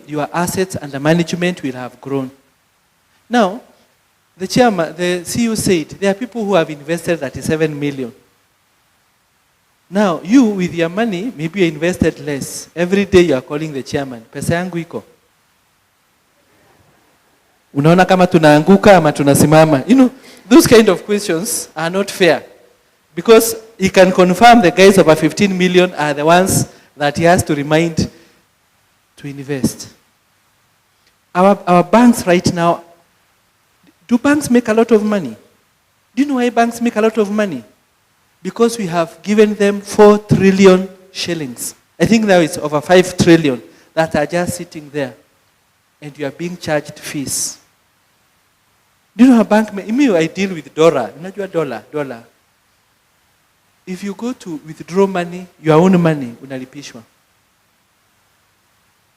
your assets under management will have grown. Now, the chairman, the CEO said, there are people who have invested 37 million. Now, you with your money, maybe you invested less. Every day you are calling the chairman, pesa yangu iko. Unaona kama tunaanguka ama tunasimama. You know, those kind of questions are not fair. Because he can confirm the guys over 15 million are the ones that he has to remind to invest. Our banks right now, do banks make a lot of money? Do you know why banks make a lot of money? Because we have given them 4 trillion shillings. I think now it's over 5 trillion that are just sitting there. And you are being charged fees. Do you know how bank, I deal with dollar. Unajua dollar. If you go to withdraw money, your own money, unalipishwa.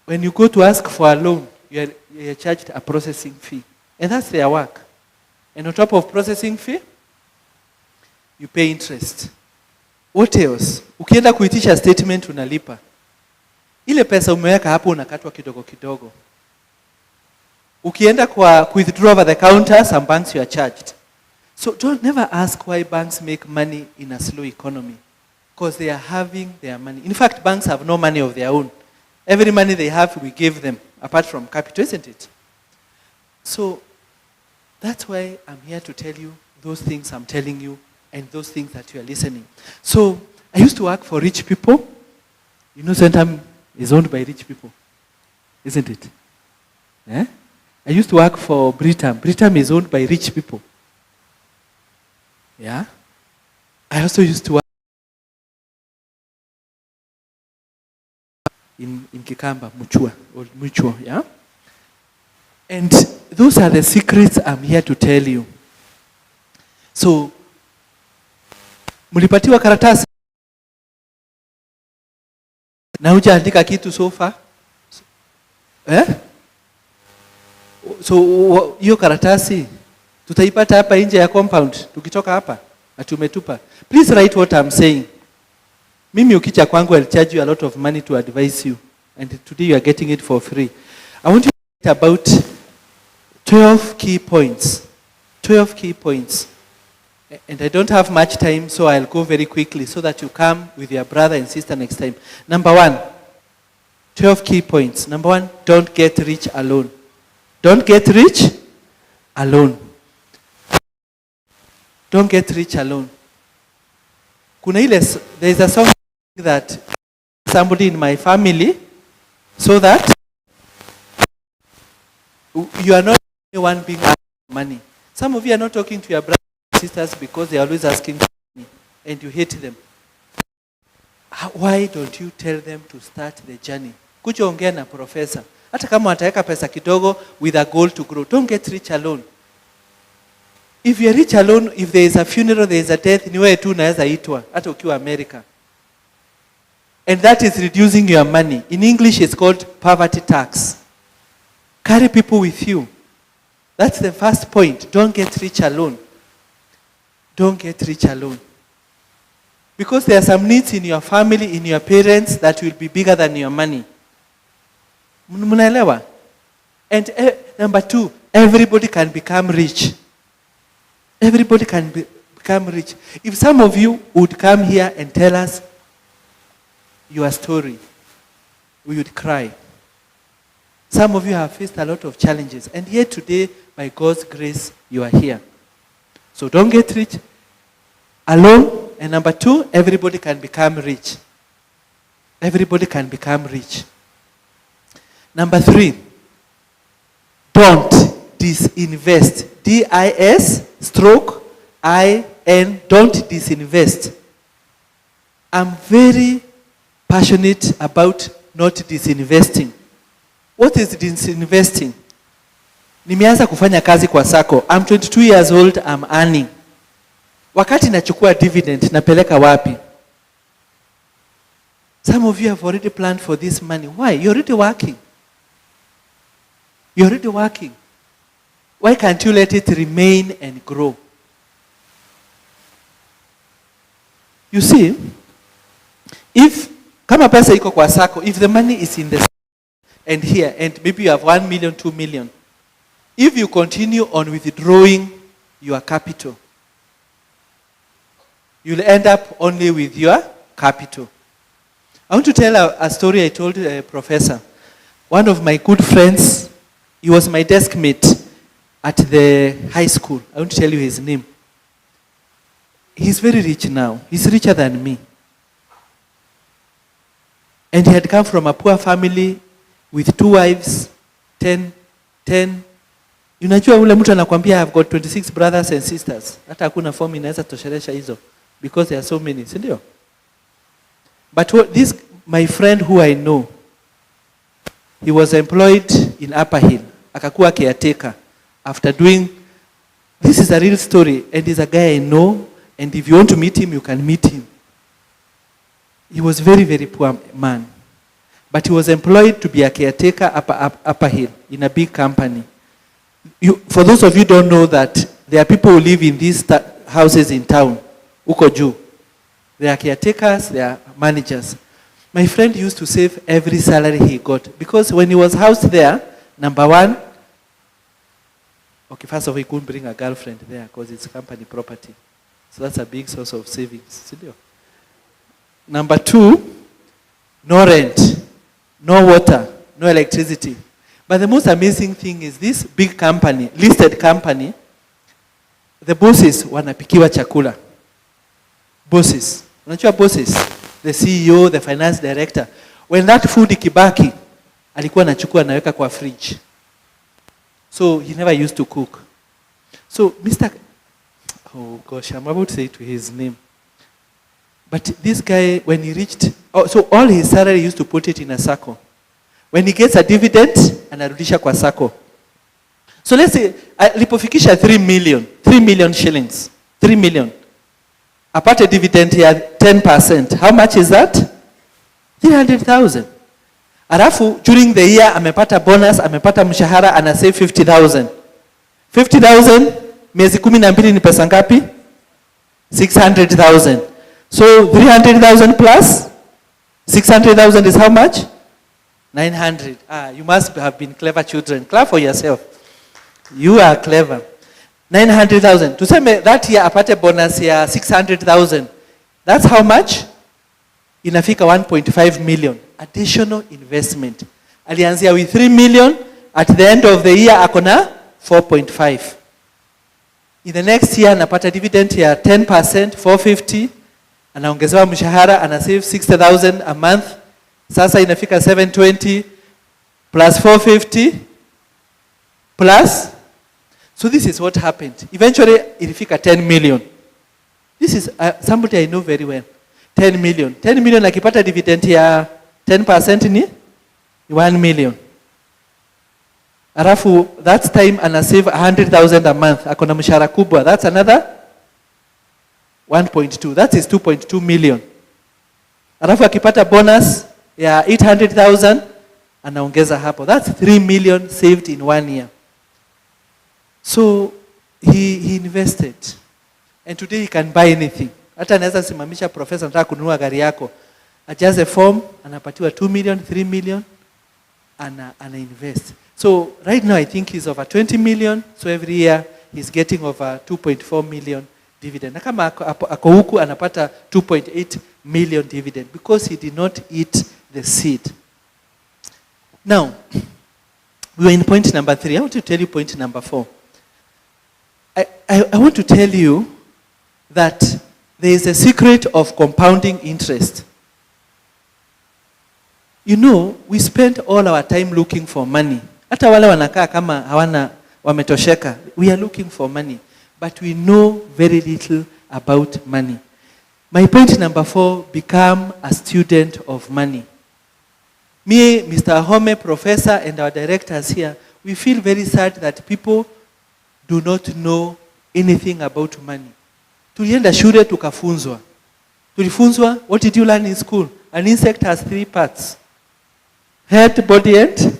When you go to ask for a loan, you are charged a processing fee. And that's their work. And on top of processing fee, you pay interest. What else? Ukienda kuitisha statement unalipa. Ile pesa umeweka hapo unakatwa kidogo kidogo. Ukienda kwa withdraw over the counter, some banks you are charged. So never ask why banks make money in a slow economy. Because they are having their money. In fact, banks have no money of their own. Every money they have, we give them, apart from capital, isn't it? So that's why I'm here to tell you those things I'm telling you and those things that you are listening. So I used to work for rich people. You know, Centum is owned by rich people, isn't it? Eh? I used to work for Britam. Britam is owned by rich people. Yeah? I also used to work in Kikamba, Muchua, yeah? And those are the secrets I'm here to tell you. So, mulipatiwa karatasi na hujaandika kitu so far? Eh? So, hiyo karatasi tutaipata hapa nje ya compound tukitoka hapa atumetupa. Please write what I'm saying. Mimi ukicha kwangu I'll charge you a lot of money to advise you, and today you are getting it for free. I want you to write about 12 key points. 12 key points. And I don't have much time, so I'll go very quickly so that you come with your brother and sister next time. Number 1, 12 key points. Number 1, don't get rich alone. Don't get rich alone. Don't get rich alone. There is a song that somebody in my family, so that you are not the one being asked for money. Some of you are not talking to your brothers and sisters because they are always asking for money and you hate them. Why don't you tell them to start the journey? Kuja ongea na professor. Hata kama wataweka pesa kidogo with a goal to grow. Don't get rich alone. If you are rich alone, if there is a funeral, there is a death, ni wewe tu unaweza itwa hata ukiwa America. And that is reducing your money. In English it's called poverty tax. Carry people with you. That's the first point. Don't get rich alone. Don't get rich alone. Because there are some needs in your family, in your parents, that will be bigger than your money. Munaelewa? And number 2, everybody can become rich. Everybody can become rich. If some of you would come here and tell us your story, we would cry. Some of you have faced a lot of challenges, and yet today, by God's grace, you are here. So don't get rich alone. And number 2, everybody can become rich. Everybody can become rich. Number 3, don't disinvest. D-I-S-I-N, don't disinvest. I'm very passionate about not disinvesting. What is disinvesting? Nimeanza kufanya kazi kwa sako. I'm 22 years old, I'm earning. Wakati nachukua dividend, napeleka wapi? Some of you have already planned for this money. Why? You're already working. You're already working. Why can't you let it remain and grow? You see, if kama pesa iko kwa sako, if the money is in the and here, and maybe you have 1 million, 2 million. If you continue on withdrawing your capital, you'll end up only with your capital. I want to tell a story I told a professor. One of my good friends, he was my desk mate at the high school. I want to tell you his name. He's very rich now. He's richer than me. And he had come from a poor family with 2 wives, 10. Unajua ule mtu anakuambia I've got 26 brothers and sisters. Hata hakuna form inaweza toshelesha hizo. Because there are so many, si ndio? But this, my friend who I know, he was employed in Upper Hill. Akakuwa caretaker. After doing, this is a real story, and he's a guy I know, and if you want to meet him, you can meet him. He was very, very poor man. But he was employed to be a caretaker Upper Hill in a big company. For those of you who don't know that, there are people who live in these houses in town. Uko juu. They are caretakers, they are managers. My friend used to save every salary he got. Because when he was housed there, number one, okay, first of all, he couldn't bring a girlfriend there because it's company property. So that's a big source of savings. Number 2, no rent, no water, no electricity. But the most amazing thing is this big company, listed company, the bosses wanapikiwa chakula. Bosses. Unajua bosses? The CEO, the finance director. When that food ikibaki, alikuwa anachukua anaweka kwa fridge. So he never used to cook. So oh gosh, I'm about to say to his name. But this guy, when he reached, so all his salary he used to put it in a circle. When he gets a dividend, anarudisha kwa circle. So let's say, alipofikisha 3 million shillings. 3 million. Apart a dividend here, 10%. How much is that? 300,000. Alafu, during the year, amepata bonus, amepata mshahara, ana save 50,000. 50,000, miezi 12 ni pesa ngapi? 600,000. So 300,000 plus 600,000 is how much? 900. You must have been clever children. Clap for yourself. You are clever. 900,000. Tuseme that year apate bonus ya 600,000. That's how much? Inafika 1.5 million. Additional investment. Alianzia with 3 million. At the end of the year, akona 4.5. In the next year, anapata dividend ya 10%, 450. Anaongezewa mshahara, anasave 60,000 a month. Sasa inafika 720 plus 450 plus. So this is what happened. Eventually, ilifika 10 million. This is somebody I know very well. 10 million. 10 million akipata dividend ya 10% ni 1 million. Arafu, that time anasave 100,000 a month. Akona mshahara kubwa. That's another 1.2. That is 2.2 million. Arafu akipata bonus ya 800,000, anaongeza hapo. That's 3 million saved in 1 year. So he invested. And today he can buy anything. Hata anaweza simamisha professor nataka kununua gari yako. Ajaze form, anapatiwa 2 million, 3 million, ana invest. So right now I think he's over 20 million. So every year he's getting over 2.4 million dividend. Na kama ako huku anapata 2.8 million dividend because he did not eat the seed. Now, we were in point number 3. I want to tell you point number 4. I want to tell you that there is a secret of compounding interest. You know, we spend all our time looking for money. Hata wale wanakaa kama hawana wametosheka. We are looking for money. But we know very little about money. My point number 4, become a student of money. Me, Mr. Home, professor, and our directors here, we feel very sad that people do not know anything about money. Tulienda shule tukafunzwa. Tulifunzwa, what did you learn in school? An insect has 3 parts. Head, body, and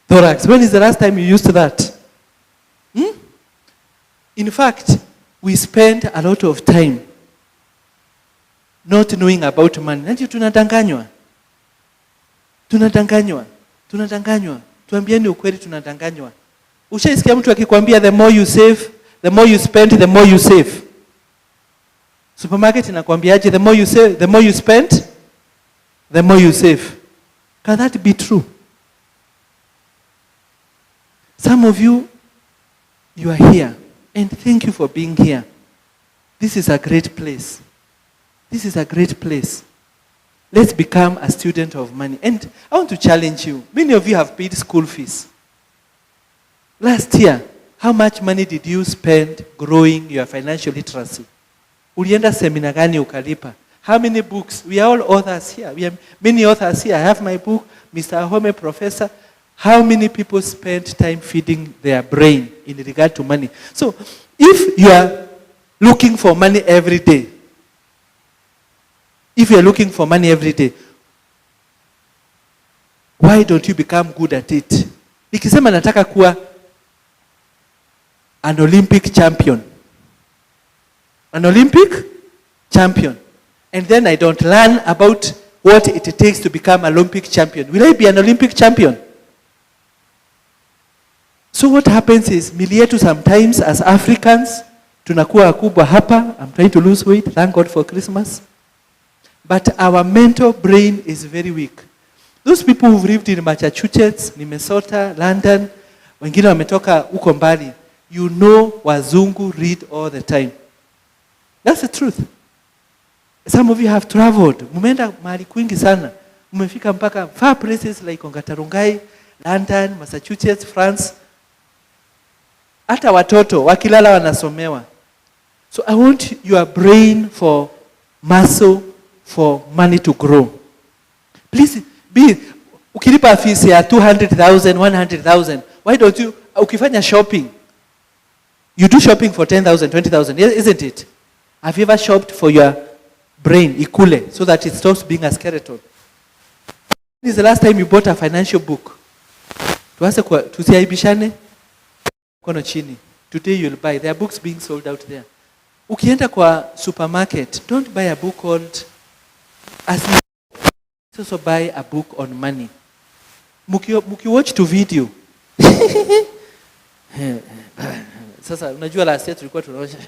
thorax. When is the last time you used that? In fact, we spend a lot of time not knowing about money. Nanti tunadanganywa. Tunadanganywa. Tuambieni ukweli, tunadanganywa. Ushaisikia mtu akikwambia the more you save, the more you spend, the more you save? Supermarket inakwambiaje? The more you save, the more you spend, the more you save. Can that be true? Some of you are here, and thank you for being here. This is a great place. This is a great place. Let's become a student of money. And I want to challenge you. Many of you have paid school fees. Last year, how much money did you spend growing your financial literacy? Ulienda seminar gani ukalipa? How many books? We are all authors here. We have many authors here. I have my book, Mr. Ahome, Professor. How many people spend time feeding their brain in regard to money? So, if you are looking for money every day, why don't you become good at it? Nikisema nataka kuwa an Olympic champion. And then I don't learn about what it takes to become an Olympic champion. Will I be an Olympic champion? So what happens is, mili yetu sometimes as Africans, tunakuwa wakubwa hapa. I'm trying to lose weight, thank God for Christmas. But our mental brain is very weak. Those people who've lived in Massachusetts, Minnesota, London, wengine wametoka huko mbali, you know wazungu read all the time. That's the truth. Some of you have traveled. Mumeenda mahali kwingi sana. Mumefika mpaka far places like Ongatarungai, London, Massachusetts, France. Hata watoto wakilala wanasomewa. So I want your brain for muscle, for money to grow. Please ukilipa fees ya 200,000, 100,000, why don't you, ukifanya shopping, you do shopping for 10,000, 20,000, isn't it? Have you ever shopped for your brain, ikule, so that it stops being a skeleton? When is the last time you bought a financial book? Tusiaibishane kono chini. Today you'll buy. There are books being sold out there. Ukienda kwa supermarket, don't buy a book called as also buy a book on money. Muki watch to video. Sasa unajua last year tulikuwa tunaosha.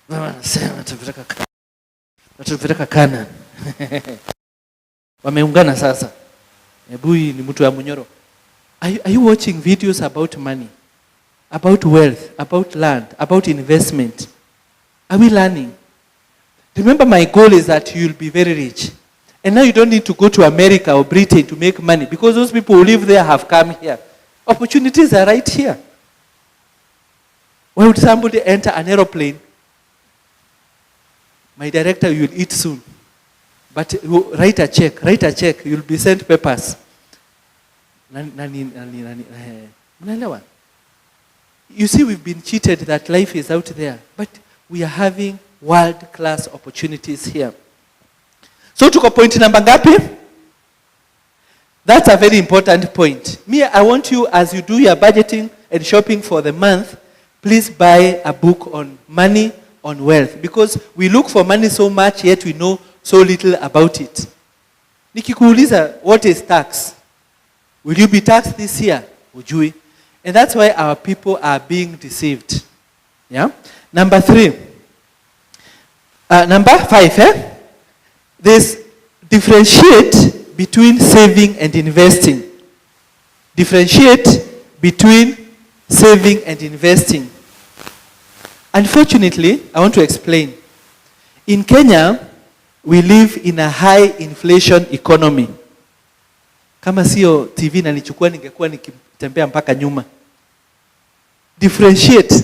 Mama anasema tutapeleka Kana. Wameungana sasa. Hebu ni mtu wa Munyoro. Are you watching videos about money? About wealth, about land, about investment? Are we learning? Remember, my goal is that you'll be very rich. And now you don't need to go to America or Britain to make money, because those people who live there have come here. Opportunities are right here. Why would somebody enter an aeroplane? My director, you will eat soon. But write a check, you'll be sent papers. You see, we've been cheated that life is out there, but we are having world-class opportunities here. So tuko point number ngapi? That's a very important point. I want you, as you do your budgeting and shopping for the month, please buy a book on money, on wealth. Because we look for money so much, yet we know so little about it. Nikikuuliza, what is tax? Will you be taxed this year? Ujui. And that's why our people are being deceived. Yeah? Number 5, There's differentiate between saving and investing. Differentiate between saving and investing. Unfortunately, I want to explain. In Kenya, we live in a high inflation economy. Kama sio TV na nichukua ningekuwa nikitembea mpaka nyuma. Differentiate.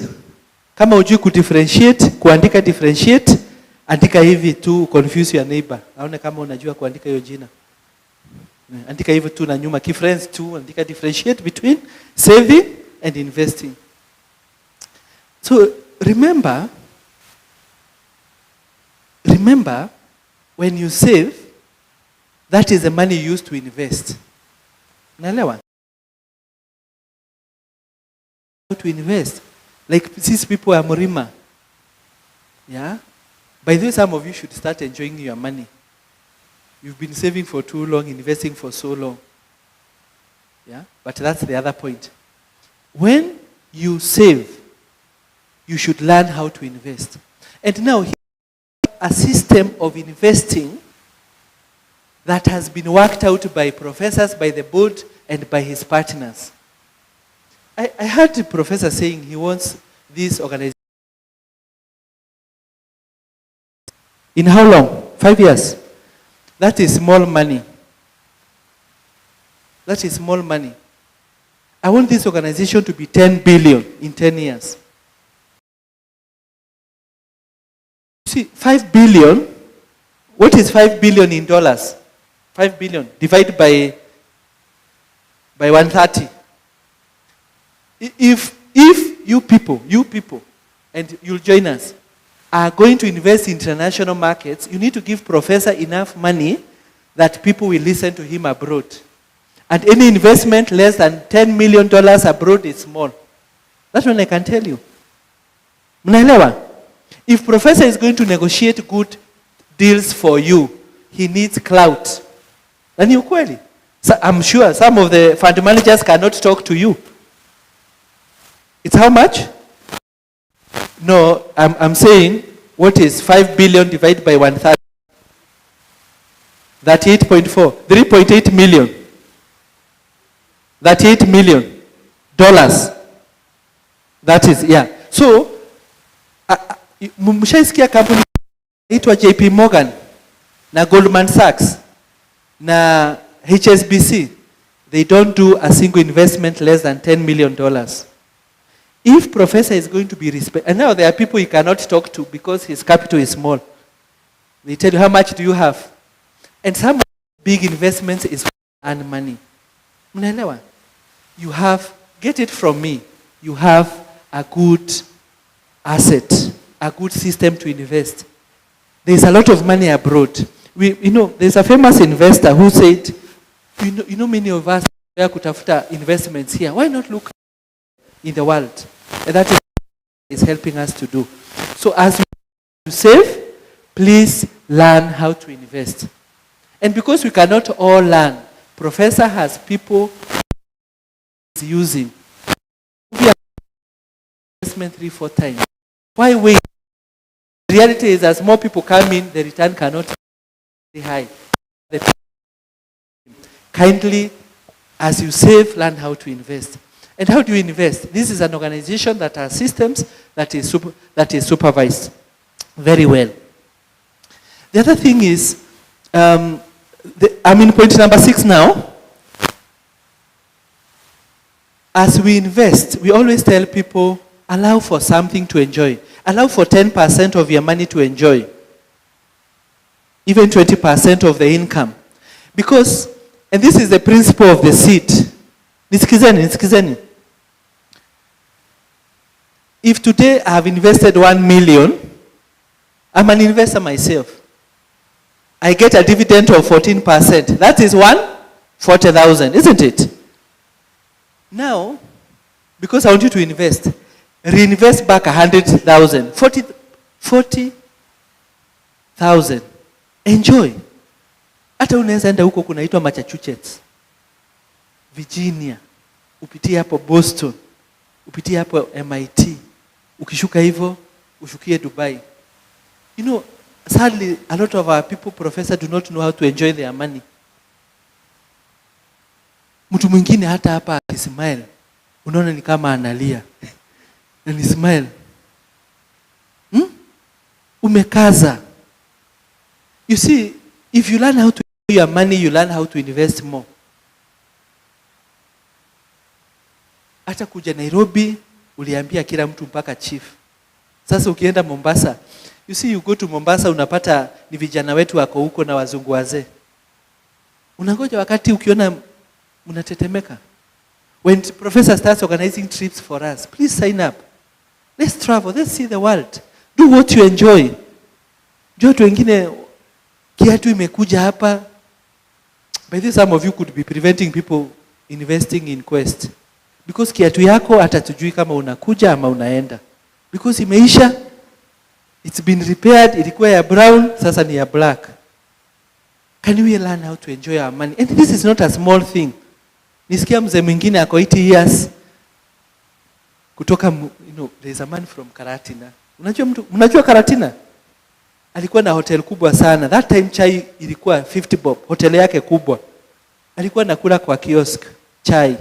Kama hujui kudifferentiate, kuandika differentiate, andika hivi tu, confuse your neighbor. Aone kama unajua kuandika hiyo jina. Andika hivi tu na nyuma, key friends tu, andika differentiate between saving and investing. So remember, when you save, that is the money used to invest. Naelewa? To invest. Like these people are Murima. Yeah? By the way, some of you should start enjoying your money. You've been saving for too long, investing for so long. Yeah? But that's the other point. When you save, you should learn how to invest. And now, here's a system of investing that has been worked out by professors, by the board, and by his partners. I heard the professor saying he wants this organization. In how long? 5 years. That is small money. That is small money. I want this organization to be 10 billion in 10 years. See, 5 billion, what is 5 billion in dollars? 5 billion divided by 130. If you people, and you'll join us, are going to invest in international markets, you need to give professor enough money that people will listen to him abroad. And any investment less than $10 million abroad is small. That's what I can tell you. Mnaelewa? If professor is going to negotiate good deals for you, he needs clout. And you kweli. So I'm sure some of the fund managers cannot talk to you. It's how much? No, I'm saying, what is 5 billion divided by 130? 38.4. 3.8 million. 38 million dollars. That is, yeah. So, mshaisikia kampuni inaitwa JP Morgan na Goldman Sachs na HSBC, they don't do a single investment less than $10 million. If professor is going to be respected, and now there are people he cannot talk to because his capital is small. They tell you, how much do you have? And some big investments is earn money. Mnaelewa? You have, get it from me, you have a good asset, a good system to invest. There's a lot of money abroad. There's a famous investor who said, you know many of us are kutafuta investments here. Why not look in the world? And that is helping us to do. So as we save, please learn how to invest. And because we cannot all learn, Professor has people using investment 3-4 times. Why wait? The reality is, as more people come in, the return cannot be high. Kindly, as you save, learn how to invest. And how do you invest? This is an organization that has systems that is supervised very well. The other thing is, I'm in point number 6 now. As we invest, we always tell people, allow for something to enjoy. Allow for 10% of your money to enjoy. Even 20% of the income. Because, and this is the principle of the seed. Nisikizeni. If today I have invested 1 million, I'm an investor myself. I get a dividend of 14%. That is 40,000, isn't it? Now, because I want you to invest, reinvest back 100,000, 40,000. Enjoy. Hata unaweza enda huko kunaitwa Massachusetts, Virginia, upitie hapo Boston, upitie hapo MIT, ukishuka hivyo, ushukie Dubai. Sadly, a lot of our people, professors, do not know how to enjoy their money. Mtu mwingine hata hapa akismile, unaona ni kama analia. Na ni smile. Umekaza. You see, if you learn how to enjoy your money, you learn how to invest more. Hata kuja Nairobi, uliambia kila mtu mpaka chief. Sasa ukienda Mombasa, you see, you go to Mombasa, unapata ni vijana wetu wako huko na wazungu wazee. Unangoja wakati ukiona unatetemeka. When professor starts organizing trips for us, please sign up. Let's travel, let's see the world. Do what you enjoy. Watu wengine kiatu imekuja hapa. By this, some of you could be preventing people investing in Quest. Because kiatu yako hata tujui kama unakuja ama unaenda. Because imeisha, it's been repaired, ilikuwa ya brown, sasa ni ya black. Can we learn how to enjoy our money? And this is not a small thing. Nisikia mzee mwingine ako 80 years kutoka, there is a man from Karatina. Mnajua Karatina? Alikuwa na hotel kubwa sana. That time chai ilikuwa 50 bob. Hotel yake kubwa. Alikuwa anakula kwa kiosk chai.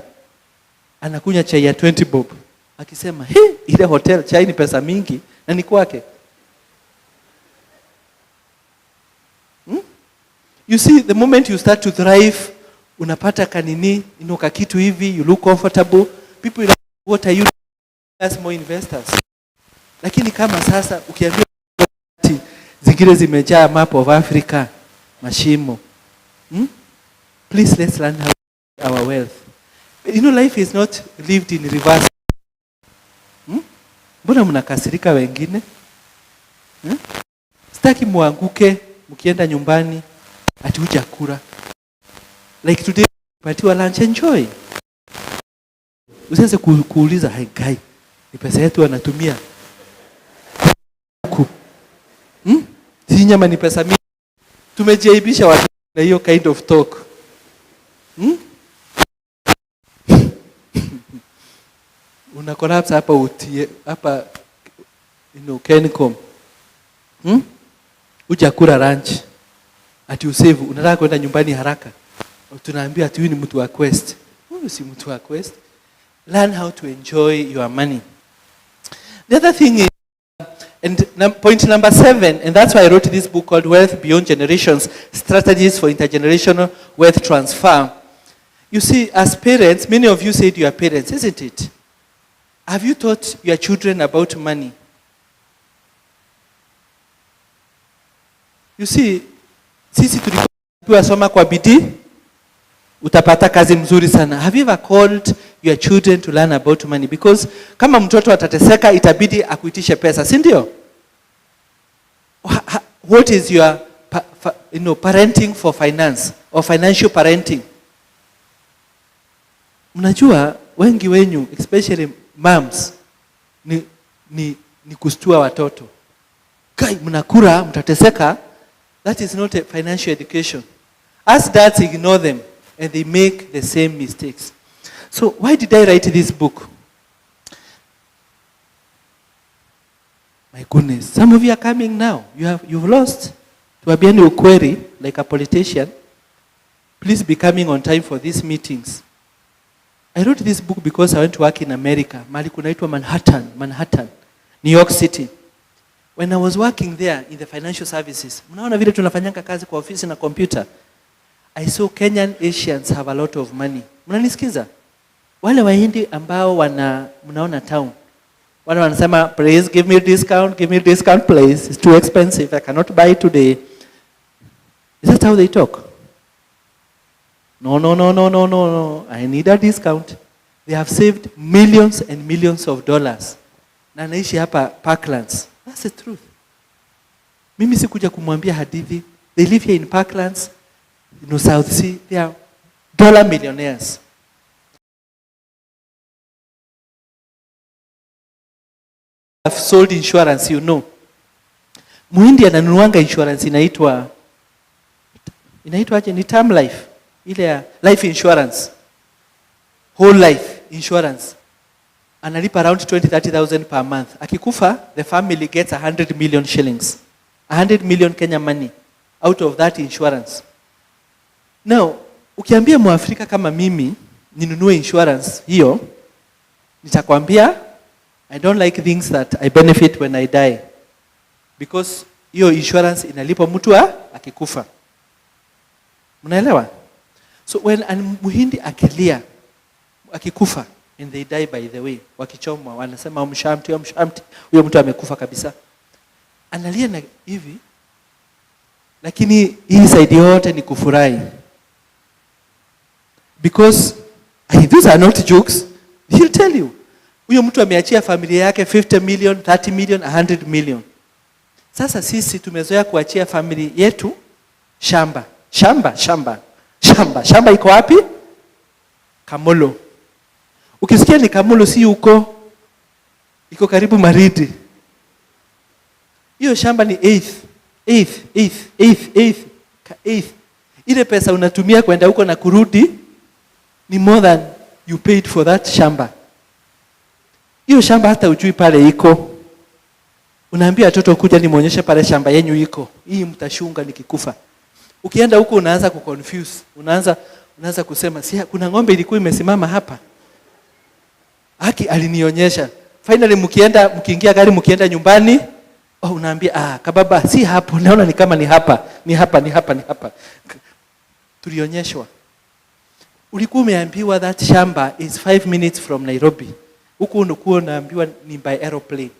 Anakunywa chai ya 20 bob. Akisema, ile hotel chai ni pesa mingi na ni kwake. You see, the moment you start to thrive, unapata kanini, kakitu hivi, you look comfortable. People like, what are you doing? As more investors. Lakini kama sasa ukiambia zingine zimejaa map of Africa, mashimo. Please let's learn how to our wealth. Life is not lived in reverse. Mbona mnakasirika wengine? Sitaki muanguke mkienda nyumbani ati hujakula. Like today patiwa lunch, enjoy. Usianze kuuliza haikai. Ni pesa yetu wanatumia. Si nyama ni pesa mingi. Tumejiaibisha watu na hiyo kind of talk. Una collapse hapa hapa Pinnacle. Hujakula lunch. Ati usave, unataka kwenda nyumbani haraka. Tunaambia ati huyu ni mtu wa quest. Huyu si mtu wa quest. Learn how to enjoy your money. The other thing is, and point number 7, and that's why I wrote this book called Wealth Beyond Generations, Strategies for Intergenerational Wealth Transfer. You see, as parents, many of you said you are parents, isn't it? Have you taught your children about money? You see, sisi tulikuwa soma kwa bidii, utapata kazi mzuri sana. Have you ever called your children to learn about money? Because kama mtoto atateseka, itabidi akuitishe pesa, si ndio? What is your parenting for finance or financial parenting? Mnajua wengi wenyu, especially moms, ni kustua watoto. Kai mnakura, mtateseka. That is not a financial education. As dads ignore them and they make the same mistakes. So why did I write this book? My goodness, some of you are coming now. You've lost. Tuwabiani ukweli like a politician. Please be coming on time for these meetings. I wrote this book because I went to work in America. Mahali kunaitwa Manhattan, New York City. When I was working there in the financial services, mnaona vile tunafanyanga kazi kwa ofisi na computer. I saw Kenyan Asians have a lot of money. Mnanisikiza? Wale Wahindi ambao mnaona town. Wale wanasema, please give me discount please. It's too expensive. I cannot buy today. Is that how they talk? No. I need a discount. They have saved millions and millions of dollars. Na naishi hapa Parklands. That's the truth. Mimi sikuja kumwambia hadithi. They live here in Parklands, South Sea. They are dollar millionaires. I've sold insurance, Muhindi ananunuanga insurance inaitwa aje, ni term life. Ile life insurance. Whole life insurance. Analipa around 20,000-30,000 per month. Akikufa, the family gets 100 million shillings. 100 million Kenya money out of that insurance. Now, ukiambia Mwafrika kama mimi ninunue insurance hiyo, nitakwambia I don't like things that I benefit when I die. Because hiyo insurance inalipa mtu akikufa. Mnaelewa? So when Muhindi akilia akikufa and they die by the way, wakichomwa wanasema mshamti, huyo mtu amekufa kabisa. Analia na hivi, lakini hii side yote ni kufurahi. Because these are not jokes. He'll tell you. Huyo mtu ameachia familia yake 50 million, 30 million, 100 million. Sasa sisi tumezoea kuachia familia yetu shamba. Shamba iko wapi? Kamolo. Ukisikia ni Kamolo si huko. Iko karibu Maridi. Hiyo shamba ni eighth. Ile pesa unatumia kwenda huko na kurudi ni more than you paid for that shamba. Hiyo shamba hata ujui pale iko. Unaambia watoto kuja nimuonyeshe pale shamba yenu iko. Hii mtashunga nikikufa. Ukienda huko unaanza kuconfuse. Unaanza kusema si kuna ng'ombe ilikuwa imesimama hapa. Haki alinionyesha. Finally mkiingia gari mkienda nyumbani, unaambia kababa si hapo, naona ni kama ni hapa. Ni hapa. Tulionyeshwa. Ulikuwa umeambiwa that shamba is 5 minutes from Nairobi. Huko unaambiwa ni by aeroplane.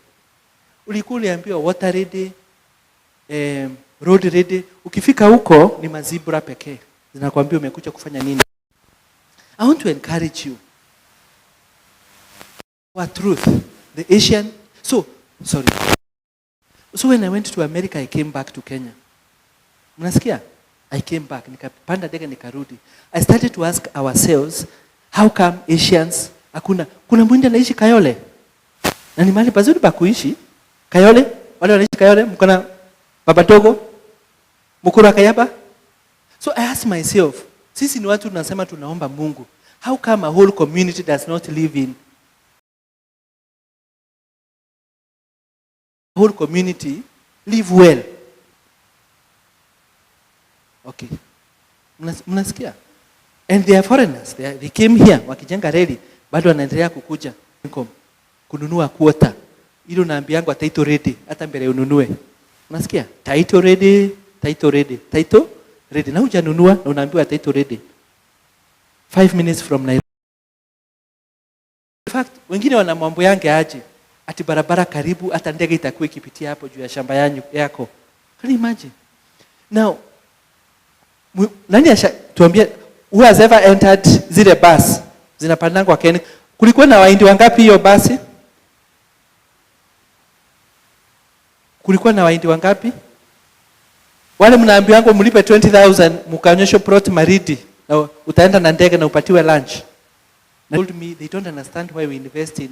Ulikuwa uliambiwa water ready, road ready. Ukifika huko ni mazibra pekee. Zinakwambia umekuja kufanya nini. I want to encourage you. What truth? The Asian. So when I went to America, I came back to Kenya. Mnasikia? I came back. Nikapanda ndege nikarudi. I started to ask ourselves, how come Asians, kuna mwindi anaishi Kayole? Na ni mahali pazuri pa kuishi. Kayole? Wale wanaishi Kayole? Mkona baba dogo? Mkura Kayaba? So I asked myself, sisi ni watu tunasema tunaomba Mungu. How come a whole community does not live in? A whole community live well. Okay. Mnasikia? And they are foreigners. They came here, wakijenga reli, bado wanaendelea kukuja. Kununua quota. Ile unaambiangwa title ready, hata mbele ununue. Unasikia? Title ready. Na hujanunua na unaambiwa title ready. 5 minutes from Nairobi. In fact, wengine wana mambo yange aje. Ati barabara karibu, hata ndege itakuwa ikipitia hapo juu ya shamba yako. Can you imagine? Now, nani tuambie, who has ever entered zile bus zinapandangwa Kenya? Kulikuwa na waindi wangapi hiyo basi? Kulikuwa na waindi wangapi? Wale mnaambiwa wangu mlipe 20,000 mkaonyesho plot Maridi na utaenda na ndege na upatiwe lunch. They told me they don't understand why we invest in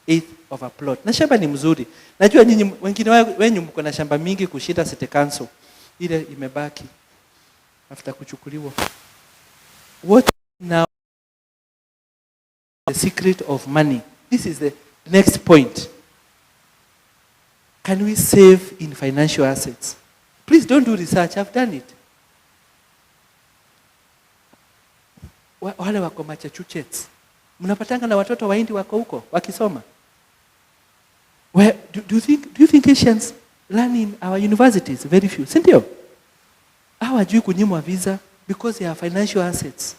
eighth of a plot. Na shamba ni mzuri. Najua nyinyi wengine wenyu mko na shamba mingi kushinda city council. Ile imebaki after kuchukuliwa. What now the secret of money? This is the next point. Can we save in financial assets? Please don't do research. I've done it. Wale wako Massachusetts. Mnapatanga na watoto waindi wako huko wakisoma. Do you think Asians learn in our universities? Very few. Sindio? Hawajui kunyimwa visa because they are financial assets.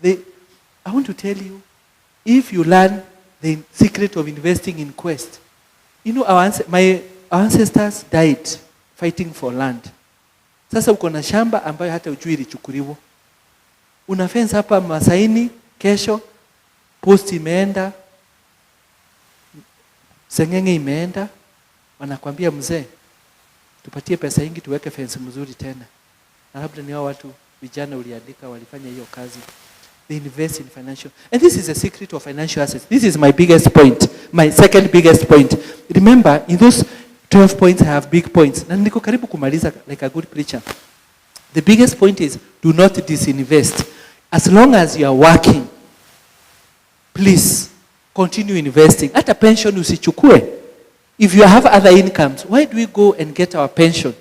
I want to tell you, if you learn the secret of investing in Quest, you know my ancestors died fighting for land. Sasa uko na shamba ambayo hata ujui ilichukuliwa. Una fence hapa Masaini, kesho post imeenda, sengenge imeenda, wanakwambia mzee, tupatie pesa nyingi tuweke fence mzuri tena. Na labda ni hao watu vijana uliandika walifanya hiyo kazi. They invest in financial. And this is the secret of financial assets. This is my biggest point. My second biggest point. Remember, in those 12 points I have big points. Na niko karibu kumaliza like a good preacher. The biggest point is do not disinvest. As long as you are working, please continue investing. Hata pension usichukue. If you have other incomes, why do we go and get our pension?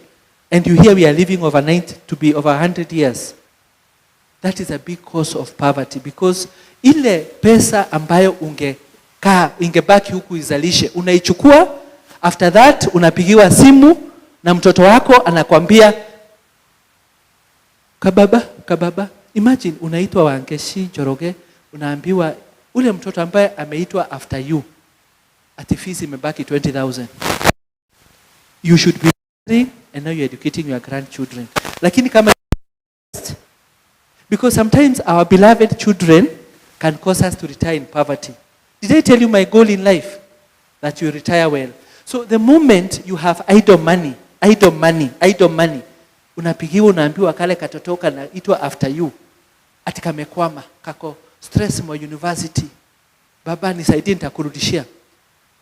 And you hear we are living overnight to be over 100 years. That is a big cause of poverty because ile pesa ambayo ingebaki huku izalishe, unaichukua, after that unapigiwa simu na mtoto wako anakwambia kababa. Imagine unaitwa Wangeshi Joroge, unaambiwa ule mtoto ambaye ameitwa after you, ati fees imebaki 20,000. You should be educating and now you're educating your grandchildren. Lakini kama because sometimes our beloved children can cause us to retire in poverty. Did I tell you my goal in life? That you retire well. So the moment you have idle money, unapigiwa unaambiwa kale katotoka na itwa after you. Ati kamekwama, kako stress mwa university. Baba nisaidie nitakurudishia.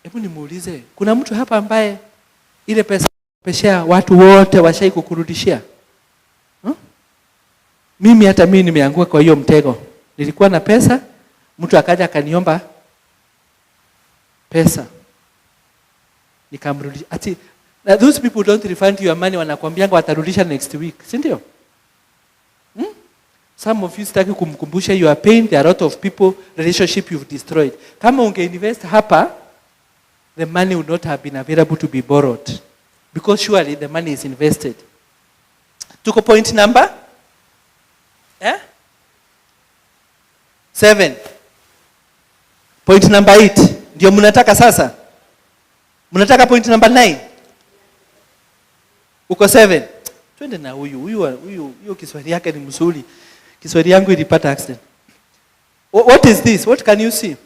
Hebu nimuulize, kuna mtu hapa ambaye ile pesa peshea watu wote washai kukurudishia? Hata mimi nimeanguka kwa hiyo mtego. Nilikuwa na pesa, mtu akaja akaniomba pesa. Nikamrudisha. Ati those people don't refund your money, wanakuambianga watarudisha next week, si ndio? Some of you sitaki kumkumbusha you are paying, there are a lot of people relationship you've destroyed. Kama ungeinvest hapa, the money would not have been available to be borrowed, because surely the money is invested. Tuko point number 7. Point number 8 ndio mnataka sasa. Mnataka point number 9. Uko 7. Twende na huyu Kiswahili yake ni mzuri. Kiswahili yangu ilipata accident. What is this? What can you see?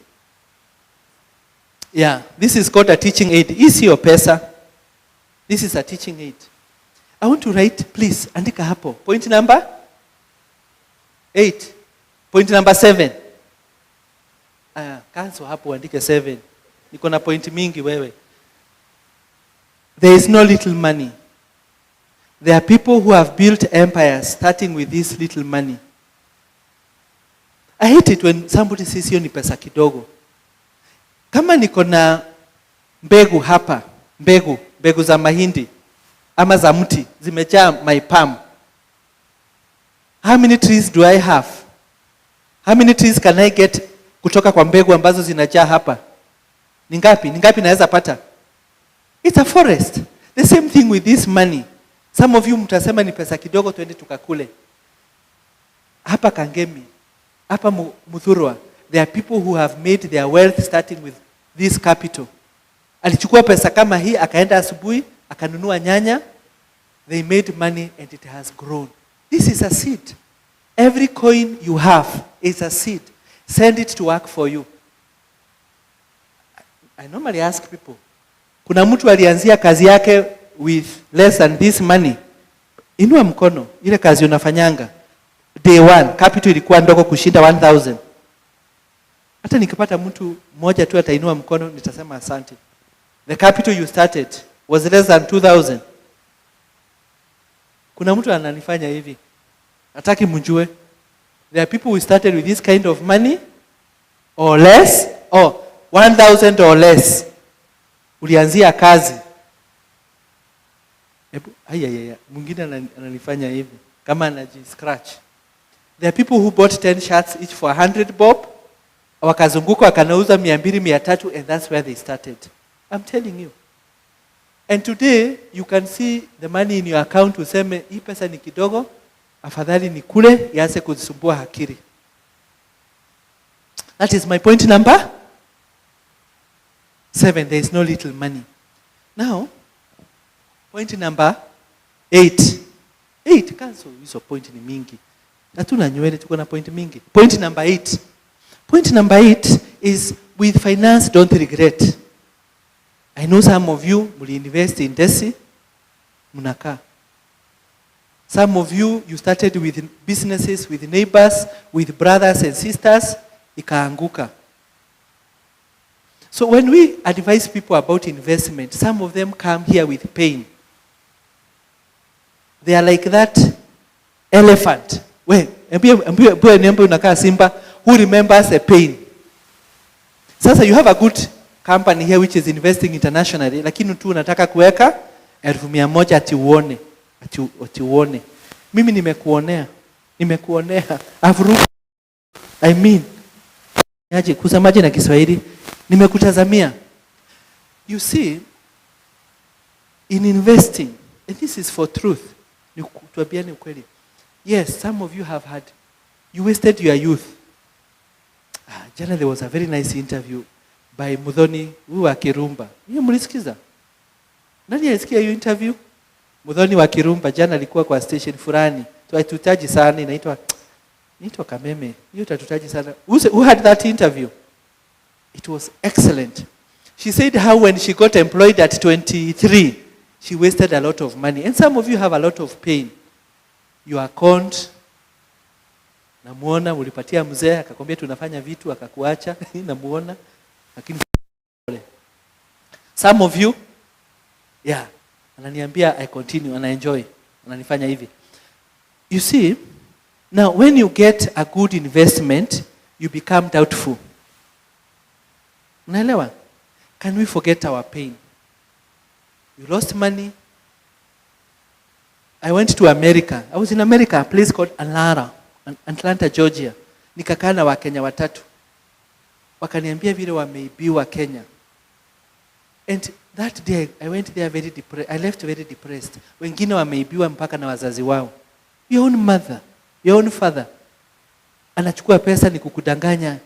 Yeah, this is called a teaching aid. Is your pesa? This is a teaching aid. I want to write, please, andika hapo. Point number 8. Point number 7. Cancel hapo andike 7. Niko na point mingi wewe. There is no little money. There are people who have built empires starting with this little money. I hate it when somebody says hiyo ni pesa kidogo. Kama niko na mbegu hapa, mbegu za mahindi ama za mti zimejaa my palm. How many trees do I have? How many trees can I get kutoka kwa mbegu ambazo zinajaa hapa? Ni ngapi naweza pata? It's a forest. The same thing with this money. Some of you mtasema ni pesa kidogo, twende tukakule. Hapa Kangemi, hapa Muthurwa, there are people who have made their wealth starting with this capital. Alichukua pesa kama hii, akaenda asubuhi, akanunua nyanya. They made money and it has grown. This is a seed. Every coin you have is a seed. Send it to work for you. I normally ask people, kuna mtu alianzia kazi yake with less than this money? Inua mkono, ile kazi unafanyanga. Day 1, capital ilikuwa ndogo kushinda 1,000. Hata nikipata mtu mmoja tu atainua mkono, nitasema asante. The capital you started was less than 2,000. Kuna mtu ananifanya hivi. Nataki mjue. There are people who started with this kind of money or less, or 1,000 or less. Ulianzia kazi. Mwingine ananifanya hivi kama anaji-scratch. There are people who bought 10 shirts each for 100 bob. Wakazunguka wakanauza 200, 300, and that's where they started. I'm telling you. And today you can see the money in your account, useme hii pesa ni kidogo, afadhali ni kule yase kuzisumbua akili. That is my point number 7. There is no little money. Now, point number 8. 8, cancel hizo point ni mingi. Hatuna nywele, tuko na point mingi. Point number 8. Point number 8 is, with finance, don't regret. I know some of you will invest in Desi, munaka. Some of you started with businesses, with neighbors, with brothers and sisters, ikaanguka. So when we advise people about investment, some of them come here with pain. They are like that elephant. Niambe unakaa simba who remembers the pain. Sasa you have a good company here which is investing internationally, lakini tu unataka kuweka 100,000 ati uone. Mimi nimekuonea. I mean, kusemaje na Kiswahili? Nimekutazamia. You see, in investing, and this is for truth, tuambiane ukweli. Yes, some of you you wasted your youth. Jana there was a very nice interview by Muthoni, huyu wa Kirumba. Hiyo mlisikiza? Nani alisikia hiyo interview? Muthoni wa Kirumba jana alikuwa kwa station fulani. Tutataji sana, inaitwa Kameme. Hiyo tutataji sana. Who had that interview? It was excellent. She said how when she got employed at 23, she wasted a lot of money. And some of you have a lot of pain. You are conned. Namuona ulipatia mzee akakwambia tunafanya vitu akakuacha. Namuona. Lakini some of you, ananiambia I continue and I enjoy. Ananifanya hivi. You see, Now, when you get a good investment, you become doubtful. Unaelewa? Can we forget our pain? You lost money. I went to America. I was in America, a place called Atlanta, Georgia. Nikakaa na Wakenya watatu. Wakaniambia vile wameibiwa Kenya. And that day, I went there very depressed. I left very depressed. Wengine wameibiwa mpaka na wazazi wao. Your own mother, your own father. Anachukua pesa ni kukudanganya.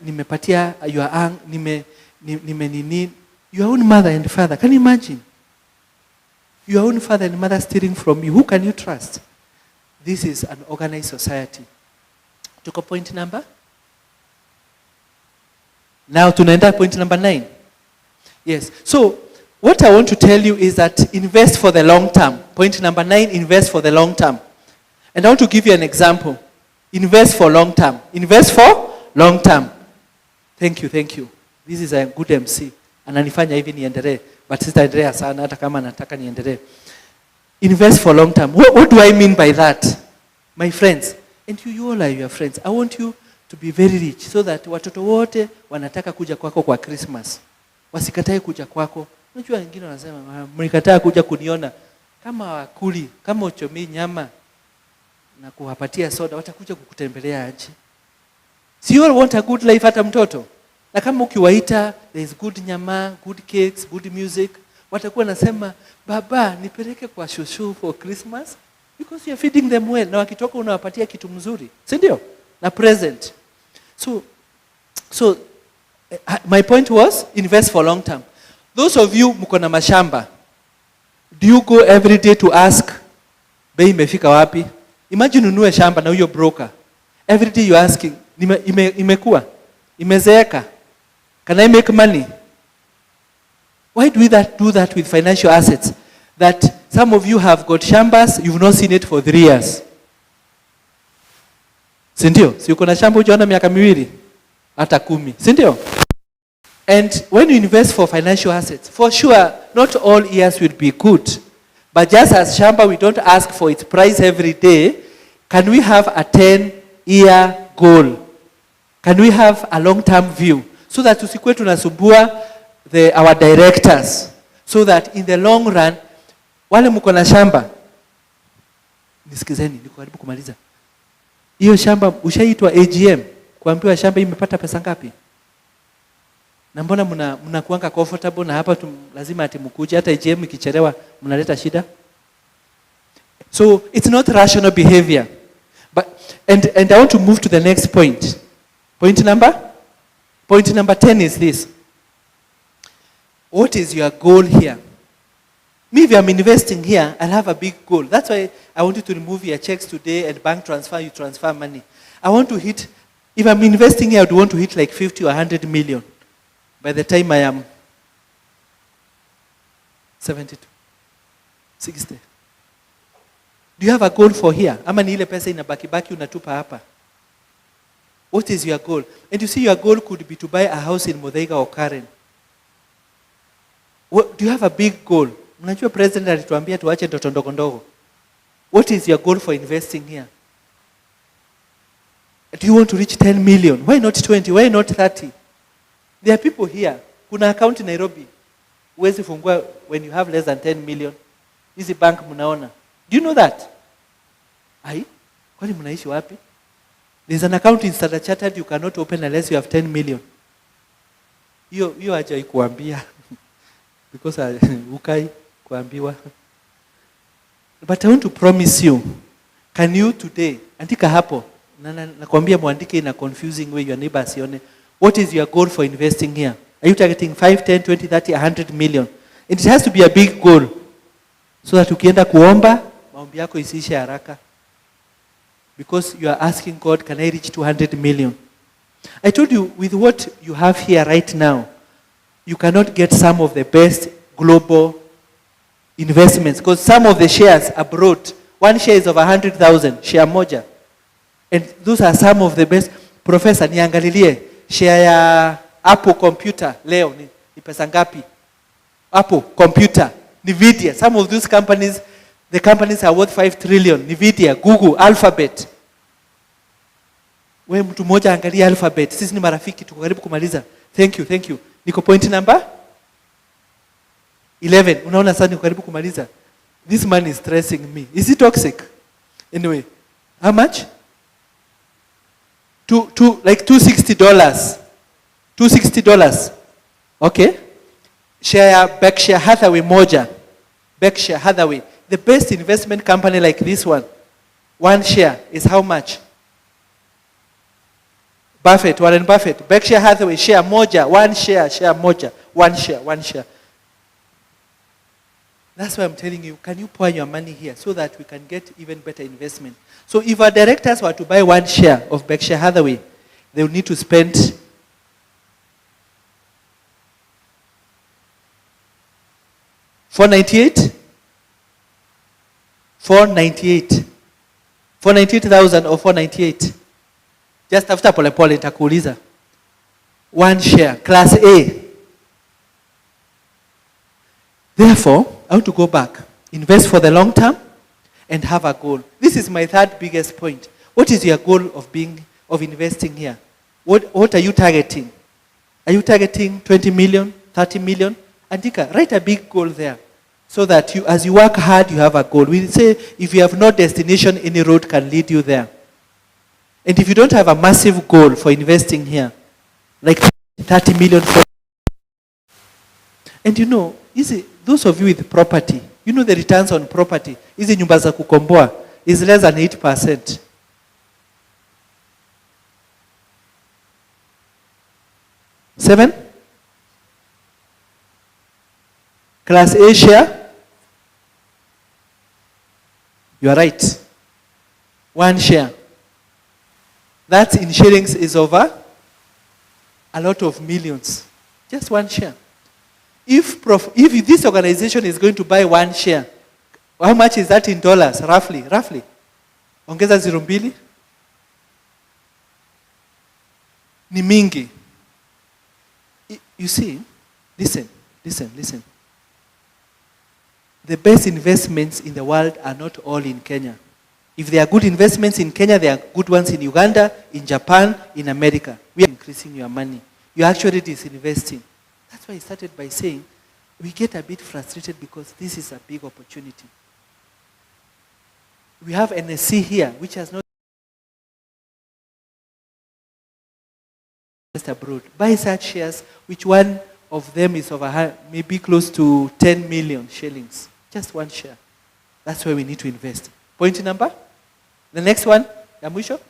Nimepatia your own mother and father. Can you imagine? Your own father and mother stealing from you. Who can you trust? This is an organized society. Tuko point number? Now tunaenda point number 9. Yes. So what I want to tell you is that invest for the long term. Point number 9, invest for the long term. And I want to give you an example. Invest for long term. Invest for long term. Thank you, thank you. This is a good MC. Ananifanya hivi niendelee. But sitaendelea sana hata kama nataka niendelee. Invest for long term. What do I mean by that? My friends, and you all are your friends. I want you to be very rich so that watoto wote wanataka kuja kwako kwa Christmas. Wasikatae kuja kwako. Unajua wengine wanasema mlikataa kuja kuniona kama wakuli, kama uchomi nyama na kuwapatia soda, watakuja kukutembelea aje? So you all want a good life hata mtoto. Na kama ukiwaita there is good nyama, good cakes, good music, watakuwa nasema baba nipeleke kwa shushu for Christmas because you are feeding them well. Na wakitoka unawapatia kitu mzuri, si ndio? Na present. So my point was invest for long term. Those of you mko na mashamba, do you go every day to ask bei imefika wapi? Imagine ununue shamba na huyo broker. Every day you asking, imekuwa? Imezeeka? Can I make money? Why do we do that with financial assets? That some of you have got shambas, you've not seen it for 3 years. Si ndio? Si uko na shamba hujaona miaka 2 hata 10. Si ndio? And when you invest for financial assets, for sure, not all years will be good. But just as shamba, we don't ask for its price every day. Can we have a 10-year goal? Can we have a long-term view? So that tusikwe tunasumbua our directors. So that in the long run, wale mko na shamba, nisikizeni, niko karibu kumaliza. Hiyo shamba, ushaitwa AGM, kuambiwa shamba imepata pesa ngapi? Na mbona mnakuanga comfortable na hapa lazima ati mkuje hata AGM ikichelewa mnaleta shida? So it's not rational behavior. But and I want to move to the next point. Point number 10 is this. What is your goal here? Me, if I'm investing here, I'll have a big goal. That's why I want you to remove your checks today and bank transfer, you transfer money. I want to hit, if I'm investing here, I would want to hit like 50 or 100 million by the time I am 72, 60. Do you have a goal for here? Ama ni ile pesa inabaki unatupa hapa? What is your goal? And you see your goal could be to buy a house in Muthaiga or Karen. Do you have a big goal? Mnajua president alituambia tuache ndoto ndogo ndogo. What is your goal for investing here? Do you want to reach 10 million? Why not 20? Why not 30? There are people here. Kuna account in Nairobi. Huwezi fungua when you have less than 10 million. Hizi bank mnaona. Do you know that? Ai? Kwani mnaishi wapi? There's an account in Standard Chartered you cannot open unless you have 10 million. Hiyo haja ikuambia. Because ukai kuambiwa. But I want to promise you, can you today, andika hapo, nakwambia muandike in a confusing way, your neighbor asione, what is your goal for investing here? Are you targeting 5, 10, 20, 30, 100 million? And it has to be a big goal. So that ukienda kuomba, maombi yako isiishe haraka. Because you are asking God, can I reach 200 million? I told you, with what you have here right now, you cannot get some of the best global investments. Because some of the shares abroad, one share is of 100,000, share moja. And those are some of the best. Professor, niangalilie, share ya Apple computer, leo, ni pesa ngapi? Apple computer, Nvidia, some of those companies, the companies are worth 5 trillion. Nvidia, Google, Alphabet, Wewe mtu mmoja angalia alphabet. Sisi ni marafiki, tuko karibu kumaliza. Thank you. Niko point number 11. Unaona sasa niko karibu kumaliza. This man is stressing me. Is he toxic? Anyway, how much? Like $260. $260. Okay. Share Berkshire Hathaway moja. Berkshire Hathaway. The best investment company like this one. One share is how much? Warren Buffett. Berkshire Hathaway share moja. One share moja. One share. That's why I'm telling you, can you pour your money here so that we can get even better investment? So if our directors were to buy one share of Berkshire Hathaway, they will need to spend $498,000 or $498. Just after pole nitakuuliza. One share, class A. Therefore, I want to go back. Invest for the long term and have a goal. This is my third biggest point. What is your goal of investing here? What are you targeting? Are you targeting 20 million, 30 million? Andika, write a big goal there. So that as you work hard, you have a goal. We say, if you have no destination, any road can lead you there. And if you don't have a massive goal for investing here, like 30 million, and you know, those of you with property, you know the returns on property, hizi nyumba za kukomboa, is less than 8%. Seven? Class A share? You are right. One share. That in shillings is over a lot of millions. Just one share. If this organization is going to buy one share, how much is that in dollars, roughly? Ongeza 0.2. Ni mingi. You see, listen. The best investments in the world are not all in Kenya. If there are good investments in Kenya, there are good ones in Uganda, in Japan, in America. We are increasing your money. You are actually disinvesting. That's why I started by saying, we get a bit frustrated because this is a big opportunity. We have NSC here, which has not just abroad. Buy such shares, which one of them is over maybe close to 10 million shillings. Just one share. That's where we need to invest. Point number? The next one, ya mwisho?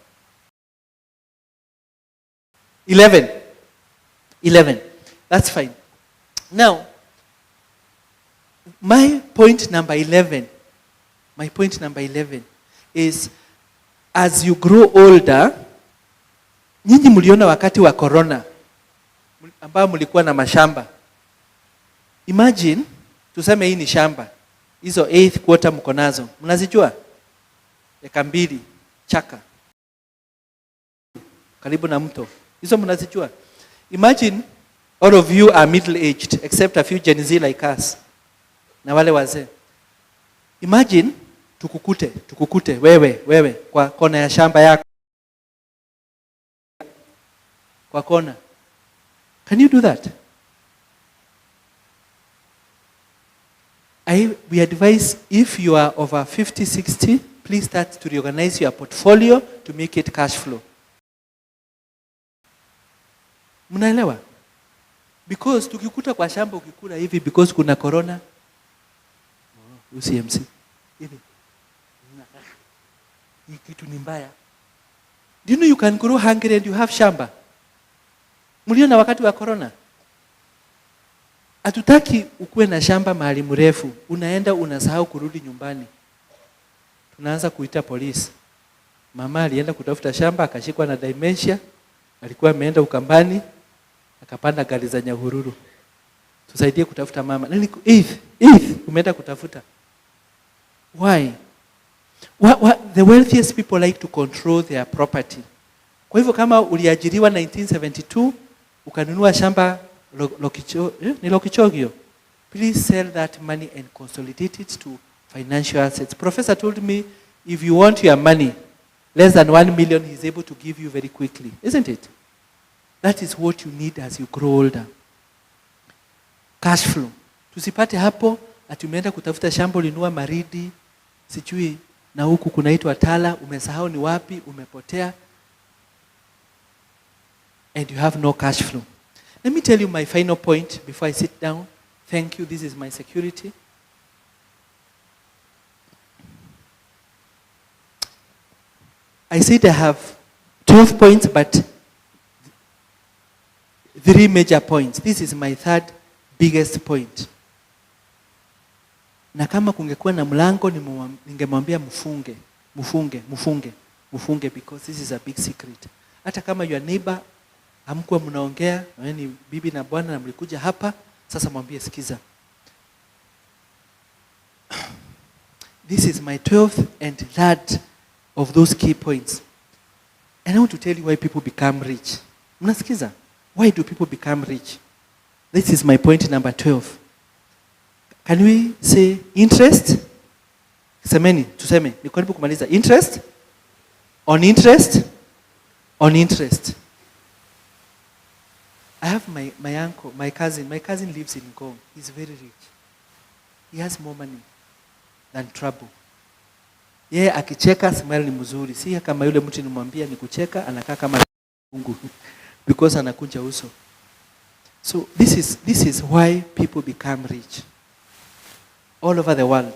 11. That's fine. Now, my point number 11 is, as you grow older, nyinyi mliona wakati wa corona, ambao mlikuwa na mashamba. Imagine, tuseme hii ni shamba. Hizo 8th quarter mko nazo. Mnazijua? Eka 2, chaka. Karibu na mto. Hizo mnazijua? Imagine all of you are middle-aged, except a few Gen Z like us. Na wale wazee. Imagine, tukukute, wewe, kwa kona ya shamba yako. Kwa kona. Can you do that? We advise, if you are over 50, 60, please start to reorganize your portfolio to make it cash flow. Mnaelewa? Because tukikuta kwa shamba ukikula hivi because kuna corona. UCMC. Hivi. Hii kitu ni mbaya. Do you know you can grow hungry and you have shamba? Mliona wakati wa corona? Hatutaki ukuwe na shamba mahali mrefu. Unaenda unasahau kurudi nyumbani. Tunaanza kuita polisi. Mama alienda kutafuta shamba, akashikwa na dementia. Alikuwa ameenda Ukambani, akapanda gari za Nyahururu. Tusaidie kutafuta mama. Nani 8th umeenda kutafuta. Why? The wealthiest people like to control their property. Kwa hivyo kama uliajiriwa 1972, ukanunua shamba Lokichogio, please sell that money and consolidate it to financial assets. Professor told me, if you want your money less than 1 million he's able to give you very quickly, isn't it? That is what you need as you grow older. Cash flow. Tusipate hapo ati umeenda kutafuta shamba ulinua Maridi, sijui na huku kunaitwa Tala, umesahau ni wapi, umepotea, and you have no cash flow. Let me tell you my final point before I sit down. Thank you, this is my security. I said I have 12 points, but 3 major points. This is my third biggest point. Na kama kungekuwa na mlango ningemwambia mfunge because this is a big secret. Hata kama your neighbor hamkuwa mnaongea, ni bibi na bwana na mlikuja hapa, sasa mwambie sikiza. This is my 12th and third of those key points. And I want to tell you why people become rich. Mnasikiza? Why do people become rich? This is my point number 12. Can we say interest? Semeni, tuseme, ni karibu kumaliza. Interest? On interest? On interest. I have my uncle, my cousin. My cousin lives in Ngong. He's very rich. He has more money than trouble. Yeye akicheka smile ni mzuri. Si kama yule mtu nimwambia ni kucheka anakaa kama Mungu because anakunja uso. So this is why people become rich. All over the world.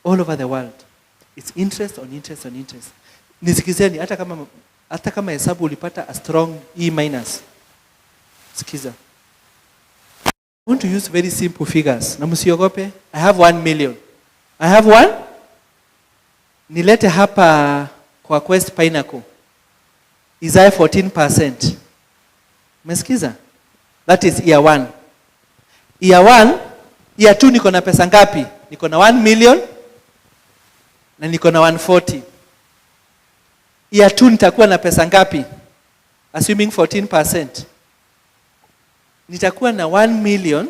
All over the world. It's interest on interest on interest. Nisikizeni hata kama hesabu ulipata a strong E-. Sikiza. I want to use very simple figures. Na msiogope. I have 1 million. I have 1. Nilete hapa kwa Quest Pinnacle. Isaiah 14%. Mesikiza? That is year 1. Year 1, year 2 niko na pesa ngapi? Niko na 1 million na niko na 140. Year 2 nitakuwa na pesa ngapi? Assuming 14%. Nitakuwa na 1 million,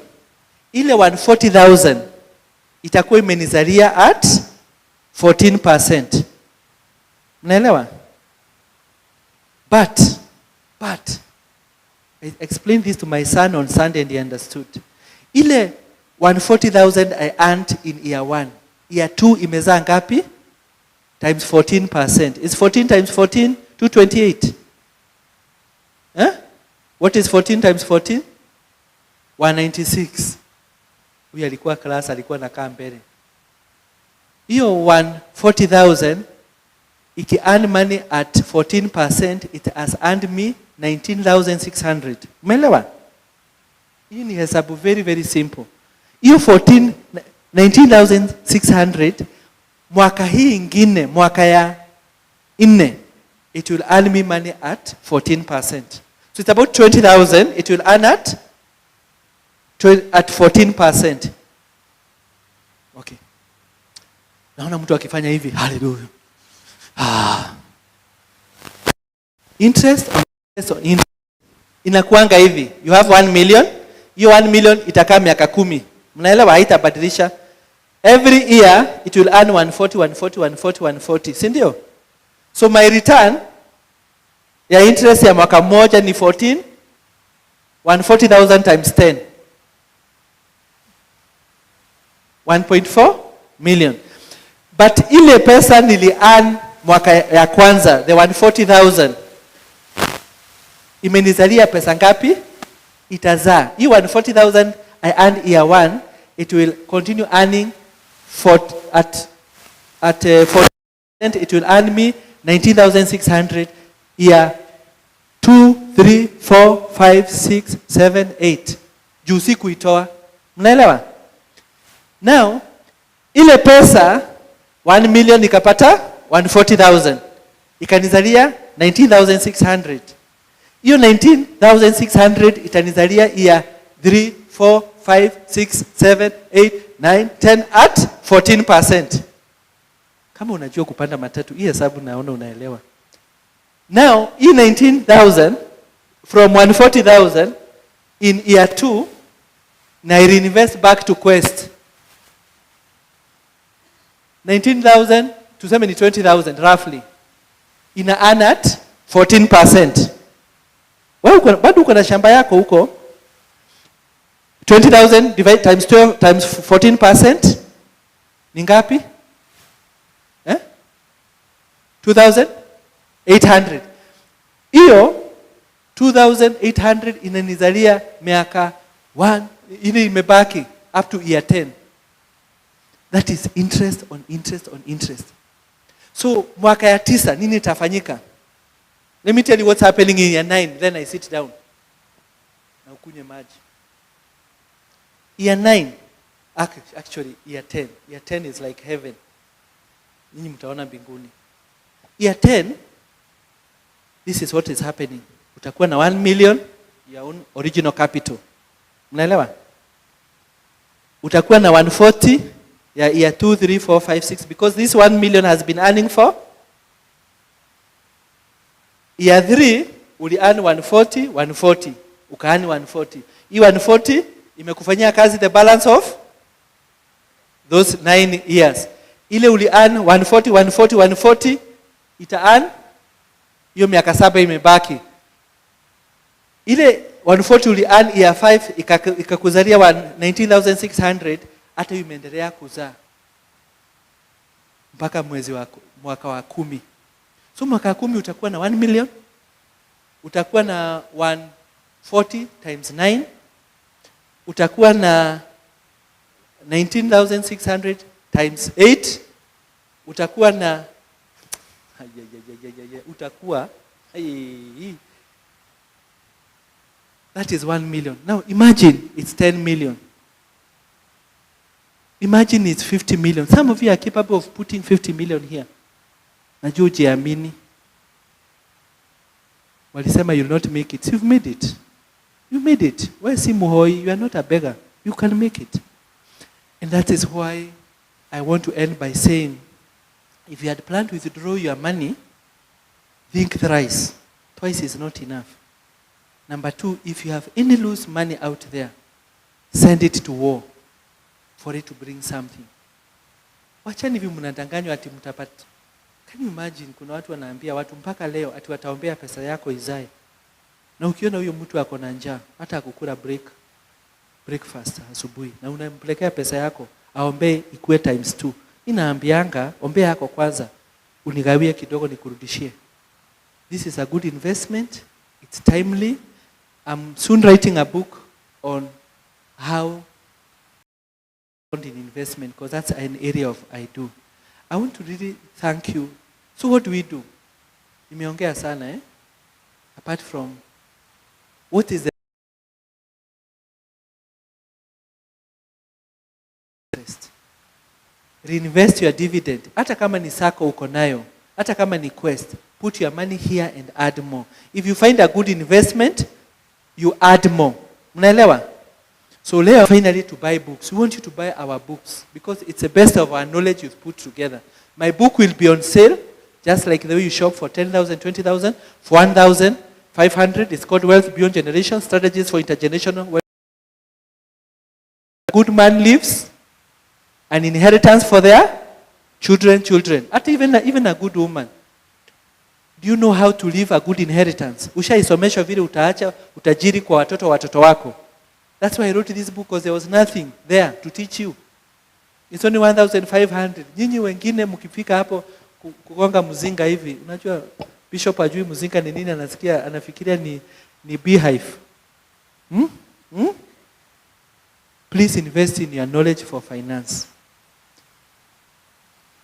ile 140,000 itakuwa imenizalia at 14%. Mnaelewa? But I explained this to my son on Sunday and he understood. Ile 140,000 I earned in year 1. Year 2 imezaa ngapi? Times 14%. Is 14 times 14? 228. What is 14 times 14? 196. Huyu alikuwa class, alikuwa nakaa mbele. Hiyo 140,000 iki earn money at 14%, it has earned me 19,600. Umeelewa? Hii ni hesabu very very simple. Hiyo 19,600 mwaka hii ingine, mwaka ya 4, it will earn me money at 14%. So it's about 20,000, it will earn at 14%. Okay. Naona mtu akifanya hivi, hallelujah. Interest on interest. Inakuanga hivi. You have 1 million. Hiyo 1 million itakaa miaka 10. Mnaelewa haitabadilisha. Every year it will earn 140. Si ndio? So my return ya interest ya mwaka mmoja ni 140,000 times 10. 1.4 million. But ile pesa nili earn mwaka ya kwanza, the 140,000, imenizalia pesa ngapi? Itazaa. Hii 140,000 I earned year 1, it will continue earning at 4%, it will earn me 19,600 year 2, 3, 4, 5, 6, 7, 8. Juu si kuitoa. Mnaelewa? Now, ile pesa 1 million nikapata 140,000. Ikanizalia 19,600. Hiyo 19,600 itanizalia year 3, 4, 5, 6, 7, 8, 9, 10 at 14%. Kama unajua kupanda matatu, hii hesabu naona unaelewa. Now, hii 19,000 from 140,000 in year 2 na I reinvest back to Quest. 19,000, tuseme ni 20,000 roughly. ina earn at 14%. Wewe bado uko na shamba yako huko, 20,000 divide times 12 times 14% ni ngapi? 2,800. Hiyo 2,800 inanizalia miaka 1 ile imebaki up to year 10. That is interest on interest on interest. So mwaka ya 9 nini itafanyika? Let me tell you what's happening in year 9, then I sit down na ukunywe maji. Year 9, actually year 10. Year 10 is like heaven. Ninyi mtaona mbinguni. Year 10, this is what is happening. Utakuwa na 1 million your own original capital. Mnaelewa? Utakuwa na 140 ya year 2, 3, 4, 5, 6 because this 1 million has been earning for year 3 uli earn 140, 140. Ukaani 140. Hii 140 imekufanyia kazi the balance of those 9 years. Ile uli earn 140, 140, 140 ita earn hiyo miaka 7 imebaki. Ile 140 uli earn year 5 ikakuzalia 19,600, hata imeendelea kuzaa mpaka mwaka wa 10. So mwaka wa 10 utakuwa na 1 million, utakuwa na 140 times 9, utakuwa na 19,600 times 8, utakuwa na that is 1 million. Now imagine it's 10 million. Imagine it's 50 million. Some of you are capable of putting 50 million here. Najua ujiamini. Walisema you'll not make it. You've made it. You made it. Wewe si muhoi, you are not a beggar. You can make it. And that is why I want to end by saying, if you had planned to withdraw your money, think thrice. Twice is not enough. Number 2, if you have any loose money out there, send it to war for it to bring something. Wachani hivi mnadanganywa ati mtapata. Can you imagine kuna watu wanaambia watu mpaka leo ati wataombea pesa yako izae. Na ukiona huyo mtu ako na njaa, hata akukula breakfast asubuhi na unampelekea pesa yako, aombee ikue times 2. Inaambianga ombea yako kwanza, unigawie kidogo nikurudishie. This is a good investment. It's timely. I'm soon writing a book on how in investment because that's an area of I do. I want to really thank you. So what do we do? Nimeongea sana apart from what is the interest? Reinvest your dividend. Hata kama ni sako uko nayo, hata kama ni Quest, put your money here and add more. If you find a good investment, you add more. Mnaelewa? So leo finally to buy books. We want you to buy our books because it's the best of our knowledge you've put together. My book will be on sale, just like the way you shop for 10,000, 20,000, for 1,500. It's called Wealth Beyond Generations, Strategies for Intergenerational Wealth. A good man leaves an inheritance for their children. At even a good woman. Do you know how to leave a good inheritance? Ushaisomeshwa vile utaacha utajiri kwa watoto wako. That's why I wrote this book, because there was nothing there to teach you. It's only 1,500. Nyinyi wengine mkifika hapo kugonga mzinga hivi, unajua bishop ajui mzinga ni nini, anafikiria ni beehive. Please invest in your knowledge for finance.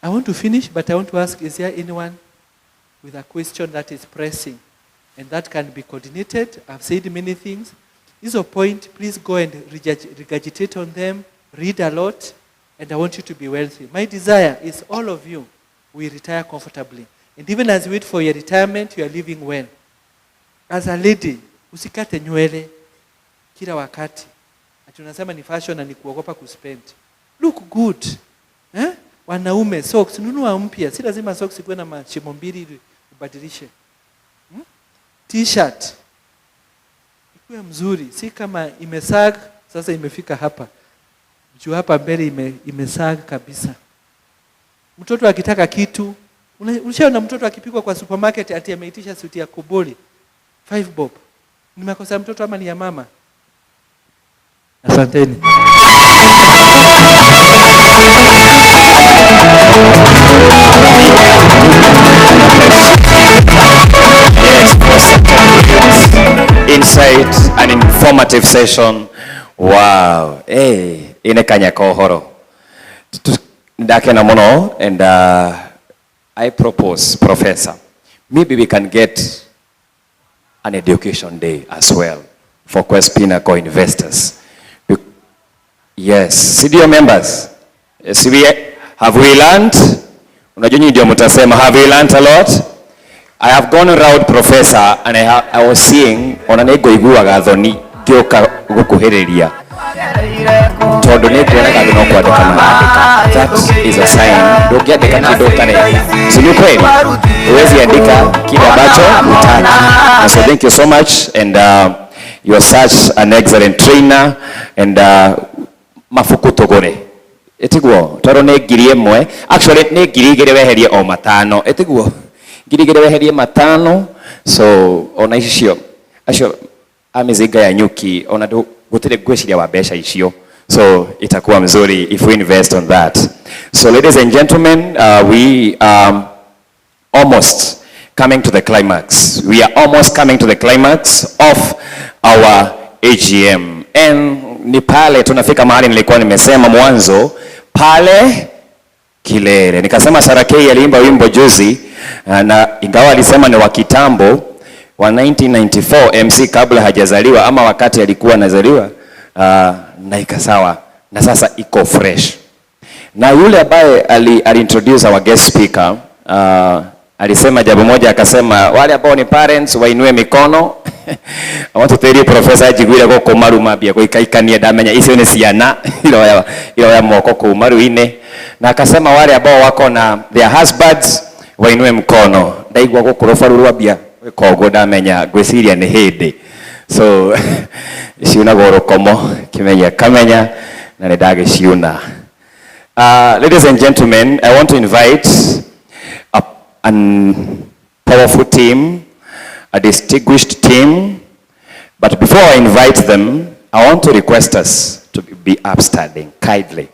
I want to finish, but I want to ask, is there anyone with a question that is pressing and that can be coordinated? I've said many things. This is a point, please go and regurgitate on them, read a lot, and I want you to be wealthy. My desire is all of you will retire comfortably. And even as you wait for your retirement, you are living well. As a lady, usikate nywele kila wakati. Ati unasema ni fashion na ni kuogopa kuspend. Look good. Wanaume, socks, nunua mpya. Si lazima socks ikuwe na mashimo mbili ili ubadilishe. T-shirt. Ikuwe mzuri. Si kama imesag, sasa imefika hapa. Juu hapa mbele imesag kabisa. Mtoto akitaka kitu, Ulishaona mtoto akipigwa kwa supermarket ati ameitisha suti ya kuboli 5 bob? Ni makosa ya mtoto ama ni ya mama? Asanteni. Insight, an informative session. Wow. Hey, inekanya kohoro. Ndake na mono, and I propose, Professor, maybe we can get an education day as well for Quest Pinnacle investors. Yes, CDO members, yes, have we learned? Unajua ndio mtasema, have we learned a lot? I have gone around, Professor, and I was seeing onanego iguaga thoni gioka gukuhiriria tondu ni kuonaga no kwandika maandika. That is a sign. Ndokiandika kidogo tane si ni kweli, huwezi andika kile ambacho hutaki. So thank you so much, and you are such an excellent trainer, and mafuku togore etiguo toro ne ngiri imwe, actually ne ngiri igire weherie o matano etiguo ngiri igire weherie matano. So ona icio acio amizinga ya nyuki ona gutire gweciria wa besha icio, so itakuwa mzuri if we invest on that. So ladies and gentlemen, we almost coming to the climax. We are almost coming to the climax of our AGM, and ni pale tunafika mahali nilikuwa nimesema mwanzo, pale kilele. Nikasema Sarakei aliimba wimbo juzi, na ingawa alisema ni wa kitambo wa 1994 MC kabla hajazaliwa ama wakati alikuwa anazaliwa, na ikasawa na sasa iko fresh. Na yule ambaye introduce our guest speaker, alisema jambo moja, akasema wale ambao ni parents wainue mikono. I want to tell you, Professor ajiguire go kumaru mabia go ikaikania damenya icio ni ciana ilo ya moko kumaru ine, na akasema wale ambao wako na their husbands wainue mkono. Ndaigwa go kurofaru rwabia kogo damenya gwiciria ni hindi. So ciuna gorokomo kimenya kamenya na ndage ciuna. Ladies and gentlemen, I want to invite a powerful team, a distinguished team, but before I invite them, I want to request us to be upstanding kindly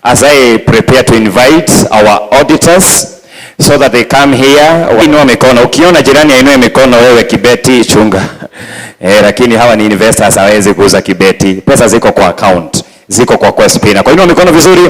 as I prepare to invite our auditors so that they come here. Inua mikono. Ukiona jirani ainue mikono, wewe kibeti chunga. Lakini hawa ni investors, hawezi kuuza kibeti. Pesa ziko kwa account, ziko kwa Quest Pinnacle. Kwa inua mikono vizuri.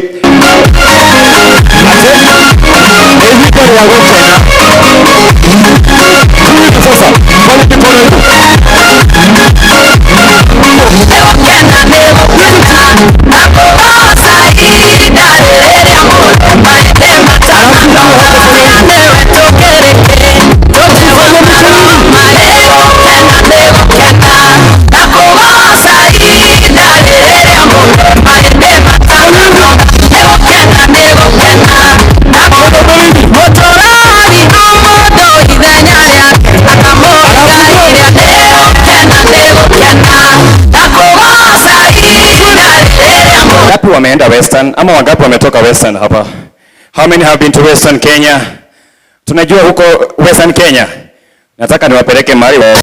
Wangapi wameenda Western ama wangapi wametoka Western hapa? How many have been to Western Kenya? Tunajua huko Western Kenya. Nataka niwapeleke mahali wa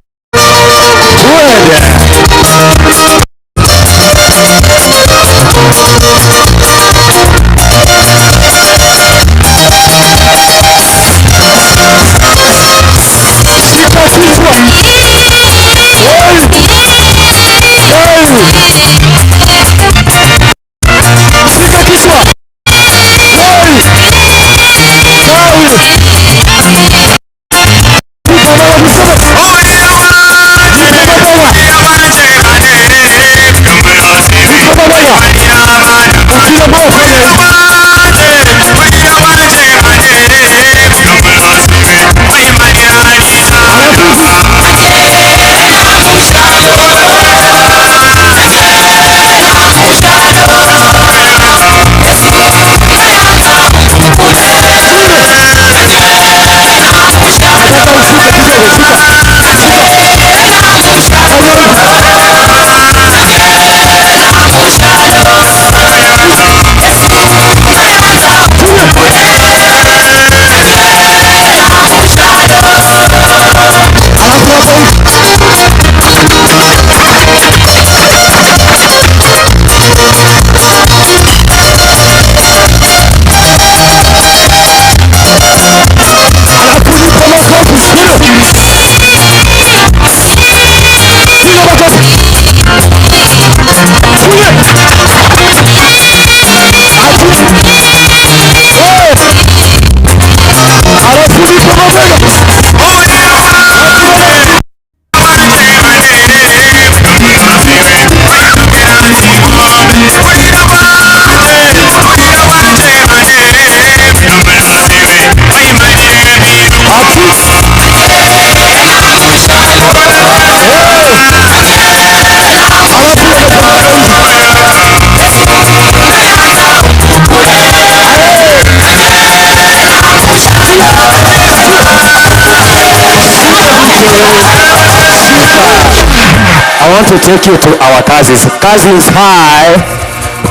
want to take you to our Cousins High.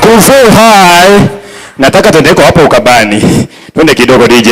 Kufu High. Nataka tuendeko hapo ukabani. Twende kidogo DJ.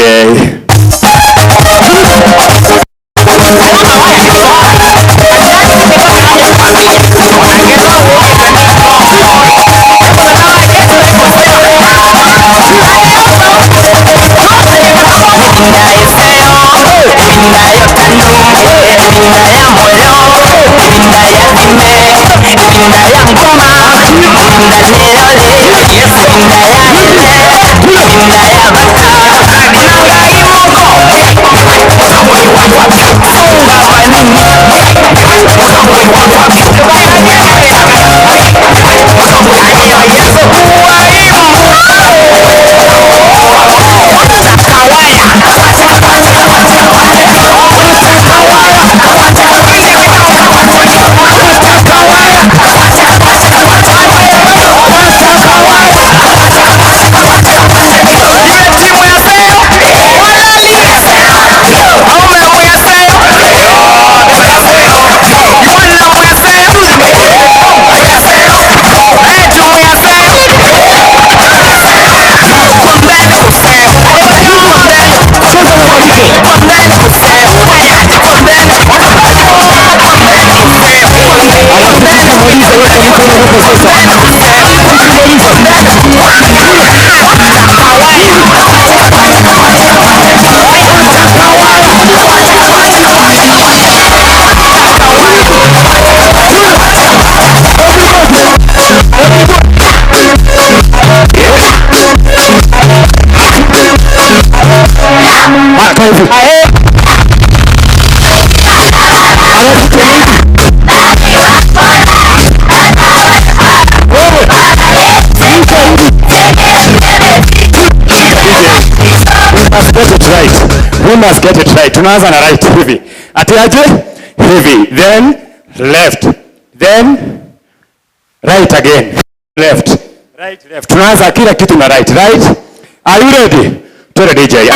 We must get it right. Tunaanza na right hivi. Ati aje? Hivi. Then left. Then right again. Left. Right, left. Tunaanza kila kitu na right. Right? Are you ready? Twende DJ.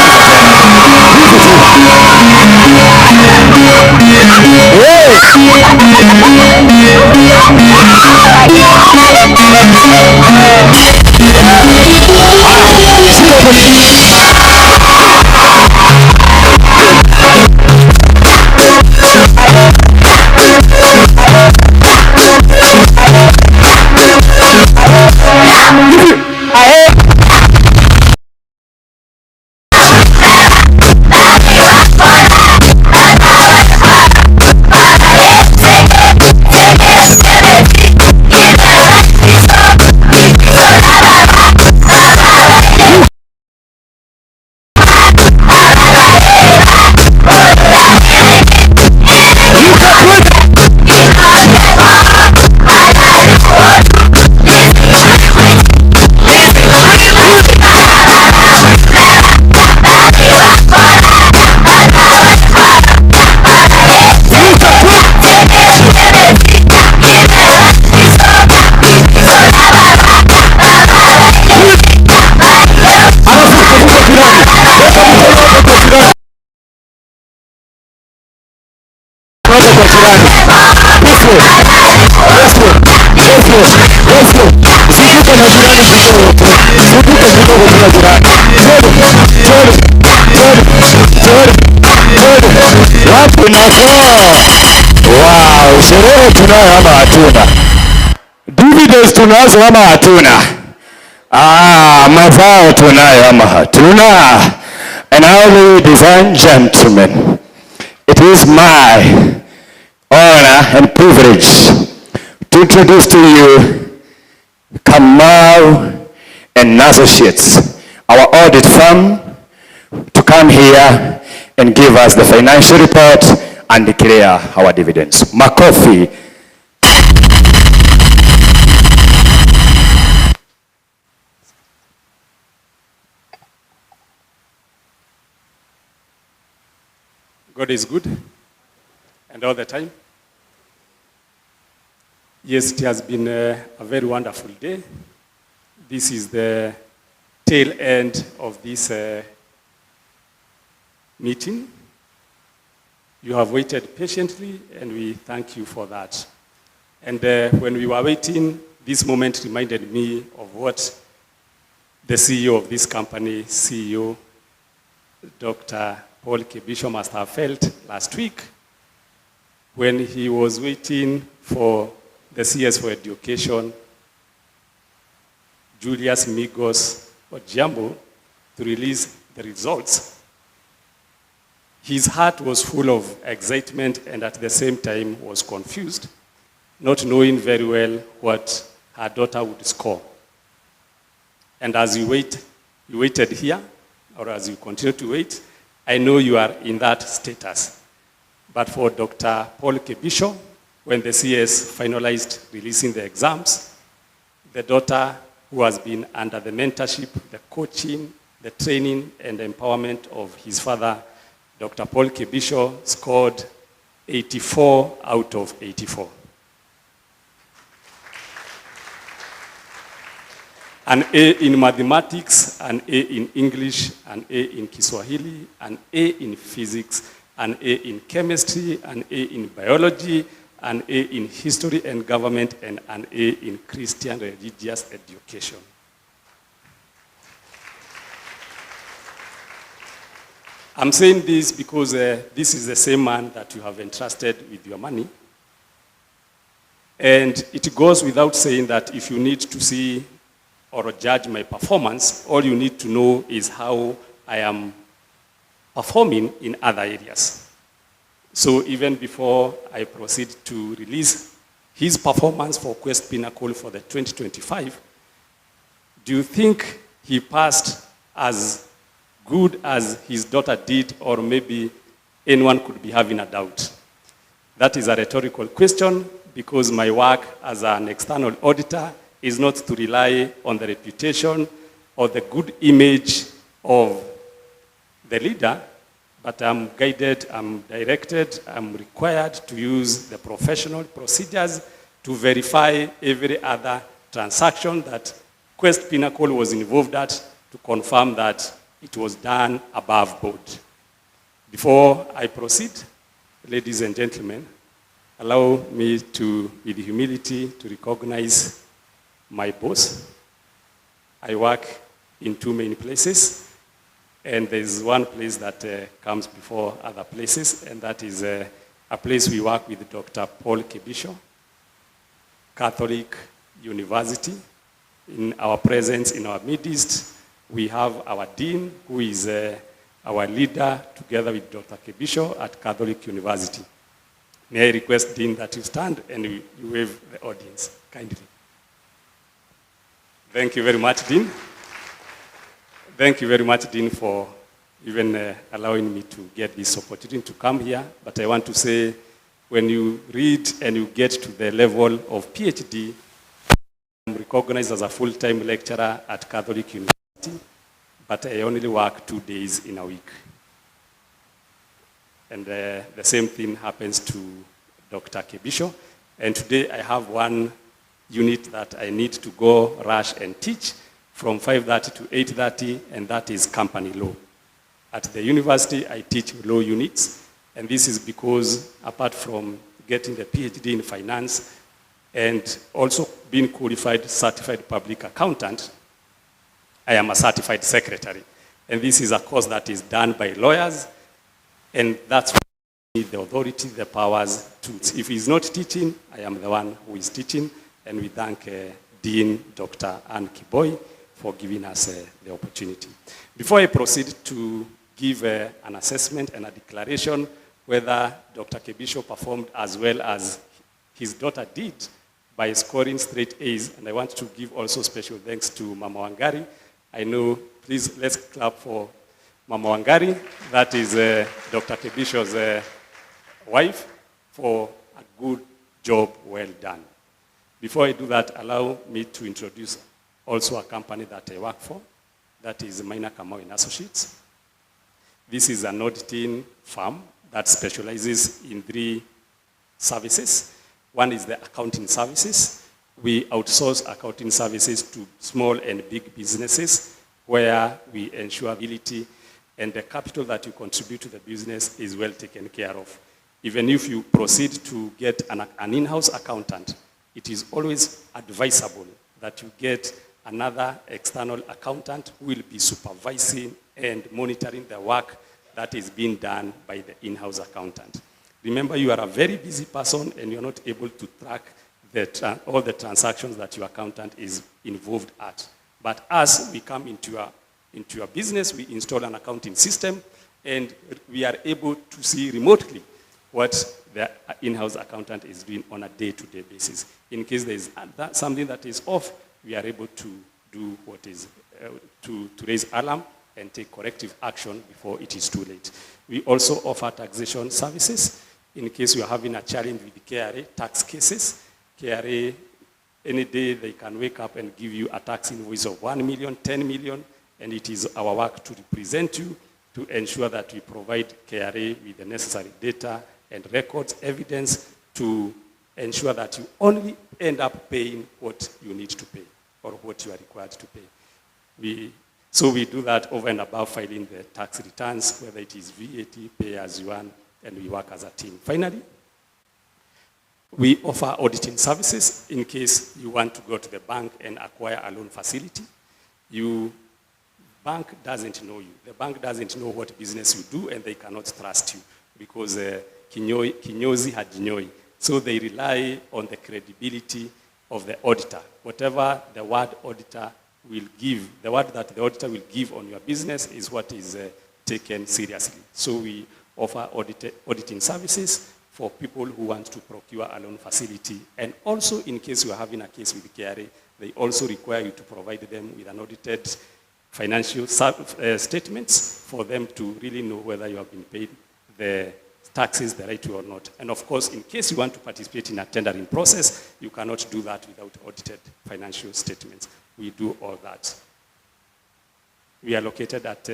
Wow, sherehe tunayo ama hatuna? Dividends tunazo ama hatuna? Mazao tunayo ama hatuna? And now, ladies and gentlemen, it is my honor and privilege to introduce to you Kamau and Associates, our audit firm, to come here and give us the financial report and declare our dividends. Makofi. God is good, and all the time. Yes, it has been a very wonderful day. This is the tail end of this meeting. You have waited patiently, and we thank you for that. And when we were waiting, this moment reminded me of what the CEO of this company, CEO, Dr. Paul Kebisho, must have felt last week when he was waiting for the CS for Education, Julius Migos Odhiambo, to release the results. His heart was full of excitement and at the same time was confused, not knowing very well what her daughter would score. And as you waited here, or as you continue to wait, I know you are in that status. But for Dr. Paul Kebisho, when the CS finalized releasing the exams, the daughter who has been under the mentorship, the coaching, the training, and the empowerment of his father, Dr. Paul Kebisho, scored 84 out of 84. An A in mathematics, an A in English, an A in Kiswahili, an A in physics, an A in chemistry, an A in biology, an A in history and government, and an A in Christian religious education. I'm saying this because this is the same man that you have entrusted with your money. And it goes without saying that if you need to see or judge my performance, all you need to know is how I am performing in other areas. So even before I proceed to release his performance for Quest Pinnacle for the 2025, do you think he passed as good as his daughter did, or maybe anyone could be having a doubt? That is a rhetorical question, because my work as an external auditor is not to rely on the reputation or the good image of the leader, but I'm guided, I'm directed, I'm required to use the professional procedures to verify every other transaction that Quest Pinnacle was involved at, to confirm that it was done above board. Before I proceed, ladies and gentlemen, allow me to, with humility, to recognize my boss. I work in two main places, and there's one place that comes before other places, and that is a place we work with Dr. Paul Kebisho, Catholic University. In our presence, in our midst, we have our dean, who is our leader, together with Dr. Kebisho at Catholic University. May I request, Dean, that you stand and you wave the audience kindly. Thank you very much, Dean. Thank you very much, Dean, for even allowing me to get this opportunity to come here. But I want to say, when you read and you get to the level of PhD, I'm recognized as a full-time lecturer at Catholic University, but I only work 2 days in a week. And the same thing happens to Dr. Kebisho. And today I have one unit that I need to go rush and teach from 5:30 to 8:30, and that is company law. At the university, I teach law units, and this is because apart from getting the PhD in finance and also being qualified certified public accountant, I am a certified secretary. And this is a course that is done by lawyers, and that's why we need the authority, the powers to. If he's not teaching, I am the one who is teaching, and we thank Dean Dr. Ann Kiboy for giving us the opportunity. Before I proceed to give an assessment and a declaration whether Dr. Kebisho performed as well as his daughter did by scoring straight A's, and I want to give also special thanks to Mama Wangari. I know, please let's clap for Mama Wangari. That is Dr. Kebisho's wife, for a good job well done. Before I do that, allow me to introduce also a company that I work for, that is Maina Kamau and Associates. This is an auditing firm that specializes in 3 services. One is the accounting services. We outsource accounting services to small and big businesses, where we ensure ability and the capital that you contribute to the business is well taken care of. Even if you proceed to get an in-house accountant, it is always advisable that you get another external accountant who will be supervising and monitoring the work that is being done by the in-house accountant. Remember, you are a very busy person and you're not able to track all the transactions that your accountant is involved at. But as we come into your business, we install an accounting system and we are able to see remotely what the in-house accountant is doing on a day-to-day basis. In case there is something that is off, we are able to do what is, to raise alarm and take corrective action before it is too late. We also offer taxation services. In case you are having a challenge with the KRA tax cases, KRA, any day they can wake up and give you a tax invoice of 1 million, 10 million, and it is our work to represent you to ensure that we provide KRA with the necessary data and records, evidence to ensure that you only end up paying what you need to pay or what you are required to pay. So we do that over and above filing the tax returns, whether it is VAT, pay as you earn, and we work as a team. Finally, we offer auditing services in case you want to go to the bank and acquire a loan facility. Bank doesn't know you. The bank doesn't know what business you do, and they cannot trust you because kinyozi hajinyoi. So they rely on the credibility of the auditor. Whatever the word auditor will give, the word that the auditor will give on your business is what is taken seriously. So we offer auditing services for people who want to procure a loan facility. And also, in case you are having a case with the KRA, they also require you to provide them with an audited financial statements for them to really know whether you have been paid the taxes the right way or not. And of course, in case you want to participate in a tendering process, you cannot do that without audited financial statements. We do all that. We are located at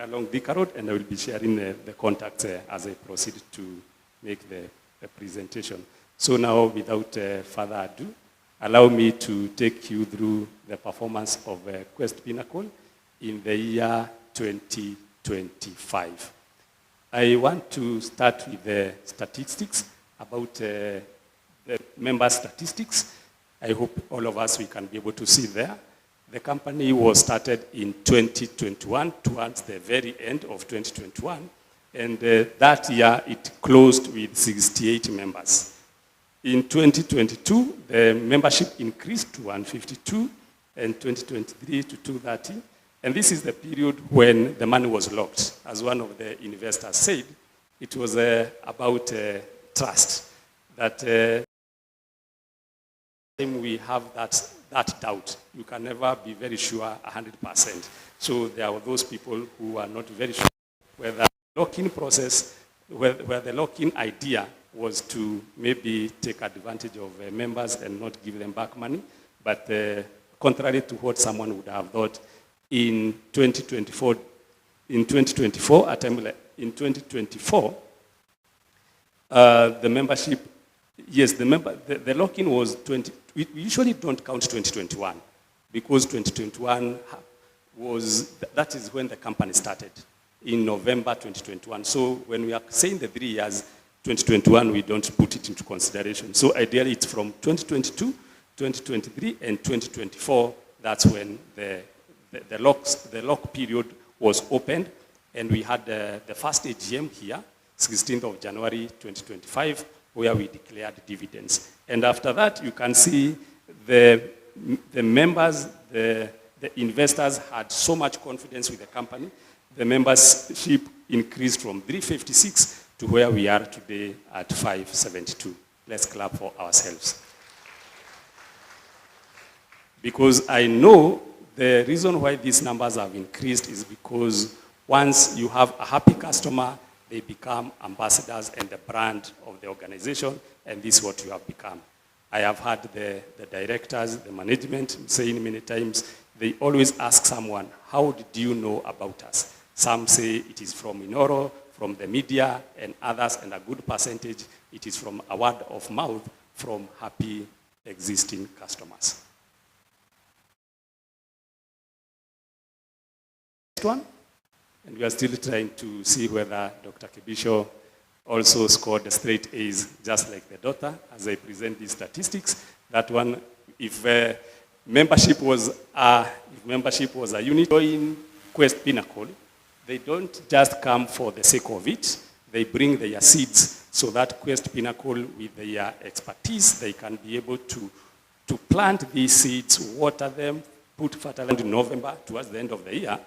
along Thika Road, and I will be sharing the contacts as I proceed to make the presentation. So now, without further ado, allow me to take you through the performance of Quest Pinnacle in the year 2025. I want to start with the statistics about the member statistics. I hope all of us, we can be able to see there. The company was started in 2021, towards the very end of 2021. And that year, it closed with 68 members. In 2022, the membership increased to 152, and 2023 to 230. And this is the period when the money was locked. As one of the investors said, it was about trust. That we have that doubt. You can never be very sure 100%. So there were those people who are not very sure whether the lock-in process, where the lock-in idea was to maybe take advantage of members and not give them back money. But contrary to what someone would have thought, in 2024, the membership, yes, the lock-in was 20. We usually don't count 2021 because 2021 that is when the company started, in November 2021. So when we are saying the 3 years, 2021, we don't put it into consideration. So ideally, it's from 2022, 2023, and 2024. That's when the lock period was opened, and we had the first AGM here, 16th of January 2025, where we declared dividends. And after that, you can see the members, the investors had so much confidence with the company. The membership increased from 356 to where we are today at 572. Let's clap for ourselves. Because I know the reason why these numbers have increased is because once you have a happy customer, they become ambassadors and the brand of the organization, and this is what you have become. I have had the directors, the management saying many times, they always ask someone, how did you know about us? Some say it is from Inoro, from the media, and others, and a good percentage, it is from a word of mouth from happy existing customers. Next one. And we are still trying to see whether Dr. Kibisho also scored straight A's, just like the daughter, as I present these statistics. That one, if membership was a unit, join Quest Pinnacle, they don't just come for the sake of it. They bring their seeds so that Quest Pinnacle, with their expertise, they can be able to plant these seeds, water them, put fertilizer in November, towards the end of the year.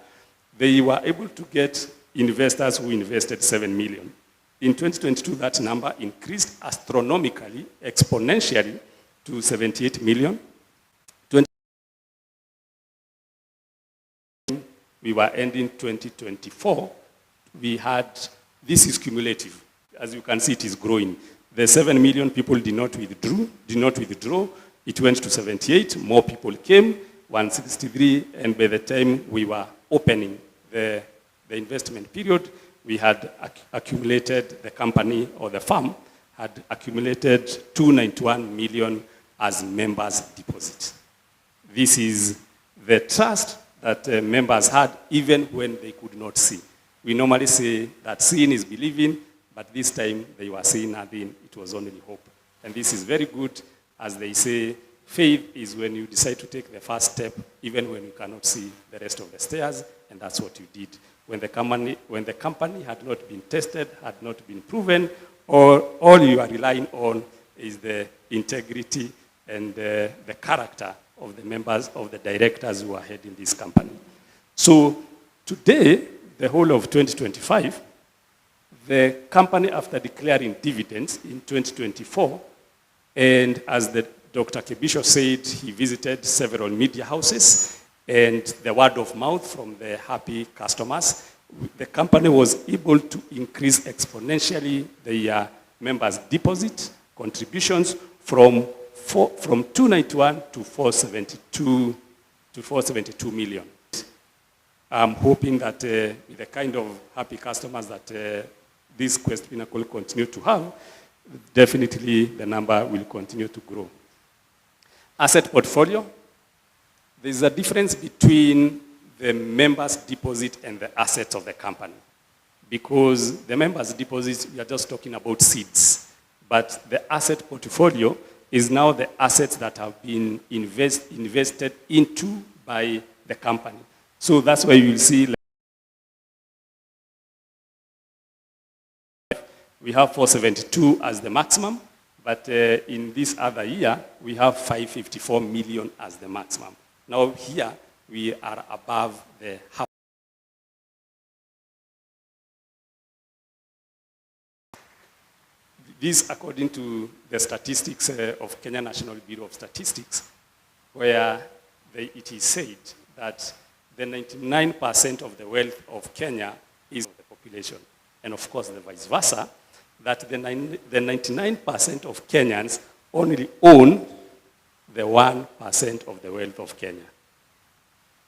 They were able to get investors who invested 7 million. In 2022, that number increased astronomically, exponentially, to 78 million. We were ending 2024. We had, this is cumulative. As you can see, it is growing. The 7 million people did not withdraw. It went to 78. More people came, 163. And by the time we were opening the investment period, we had accumulated, the company or the firm had accumulated 291 million as members' deposit. This is the trust that members had even when they could not see. We normally say that seeing is believing, but this time they were seeing nothing, it was only hope. And this is very good, as they say, faith is when you decide to take the first step, even when you cannot see the rest of the stairs, and that's what you did. When the company had not been tested, had not been proven, or all you are relying on is the integrity and the character of the members, of the directors who are heading this company. So today, the whole of 2025, the company, after declaring dividends in 2024, and as Dr. Kebisho said, he visited several media houses, and the word of mouth from the happy customers, the company was able to increase exponentially their members' deposit contributions from 291 to 472 million. I'm hoping that with the kind of happy customers that this Quest Pinnacle continue to have, definitely the number will continue to grow. Asset portfolio. There's a difference between the members' deposit and the assets of the company. Because the members' deposits, we are just talking about seeds. But the asset portfolio is now the assets that have been invested into by the company. So that's why you will see we have 472 as the maximum, but in this other year, we have 554 million as the maximum. Now here, we are above the half. This, according to the statistics of Kenya National Bureau of Statistics, where it is said that the 99% of the wealth of Kenya is the population. And of course, the vice versa, that the 99% of Kenyans only own the 1% of the wealth of Kenya.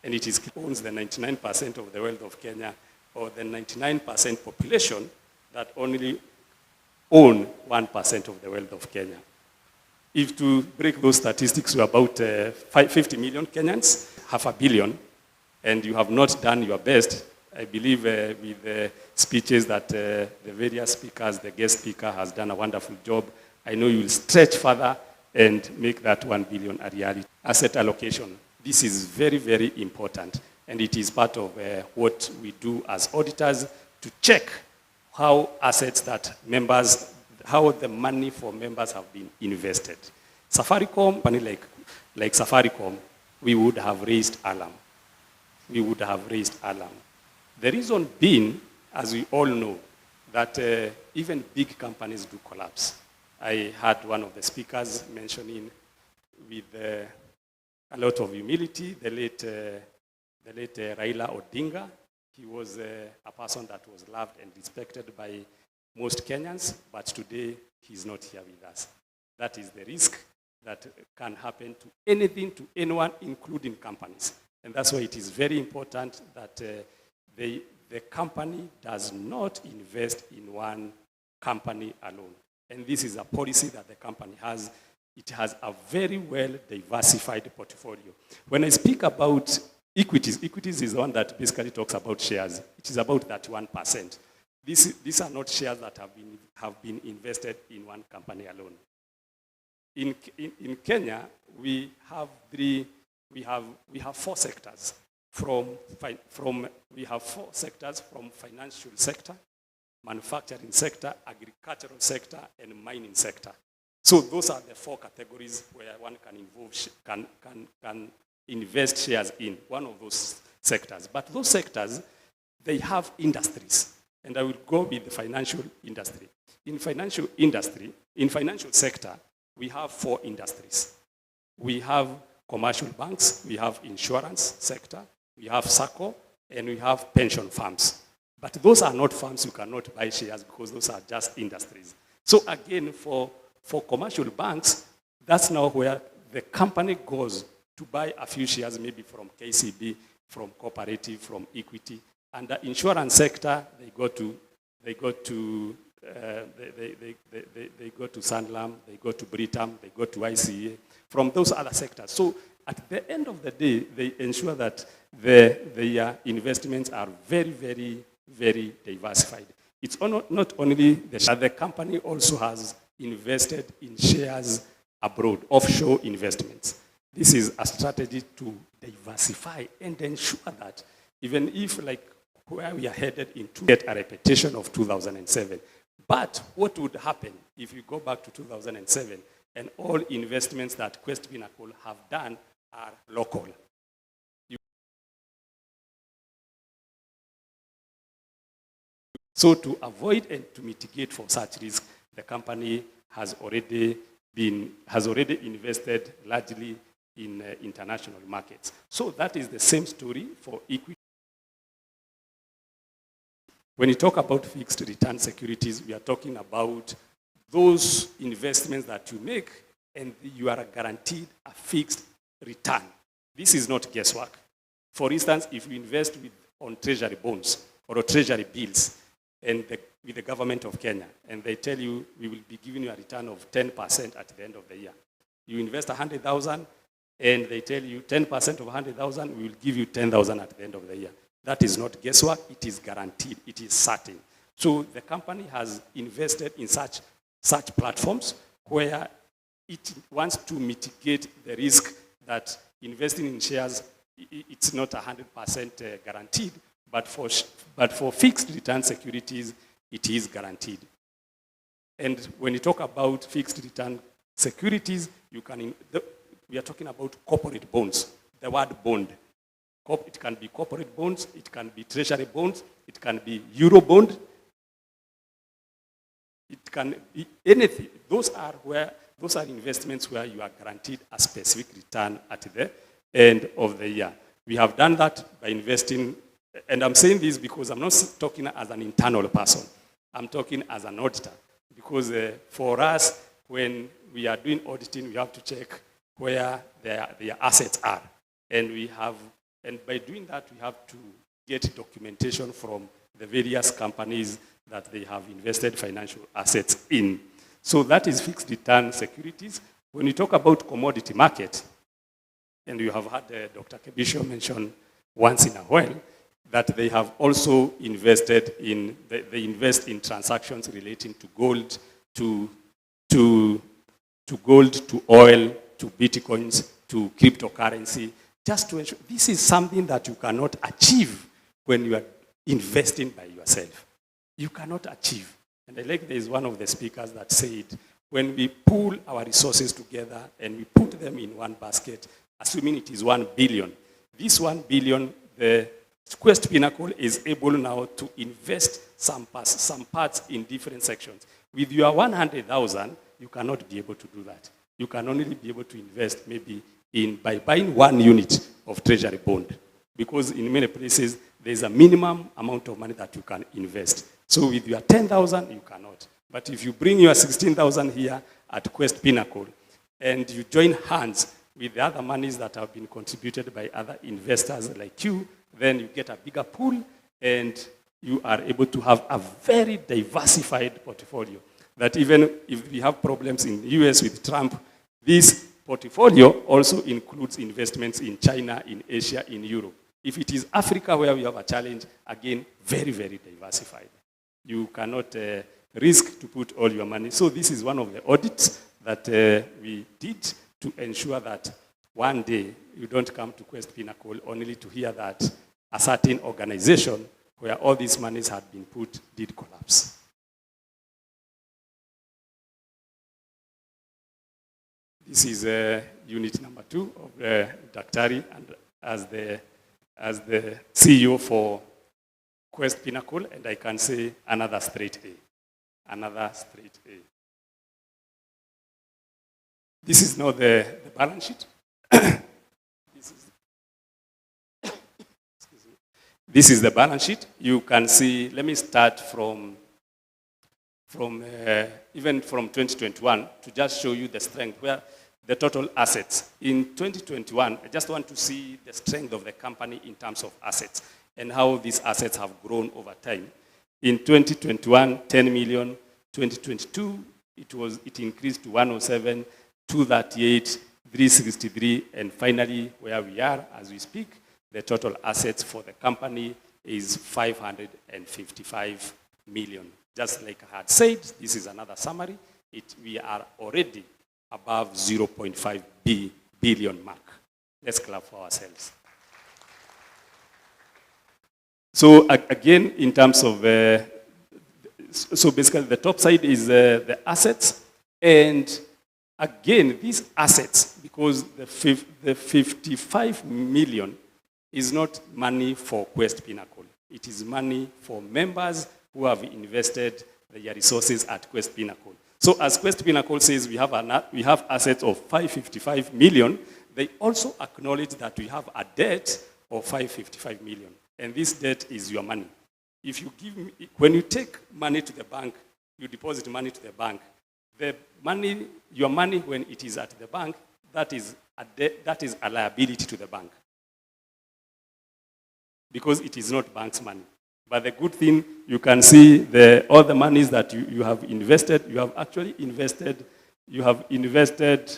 And it owns the 99% of the wealth of Kenya, or the 99% population that only own 1% of the wealth of Kenya. If to break those statistics, we're about 50 million Kenyans, 500 million, and you have not done your best. I believe with the speeches that the various speakers, the guest speaker has done a wonderful job. I know you will stretch further and make that 1 billion a reality. Asset allocation. This is very, very important, and it is part of what we do as auditors to check how assets that members, how the money for members have been invested. Safaricom, company like Safaricom, we would have raised alarm. We would have raised alarm. The reason being, as we all know, that even big companies do collapse. I heard one of the speakers mentioning with a lot of humility, the late Raila Odinga. He was a person that was loved and respected by most Kenyans, but today he's not here with us. That is the risk that can happen to anything, to anyone, including companies. And that's why it is very important that the company does not invest in one company alone. And this is a policy that the company has. It has a very well diversified portfolio. When I speak about equities is the one that basically talks about shares. It is about that 1%. These are not shares that have been invested in one company alone. In Kenya, we have four sectors we have four sectors from financial sector, manufacturing sector, agricultural sector, and mining sector. So those are the four categories where one can invest shares in one of those sectors. But those sectors, they have industries. And I will go with the financial industry. In financial sector, we have four industries. We have commercial banks, we have insurance sector, we have SACCO, and we have pension firms. But those are not firms, you cannot buy shares because those are just industries. So again, for commercial banks, that's now where the company goes to buy a few shares, maybe from KCB, from cooperative, from equity. And the insurance sector, they go to Sanlam, they go to Britam, they go to ICA, from those other sectors. So at the end of the day, they ensure that their investments are very, very, very diversified. It's not only the company also has invested in shares abroad, offshore investments. This is a strategy to diversify and ensure that even if, like, where we are headed into, get a repetition of 2007. But what would happen if you go back to 2007 and all investments that Quest Pinnacle have done are local? So to avoid and to mitigate for such risk, the company has already invested largely in international markets. So that is the same story for equity. When you talk about fixed return securities, we are talking about those investments that you make and you are guaranteed a fixed return. This is not guesswork. For instance, if you invest on treasury bonds or treasury bills and with the government of Kenya, and they tell you we will be giving you a return of 10% at the end of the year. You invest 100,000 and they tell you 10% of 100,000, we will give you 10,000 at the end of the year. That is not guesswork, it is guaranteed, it is certain. So the company has invested in such platforms where it wants to mitigate the risk that investing in shares, it's not 100% guaranteed, but for fixed return securities, it is guaranteed. And when you talk about fixed return securities, we are talking about corporate bonds, the word bond. It can be corporate bonds, it can be treasury bonds, it can be euro bond, it can be anything. Those are investments where you are guaranteed a specific return at the end of the year. We have done that by investing, and I'm saying this because I'm not talking as an internal person. I'm talking as an auditor. Because for us, when we are doing auditing, we have to check where their assets are. And by doing that, we have to get documentation from the various companies that they have invested financial assets in. So that is fixed return securities. When you talk about commodity market, and you have had Dr. Kebisho mention once in a while, that they have also invested in, they invest in transactions relating to gold, to gold, to oil, to bitcoins, to cryptocurrency, just to ensure this is something that you cannot achieve when you are investing by yourself. You cannot achieve. And I like there is one of the speakers that said, when we pool our resources together and we put them in one basket, assuming it is 1 billion, this 1 billion, the Quest Pinnacle is able now to invest some parts in different sections. With your 100,000, you cannot be able to do that. You can only be able to invest maybe by buying 1 unit of treasury bond. Because in many places, there's a minimum amount of money that you can invest. So with your 10,000, you cannot. But if you bring your 16,000 here at Quest Pinnacle, and you join hands with the other monies that have been contributed by other investors like you, then you get a bigger pool, and you are able to have a very diversified portfolio. That even if we have problems in the US with Trump, this portfolio also includes investments in China, in Asia, in Europe. If it is Africa where we have a challenge, again, very, very diversified. You cannot risk to put all your money. So this is one of the audits that we did to ensure that one day you don't come to Quest Pinnacle only to hear that a certain organization where all these monies had been put did collapse. This is unit number 2 of Daktari, and as the CEO for Quest Pinnacle, and I can say another straight A. Another straight A. This is now the balance sheet. This is the balance sheet. You can see, let me start from even from 2021 to just show you the strength where the total assets. In 2021, I just want to see the strength of the company in terms of assets and how these assets have grown over time. In 2021, 10 million. 2022, it increased to 107, 238, 363, and finally, where we are as we speak, the total assets for the company is 555 million. Just like I had said, this is another summary. We are already above 0.5 billion mark. Let's clap for ourselves. So again, in terms of, so basically the top side is the assets. And again, these assets, because the 55 million is not money for Quest Pinnacle. It is money for members who have invested their resources at Quest Pinnacle. So as Quest Pinnacle says we have assets of 555 million, they also acknowledge that we have a debt of 555 million. And this debt is your money. If you give me, when you take money to the bank, you deposit money to the bank, the money, your money when it is at the bank, that is a debt, that is a liability to the bank. Because it is not bank's money. But the good thing, you can see all the monies that you have invested, you have actually invested, you have invested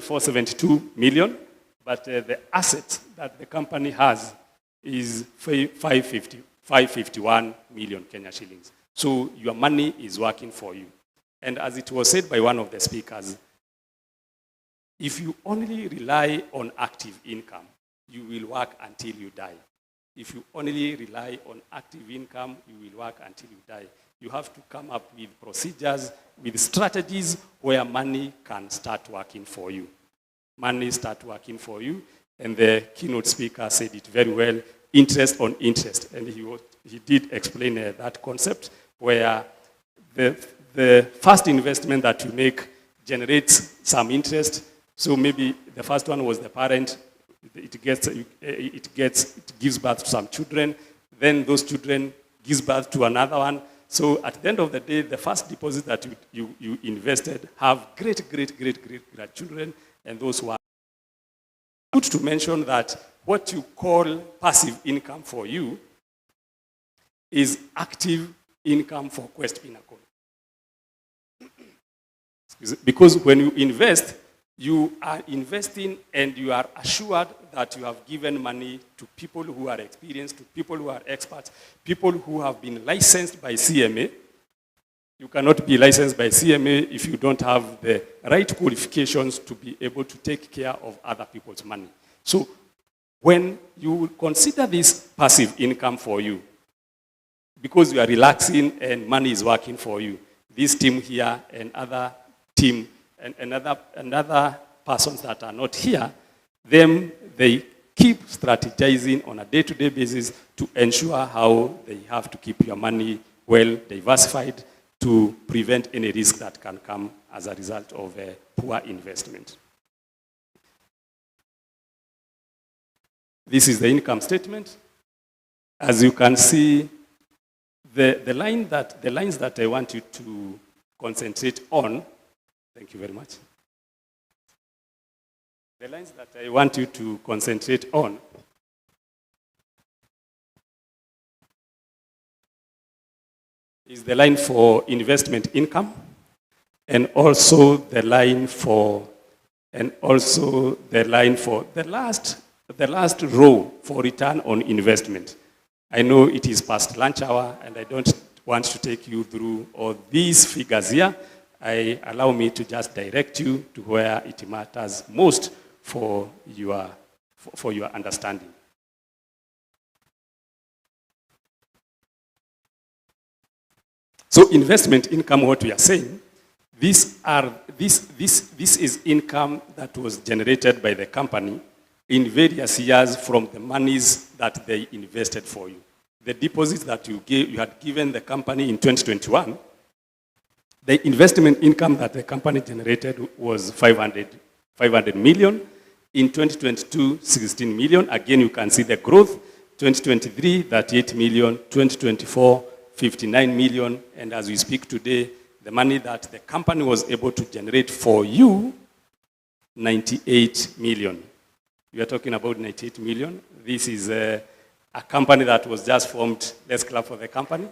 472 million, but the assets that the company has is 551 million Kenya shillings. So your money is working for you. And as it was said by one of the speakers, if you only rely on active income, you will work until you die. If you only rely on active income, you will work until you die. You have to come up with procedures, with strategies where money can start working for you. Money start working for you. And the keynote speaker said it very well, interest on interest. And he did explain that concept where the first investment that you make generates some interest. So maybe the first one was the parent. It gives birth to some children. Then those children gives birth to another one. So at the end of the day, the first deposit that you invested have great grandchildren, and those who are good to mention that what you call passive income for you is active income for Quest Pinnacle. Because when you invest, you are investing and you are assured that you have given money to people who are experienced, to people who are experts, people who have been licensed by CMA. You cannot be licensed by CMA if you don't have the right qualifications to be able to take care of other people's money. So when you consider this passive income for you, because you are relaxing and money is working for you, this team here and other team and other persons that are not here, they keep strategizing on a day-to-day basis to ensure how they have to keep your money well diversified to prevent any risk that can come as a result of a poor investment. This is the income statement. As you can see, the lines that I want you to concentrate on. Thank you very much. The lines that I want you to concentrate on is the line for investment income, and also the line for the last row for return on investment. I know it is past lunch hour, and I don't want to take you through all these figures here. Allow me to just direct you to where it matters most for your understanding. So investment income, what we are saying, this is income that was generated by the company in various years from the monies that they invested for you. The deposits that you had given the company in 2021, the investment income that the company generated was 500 million. In 2022, 16 million. Again, you can see the growth. 2023, 38 million. 2024, 59 million. And as we speak today, the money that the company was able to generate for you, 98 million. We are talking about 98 million. This is a company that was just formed. Let's clap for the company.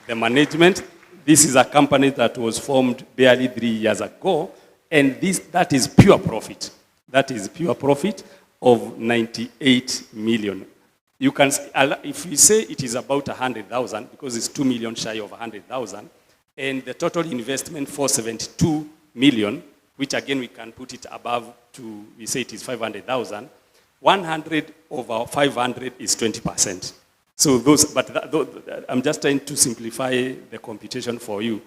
The management. This is a company that was formed barely 3 years ago, and that is pure profit. That is pure profit of 98 million. You can, if we say it is about 100,000, because it's 2 million shy of 100,000, and the total investment 472 million, which again we can put it above to, we say it is 500,000, 100 over 500 is 20%. So I'm just trying to simplify the computation for you.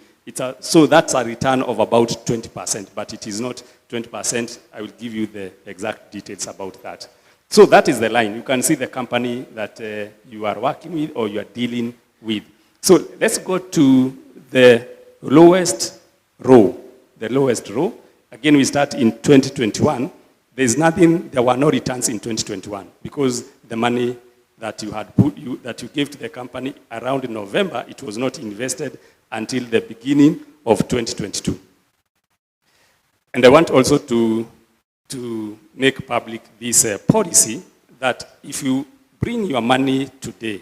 So that's a return of about 20%, but it is not 20%. I will give you the exact details about that. So that is the line. You can see the company that you are working with or you are dealing with. So let's go to the lowest row. The lowest row. Again, we start in 2021. There were no returns in 2021 because the money that you gave to the company around November, it was not invested until the beginning of 2022. And I want also to make public this policy that if you bring your money today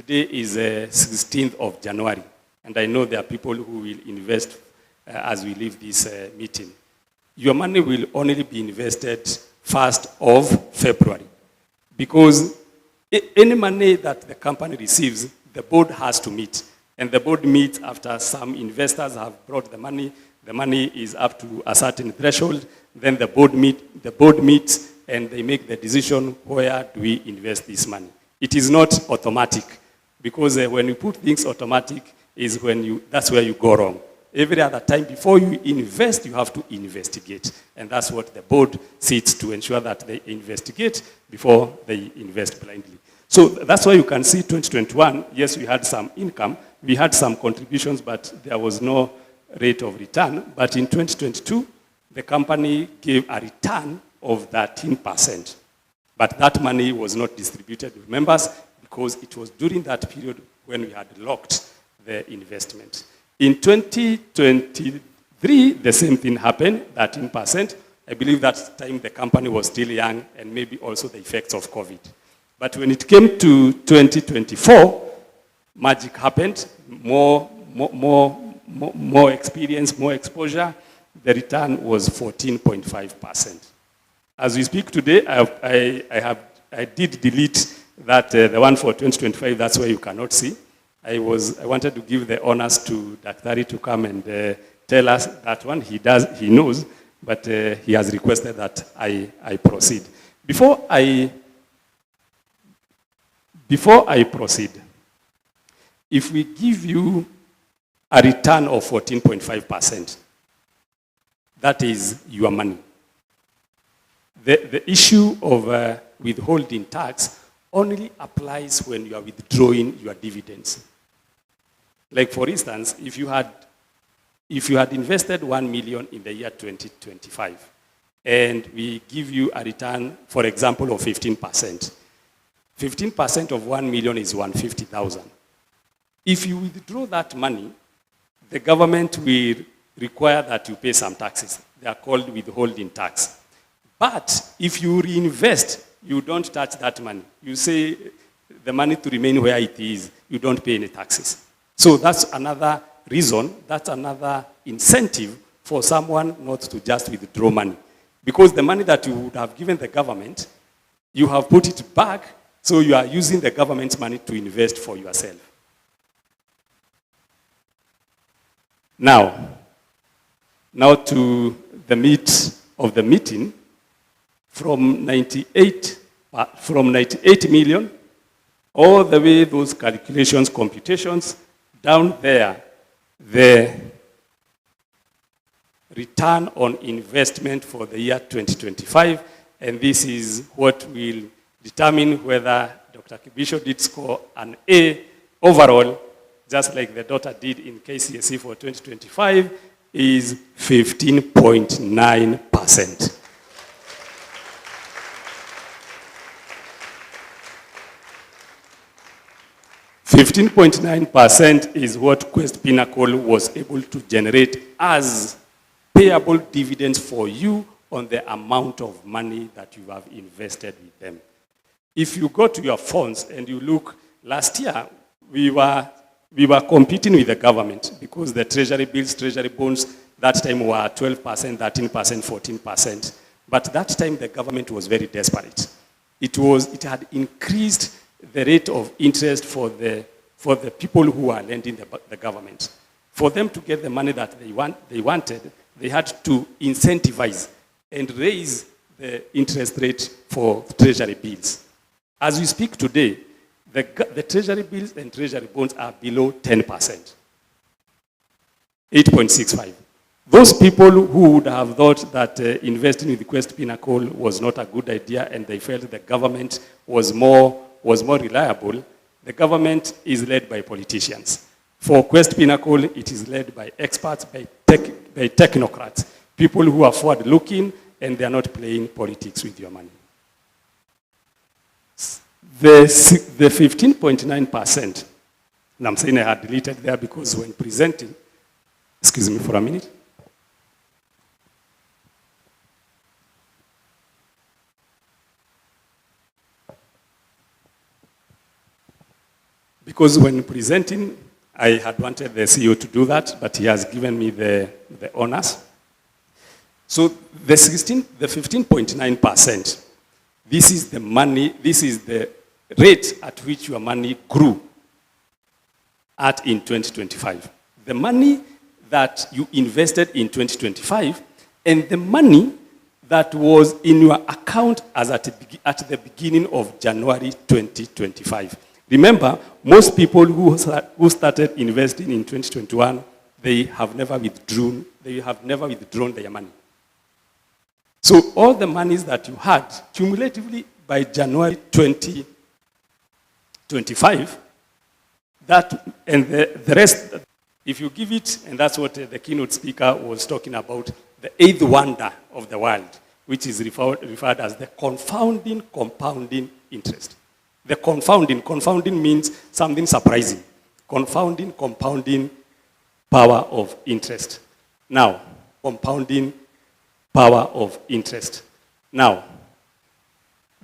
is 16th of January, and I know there are people who will invest as we leave this meeting. Your money will only be invested 1st of February, because any money that the company receives, the board has to meet. And the board meets after some investors have brought the money is up to a certain threshold, then the board meets and they make the decision where do we invest this money. It is not automatic, because when you put things automatic is that's where you go wrong. Every other time before you invest, you have to investigate. And that's what the board sits to ensure that they investigate before they invest blindly. So that's why you can see 2021, yes, we had some income, we had some contributions, but there was no rate of return. But in 2022, the company gave a return of 13%. But that money was not distributed to members because it was during that period when we had locked the investment. In 2023, the same thing happened, 13%. I believe that time the company was still young and maybe also the effects of COVID. But when it came to 2024, magic happened, more experience, more exposure. The return was 14.5%. As we speak today, I did delete that the one for 2025. That's where you cannot see. I wanted to give the honors to Daktari to come and tell us that one. He knows, but he has requested that I proceed. Before I proceed, if we give you a return of 14.5%, that is your money. The issue of withholding tax only applies when you are withdrawing your dividends. Like for instance, if you had invested 1 million in the year 2025, and we give you a return, for example, of 15%. 15% of 1 million is 150,000. If you withdraw that money, the government will require that you pay some taxes. They are called withholding tax. But if you reinvest, you don't touch that money. You say the money to remain where it is, you don't pay any taxes. So that's another reason, that's another incentive for someone not to just withdraw money. Because the money that you would have given the government, you have put it back So you are using the government's money to invest for yourself. Now to the meat of the meeting. From 98 million, all the way those calculations, computations, down there, the return on investment for the year 2025, and this is what will determine whether Dr. Kibisho did score an A overall, just like the daughter did in KCSE for 2025, is 15.9%. 15.9% is what Quest Pinnacle was able to generate as payable dividends for you on the amount of money that you have invested with them. If you go to your funds and you look, last year we were competing with the government because the treasury bills, treasury bonds, that time were 12%, 13%, 14%. But that time the government was very desperate. It had increased the rate of interest for the people who are lending the government. For them to get the money that they wanted, they had to incentivize and raise the interest rate for treasury bills. As we speak today, the treasury bills and treasury bonds are below 10%, 8.65. Those people who would have thought that investing with the Quest Pinnacle was not a good idea and they felt the government was more reliable, the government is led by politicians. For Quest Pinnacle, it is led by experts, by technocrats, people who are forward-looking and they are not playing politics with your money. The 15.9%, and I'm saying I had deleted there because when presenting, excuse me for a minute. Because when presenting, I had wanted the CEO to do that, but he has given me the honors. So the 15.9%, this is the money, this is the rate at which your money grew at in 2025. The money that you invested in 2025 and the money that was in your account as at the beginning of January 2025. Remember, most people who started investing in 2021, they have never withdrawn their money. So all the monies that you had cumulatively by January 2025, and the rest, if you give it, and that's what the keynote speaker was talking about, the eighth wonder of the world, which is referred as the confounding compounding interest. The confounding means something surprising. Confounding, compounding power of interest. Now, compounding power of interest. Now,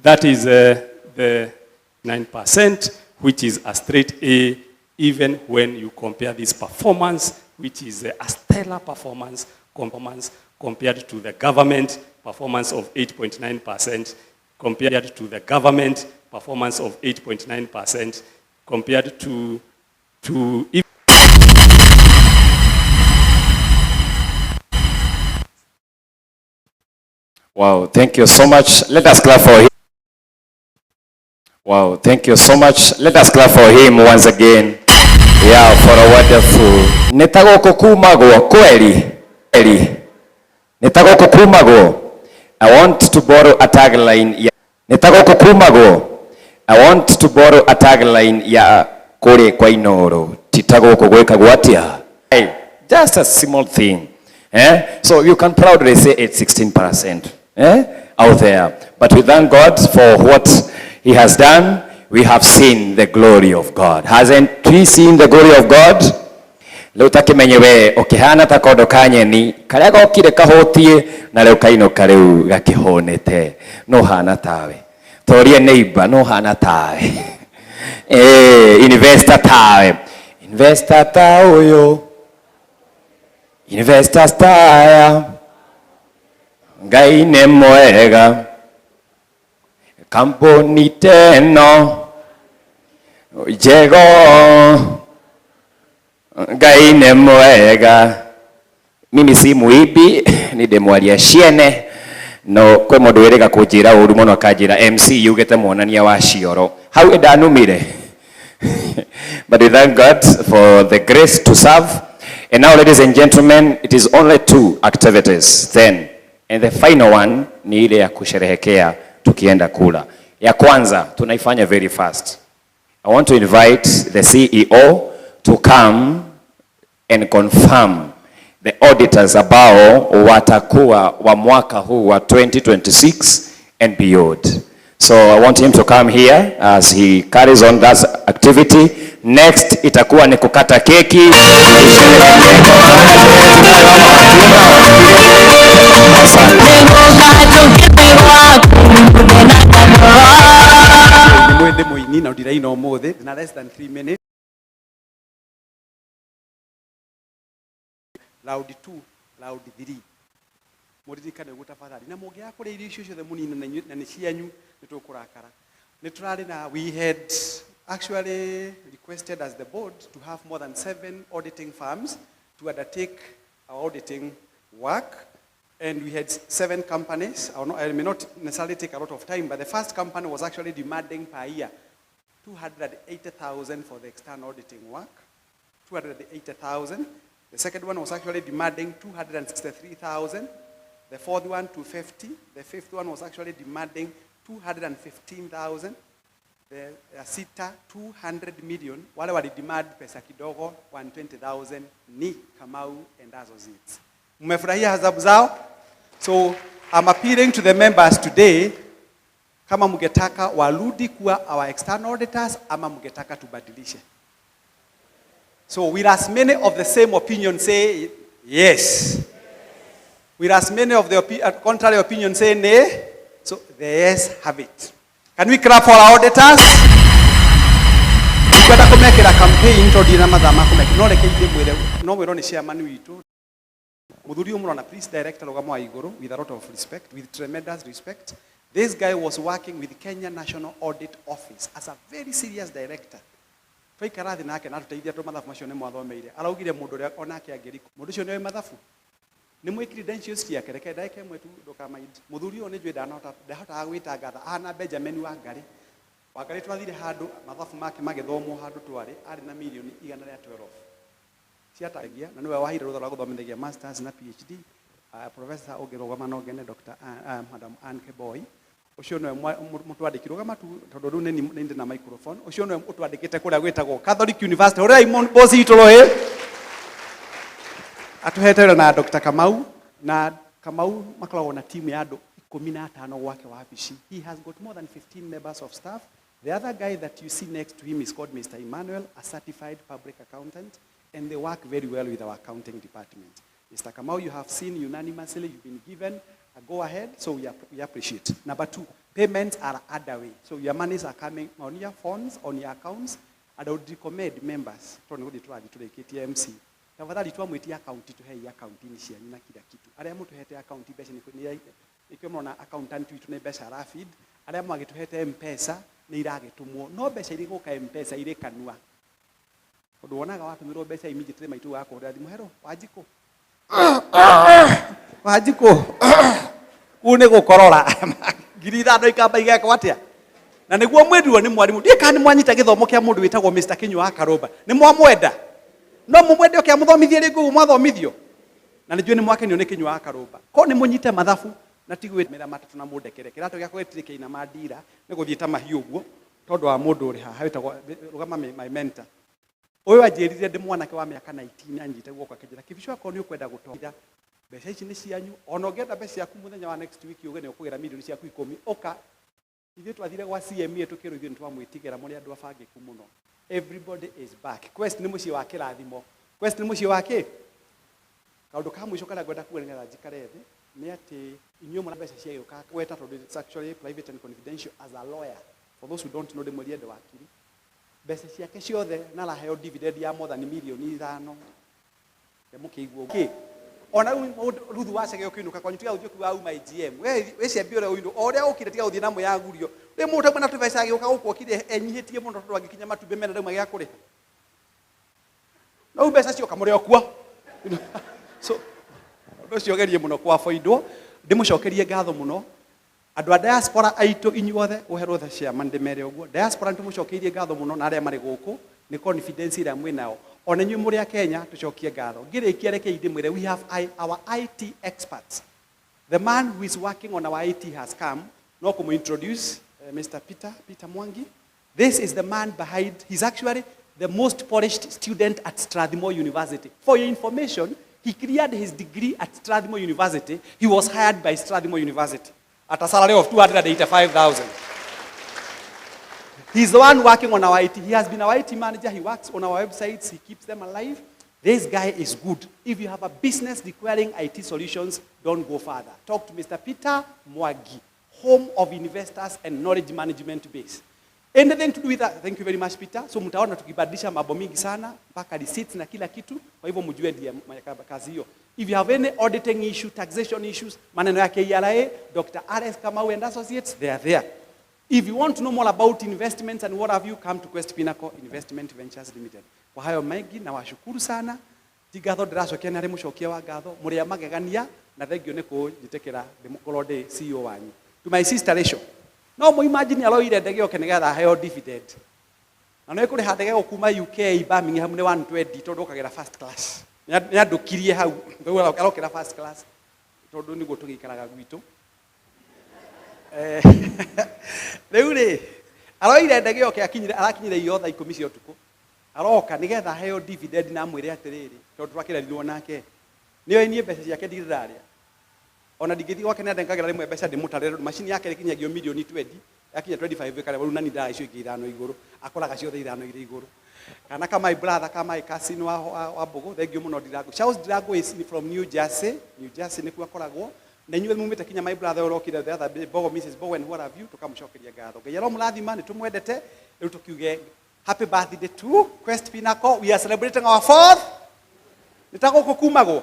that is the 9%, which is a straight A, even when you compare this performance, which is a stellar performance compared to the government performance of 8.9%, compared to the government performance of 8.9%, compared to Wow, thank you so much. Let us clap for him. Wow, thank you so much. Let us clap for him once again. Yeah, for a wonderful. Netagoko kumagwo kweli. Netagoko kumagwo. I want to borrow a tagline. Netagoko kumagwo. I want to borrow a tagline ya kore kwa inoro. Titagoko gweka gwatia. Hey, just a small thing. So you can proudly say it's 16%. Out there. But we thank God for what He has done. We have seen the glory of God. Hasn't we seen the glory of God? Leo takimenyewe okihana takondo kanyeni karia gokire kahotie na leo kaino kareu gakihonete no hana tawe torie neighbor no hana tawe investor tawe yo investor taya ngai ne mwega kampuni teno jego Ngai nĩ mwega. Mimi si muibi ni ndemwaria ciene no kwe mundu wirega kunjira uru muno akanjira MC yugete mwonania wa cioro hau ndanumire. But we thank God for the grace to serve. And now, ladies and gentlemen, it is only 2 activities then, and the final one ni ile ya kusherehekea tukienda kula. Ya kwanza tunaifanya very fast. I want to invite the CEO to come and confirm the auditors ambao watakuwa wa mwaka huu wa 2026 and beyond. So I want him to come here as he carries on that activity. Next itakuwa ni kukata keki. Mwende muini na ndira ino mothe na less than 3 minutes. Loud 2, loud 3. Muririkane gutafadhali na mugi akore irio icio ciothe munini na ni cianyu nitukurakara. Niturari na we had actually requested as the board to have more than 7 auditing firms to undertake our auditing work. And we had 7 companies. I may not necessarily take a lot of time, but the first company was actually demanding per year 280,000 for the external auditing work. 280,000. The second one was actually demanding 263,000. The fourth one 250. The fifth one was actually demanding 215,000. The sita 200 million. Wale wali demand pesa kidogo 120,000 ni Kamau and associates. Mmefurahia adhabu zao? So I'm appealing to the members today, kama mngetaka warudi kuwa our external auditors ama mngetaka tubadilishe. So will as many of the same opinion say yes? Will as many of the contrary opinion say nay? So the yes have it. Can we clap for our auditors? Kwenda kumekera campaign to dina madama kumekira no rekeide mwire no mwiro ni chairman witu. Muthuri umrona please director Rogamo Iguru with a lot of respect, with tremendous respect. This guy was working with Kenya National Audit Office as a very serious director. Twaikara thi nake na tuteithia to mathafu macio ne mwathomeire. Araugire mundu ria onake angeri mundu cio ne mathafu. Ni mwe credentials ciake reke ndaike mwe tu ndoka mind. Muthuri uyu ni njwe ndahota gwita ngatha ana Benjamin Wangari. Wangari twathire handu mathafu make magithomwo handu twari ari na milioni 112. Ciatagia na niwe wahire rutha rwa guthomithagia masters na PhD. Professor Ogirogama no gene Dr. Madam Anne Keboy. Ucio no mutwandikirwo gama tu tondu ru ni ndi na microphone. Ucio no utwandikite kuria gwitagwo Catholic University. Raymond Bosi itorohe. Atuhete na Dr. Kamau na Kamau makoragwo na team ya andu 15 gwake wabici. He has got more than 15 members of staff. The other guy that you see next to him is called Mr. Emmanuel, a certified public accountant, and they work very well with our accounting department. Mr. Kamau, you have seen unanimously, you've been given a go-ahead, so we appreciate. Number 2, payments are underway. So your monies are coming on your phones, on your accounts, and I would recommend members, to the KTMC, tafadhali tuamwetie account tuhe account ni cia na kila kitu. Aria mutuhete account mbeca ni ikiwa na accountant witu ne mbeca rafid, aria mwagituhete M-Pesa ni iragitumwo. No mbeca iri guka M-Pesa ire kanua. Undu wonaga watumirwo mbeca immediately maitu wako uri thimu hero Wanjiko. Wanjiko. Kune gukorora. Ngiri thano ikamba igeka atia. Na niguo mwendirwo ni mwarimu. Ndie kana mwanyita githomo kia mundu witagwo Mr. Kinyua Akaroba. Ni mwamwenda. No mumwende okia muthomithie ringu mwathomithio. Na nijue ni mwakenio ni Kinyua Akaroba. Ko ni munyite mathafu na tigwetmira matatu na mundekere. Kirato gya kwetirike ina madira ni guthieta mahiu guo tondu wa mundu uri ha witagwo Rugama my mentor. Oyo ajirire ndi mwanake wa miaka 19 anjite guo kwa kijira kibisho akoni ukwenda gutonda mbeca ici ni cianyu ona ungenda mbeca ciaku muthenya wa next week uge ni ukugira milioni ciaku 10 oka ithe twathire gwa CME tukiro ithe twamwitigera muri andu abangiku muno. Everybody is back. Quest ni muci wa kirathimo. Quest ni muci wa ki kaundu ka mwisho kala gwenda kuonera njikare thi ni ati inyo mwana mbeca cia yuka gweta tondu it's actually private and confidential as a lawyer. For those who don't know, the muriende wakiri mbeca ciake ciothe na raheo dividend ya more than milioni 5 ya mukiiguo ki ona ruthu wacege ukinuka kwa nyutiga uthio kwa uma IGM we ciambi ore uindu oria ukire tiga uthie na mu ya gurio ri mutu mwana tubeca giuka guko kire enyihitie muno tondu angikinya matube mena rimwe gya kuri no mbeca cio kamuri okua so ndo cio gerie muno kwa foindo ndimucokerie ngatho muno andu a diaspora aitu inyuothe uherwo the chairman ndimere uguo diaspora ntumucokeirie ngatho muno na aria mari guku ni confidence ira mwinao ona nyuĩ mũrĩ a Kenya tucokie ngatho ngĩrĩkia reke ndĩmwĩre we have our IT experts. The man who is working on our IT has come. No kũmũ introduce Mr. Peter Mwangi. This is the man behind. He's actually the most polished student at Strathmore University. For your information, he cleared his degree at Strathmore University. He was hired by Strathmore University at a salary of 285,000. He's the one working on our IT. He has been our IT manager. He works on our websites. He keeps them alive. This guy is good. If you have a business requiring IT solutions, don't go further. Talk to Mr. Peter Mwagi, home of investors and knowledge management base. Anything to do with that? Thank you very much, Peter. So mtaona tukibadilisha mambo mingi sana, mpaka receipts na kila kitu. Kwa hivyo mjue ndiye kazi hiyo. If you have any auditing issue, taxation issues, maneno ya KRA, Dr. R.S. Kamau and Associates, they are there. If you want to know more about investments and what have you, come to Quest Pinnacle Investment Ventures Limited. Kwa hayo mengi na washukuru sana. Tigatho ndiracokia na rimucokia wa ngatho muria magegania na thengio ni kunjitekera ndimukorwo ndi CEO wanyu. To my sister Rachel. No mu imagine aloire ndege oke nigetha heo dividend. Na no ikuri handege gukuma UK Birmingham ni 120 tondu ukagera first class. Ni andukirie hau ngauga alokera first class. Tondu niguo tugikaraga gwitu. Riu ri aroire ndege oke arakinyire iyo thaa 10 cia utuku aroka nigetha heo dividend na mwire atiriri tondu twakirerirwo nake niyo inie mbeca ciake ndiraria ona ndingithi gwake nenda ngagira rimwe mbeca ndimutarire machine yake ikinyagio milioni 20 yakinya 25 ikare buru nani ndaa icio ingĩ ithano iguru akoraga ciothe ithano ire iguru kana kama my brother kama my cousin wa Mbogo thengio muno Ndirango Charles Ndirango is from New Jersey nikuo akoragwo na inyuĩ mumite kinya my brother urokire the other Mbogo Mrs. Mbogo and what have you tukamcokeria ngatho ngai aro murathima ni tumwendete riu tukiuge happy birthday to Quest Pinnacle. We are celebrating our 4th. Nitako kumagwo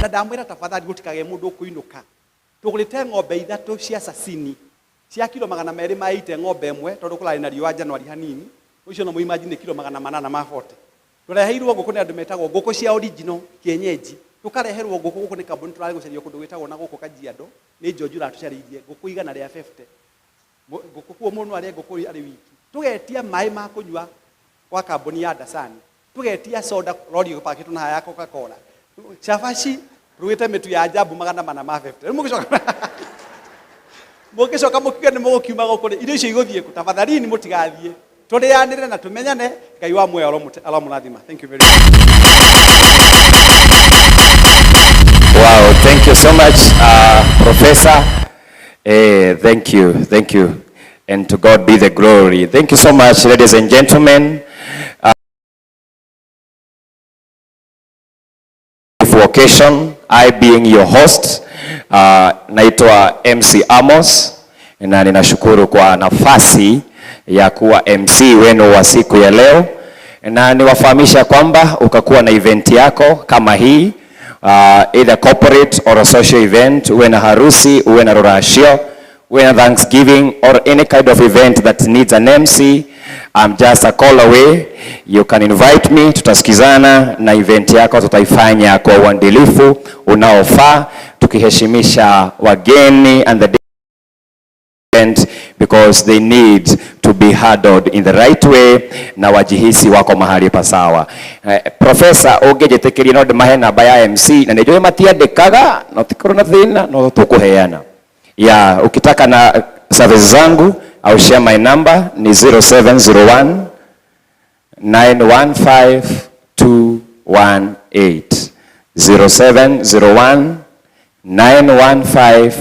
na ndamwira tafadhali gutikage mundu kuinuka tugurite ng'ombe ithatu cia sasini cia kilo 200 maite ng'ombe imwe tondu kurari na riwa January hanini ucio no mu imagine kilo 800 ma 40 tureheirwo nguku ni andu metagwo nguku cia original kienyeji tukareherwo nguku guku ni kambuni turari gucaria kundu gwitagwo na guku Kajiado ni Njonju ratucariithie nguku igana ria 50 nguku kuo mundu ari nguku ari wiki tugetia mai ma kunywa kwa kambuni ya Dasani tugetia soda rori paketu na ya Coca-Cola chafashi ruite mitu ya ajabu 450 mugicoka mukiga ni mugukiuma gukuri irio icio iguthie ku tafadhali ni mutigathie turianire na tumenyane ngai wa muoyo alomurathima. Thank you very much. Wow, thank you so much, Professor. Thank you, and to God be the glory. Thank you so much, ladies and gentlemen. Occasion, I being your host, naitwa MC Amos, na ninashukuru kwa nafasi ya kuwa MC wenu wa siku ya leo, na niwafahamisha kwamba ukakuwa na event yako kama hii, either corporate or a social event, uwe na harusi, uwe na rorashio, uwe na Thanksgiving or any kind of event that needs an MC, I'm just a call away. You can invite me, tutasikizana na event yako tutaifanya kwa uadilifu unaofaa tukiheshimisha wageni and the event because they need to be handled in the right way na wajihisi wako mahali pasawa. Professor ungejetekeria no mahe namba ya MC na nijue matiandikaga no tikoro na thina no tukuheana. Ya ukitaka na services zangu I'll share my number ni 0701 915 218 0701 915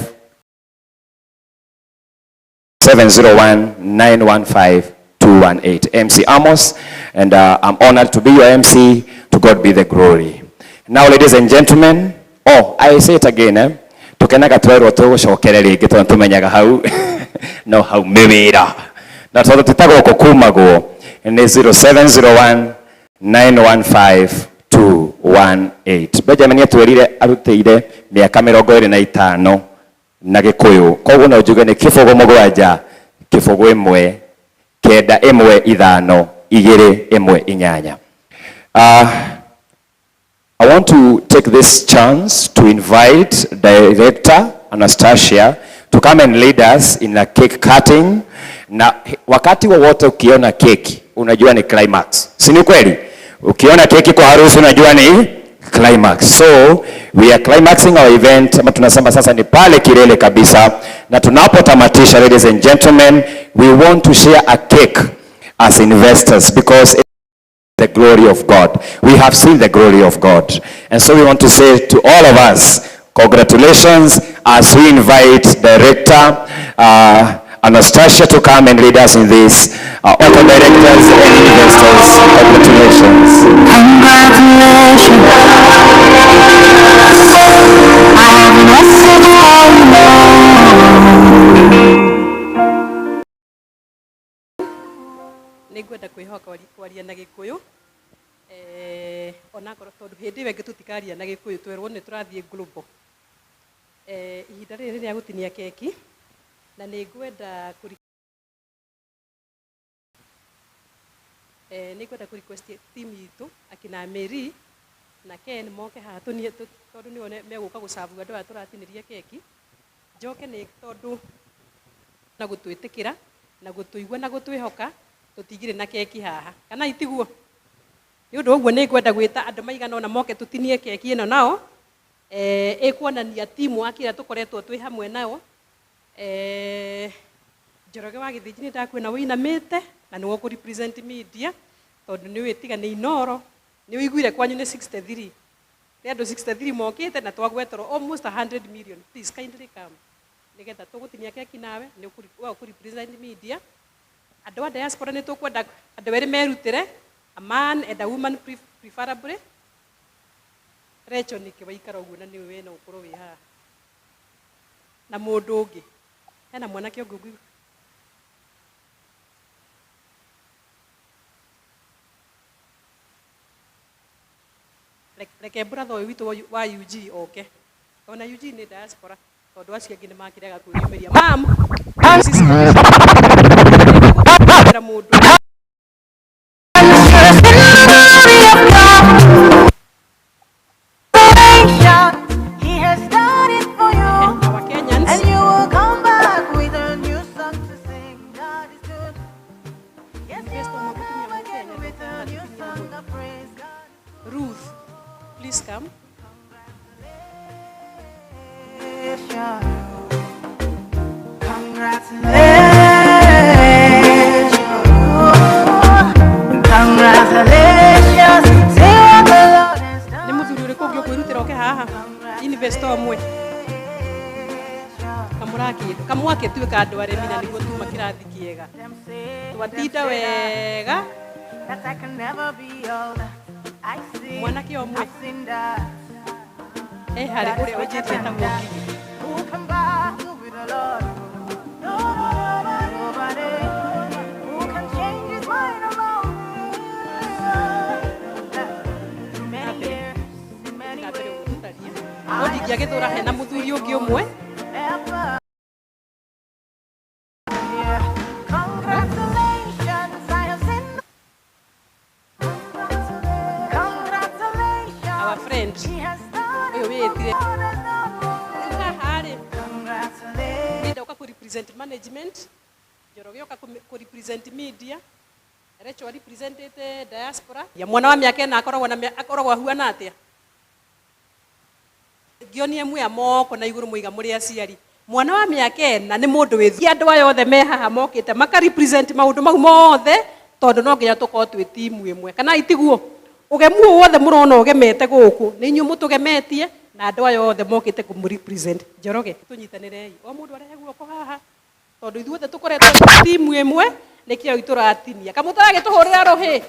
218 MC Amos, and I'm honored to be your MC. To God be the glory. Now, ladies and gentlemen, I say it again, tukenaga twerwo tugucokere ringi tondu tumenyaga hau no hau mewira na tondu tutagwo kumagwo ni 0701 915218. Benjamin atwirire arutire miaka 25 na Gikuyu. Koguo no njuge ni kibogo mugwanja, kibogo imwe, kenda imwe ithano, igiri imwe inyanya. I want to take this chance to invite Director Anastasia to come and lead us in a cake cutting. Na wakati wowote ukiona keki unajua ni climax. Si ni kweli? Ukiona keki kwa harusi unajua ni climax. So we are climaxing our event, ama tunasema sasa ni pale kilele kabisa. Na tunapotamatisha, ladies and gentlemen, we want to share a cake as investors because the glory of God. We have seen the glory of God. And so we want to say to all of us, congratulations as we invite Director Anastasia to come and lead us in this. All the directors and investors, congratulations. Congratulations. I have a message for you. Nĩngwenda kwĩhoka kwaria na Gĩkũyũ onakorwo tondũ hĩndĩ ĩyo ĩngĩ tũtikaria na Gĩkũyũ twerwo nĩ tũrathiĩ global. Ihinda rĩrĩ rĩa gũtinia keki na nĩngwenda request team itũ akina Mary na Ken moke haha tondũ nĩo megũka gũcabu andũ aya tũratinĩria keki. Njoke nĩ tondũ na gũtwĩtĩkĩra na gũtũigua na gũtwĩhoka tutigire na keki haha kana itiguo. Nĩ ũndũ ũguo nĩngwenda gwĩta andũ maigana ona moke tũtinie keki ĩno nao ĩkuonania timu akira tũkoretwo twĩ hamwe nao. Njoroge wa Gĩthĩnji nĩ ndakwĩna wĩinamĩte na nĩwe ũkũ represent media tondũ nĩ wĩtiganĩ Inoro nĩ wĩiguire kwanyu nĩ 63 nĩ andũ 63 mokĩte na twagweterwo almost 100 million. Please kindly come nĩgetha tũgũtinia keki nawe nĩ ũkũ represent media. Andũ a diaspora nĩ tũkwenda andũ erĩ merutĩre, a man and a woman preferably. Rachel nĩ kĩwaikara ũguo na nĩwe wĩna ũkũrũ wĩ haha na mũndũ ũngĩ hena mwanake ũngĩ reke brother ũyũ witũ wa UG oke ona UG nĩ diaspora tondũ acio angĩ nĩ makĩrega kwĩyumĩria. Mam mũndũ Ruth, please come. Nĩ mũthuri ũrĩkũ ũngĩ ũkwĩrutĩra oke haha investor ũmwe kamwake tuĩka andũ aremi na nĩguo tuma kĩrathi kĩega twatinda wega mwanake ũmwe harĩ ũrĩa ũnjĩtie ta mũngi no ndingĩagĩthũra hena mũthuri ũngĩ ũmwe. Our friend ũyũ wĩtire harĩ nĩndoka kũ represent management, Njoroge oka kũ represent media, Rachel represented diaspora. Ya mwana wa mĩaka ĩna akoragwo ahuana atĩa? Ngĩonie mwe moko na igũrũ mũiga mũrĩ aciari. Mwana wa mĩaka ĩna nĩ mũndũ wĩthia andũ aya othe me haha mokĩte maka represent maũndũ mau mothe tondũ no nginya tũkorwo twĩ timu ĩmwe kana itiguo. Ũgemu wothe mũrona ũgemete gũkũ nĩ inyuĩ mũtũgemetie na andũ aya othe mokĩte kũmũ represent. Njoroge tũnyitanĩrei o mũndũ arehe guoko haha tondũ ithuothe tũkoretwo timu ĩmwe nĩkĩo itũratinia kamũtara gĩtũhũrĩra rũhĩ.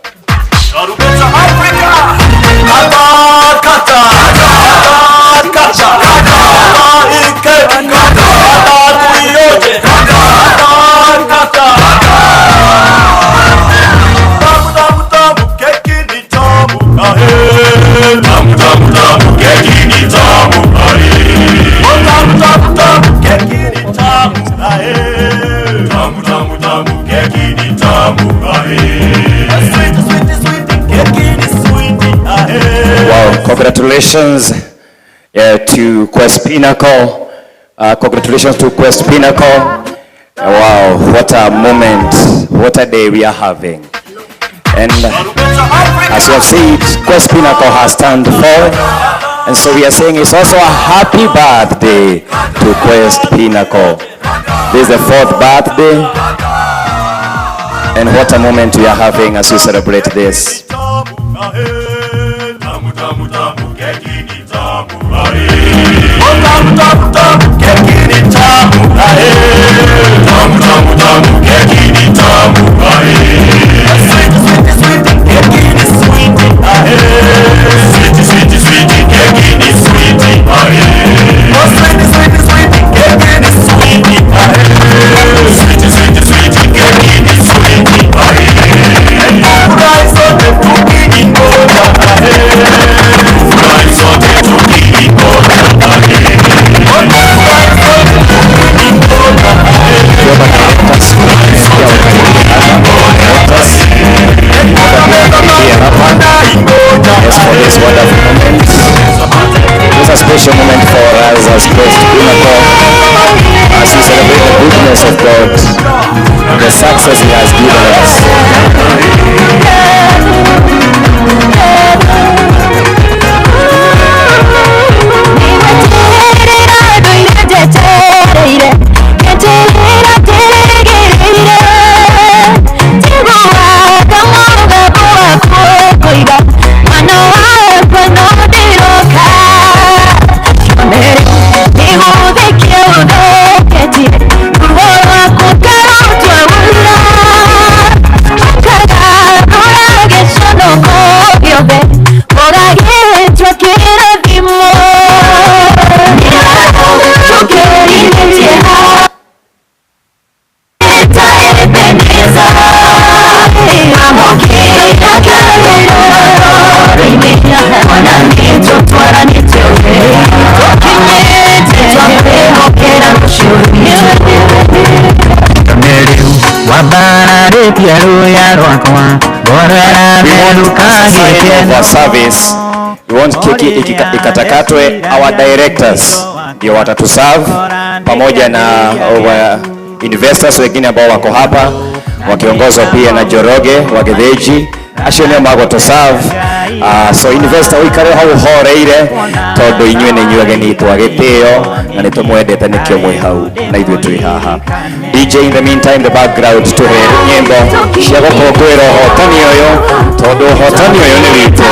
Keki ni tamu. congratulations to Quest Pinnacle. Congratulations to Quest Pinnacle. Wow, what a moment, what a day we are having. And as you have said, Quest Pinnacle has turned forward. And so we are saying it's also a happy birthday to Quest Pinnacle. This is the 4th birthday. And what a moment we are having as we celebrate this. This wonderful moment. It's a special moment for us as Quest Pinnacle, as we celebrate the goodness of God, the success He has given service. We want keki ikatakatwe. Our directors ndio watatuserve pamoja na investors wengine ambao wako hapa wakiongozwa pia na Joroge wa Getheji acio nio magotuserve. So investor uikare hau horeire tondu inyuĩ nĩ inyuĩ ageni twagĩtĩo na nĩ tũmwendete nĩkĩo mwĩ hau na ithuĩ twĩ haha. DJ in the meantime the background tũhe nyĩmbo cia gũkũngũĩra ũhotani ũyũ tondu ũhotani ũyũ nĩ witũ.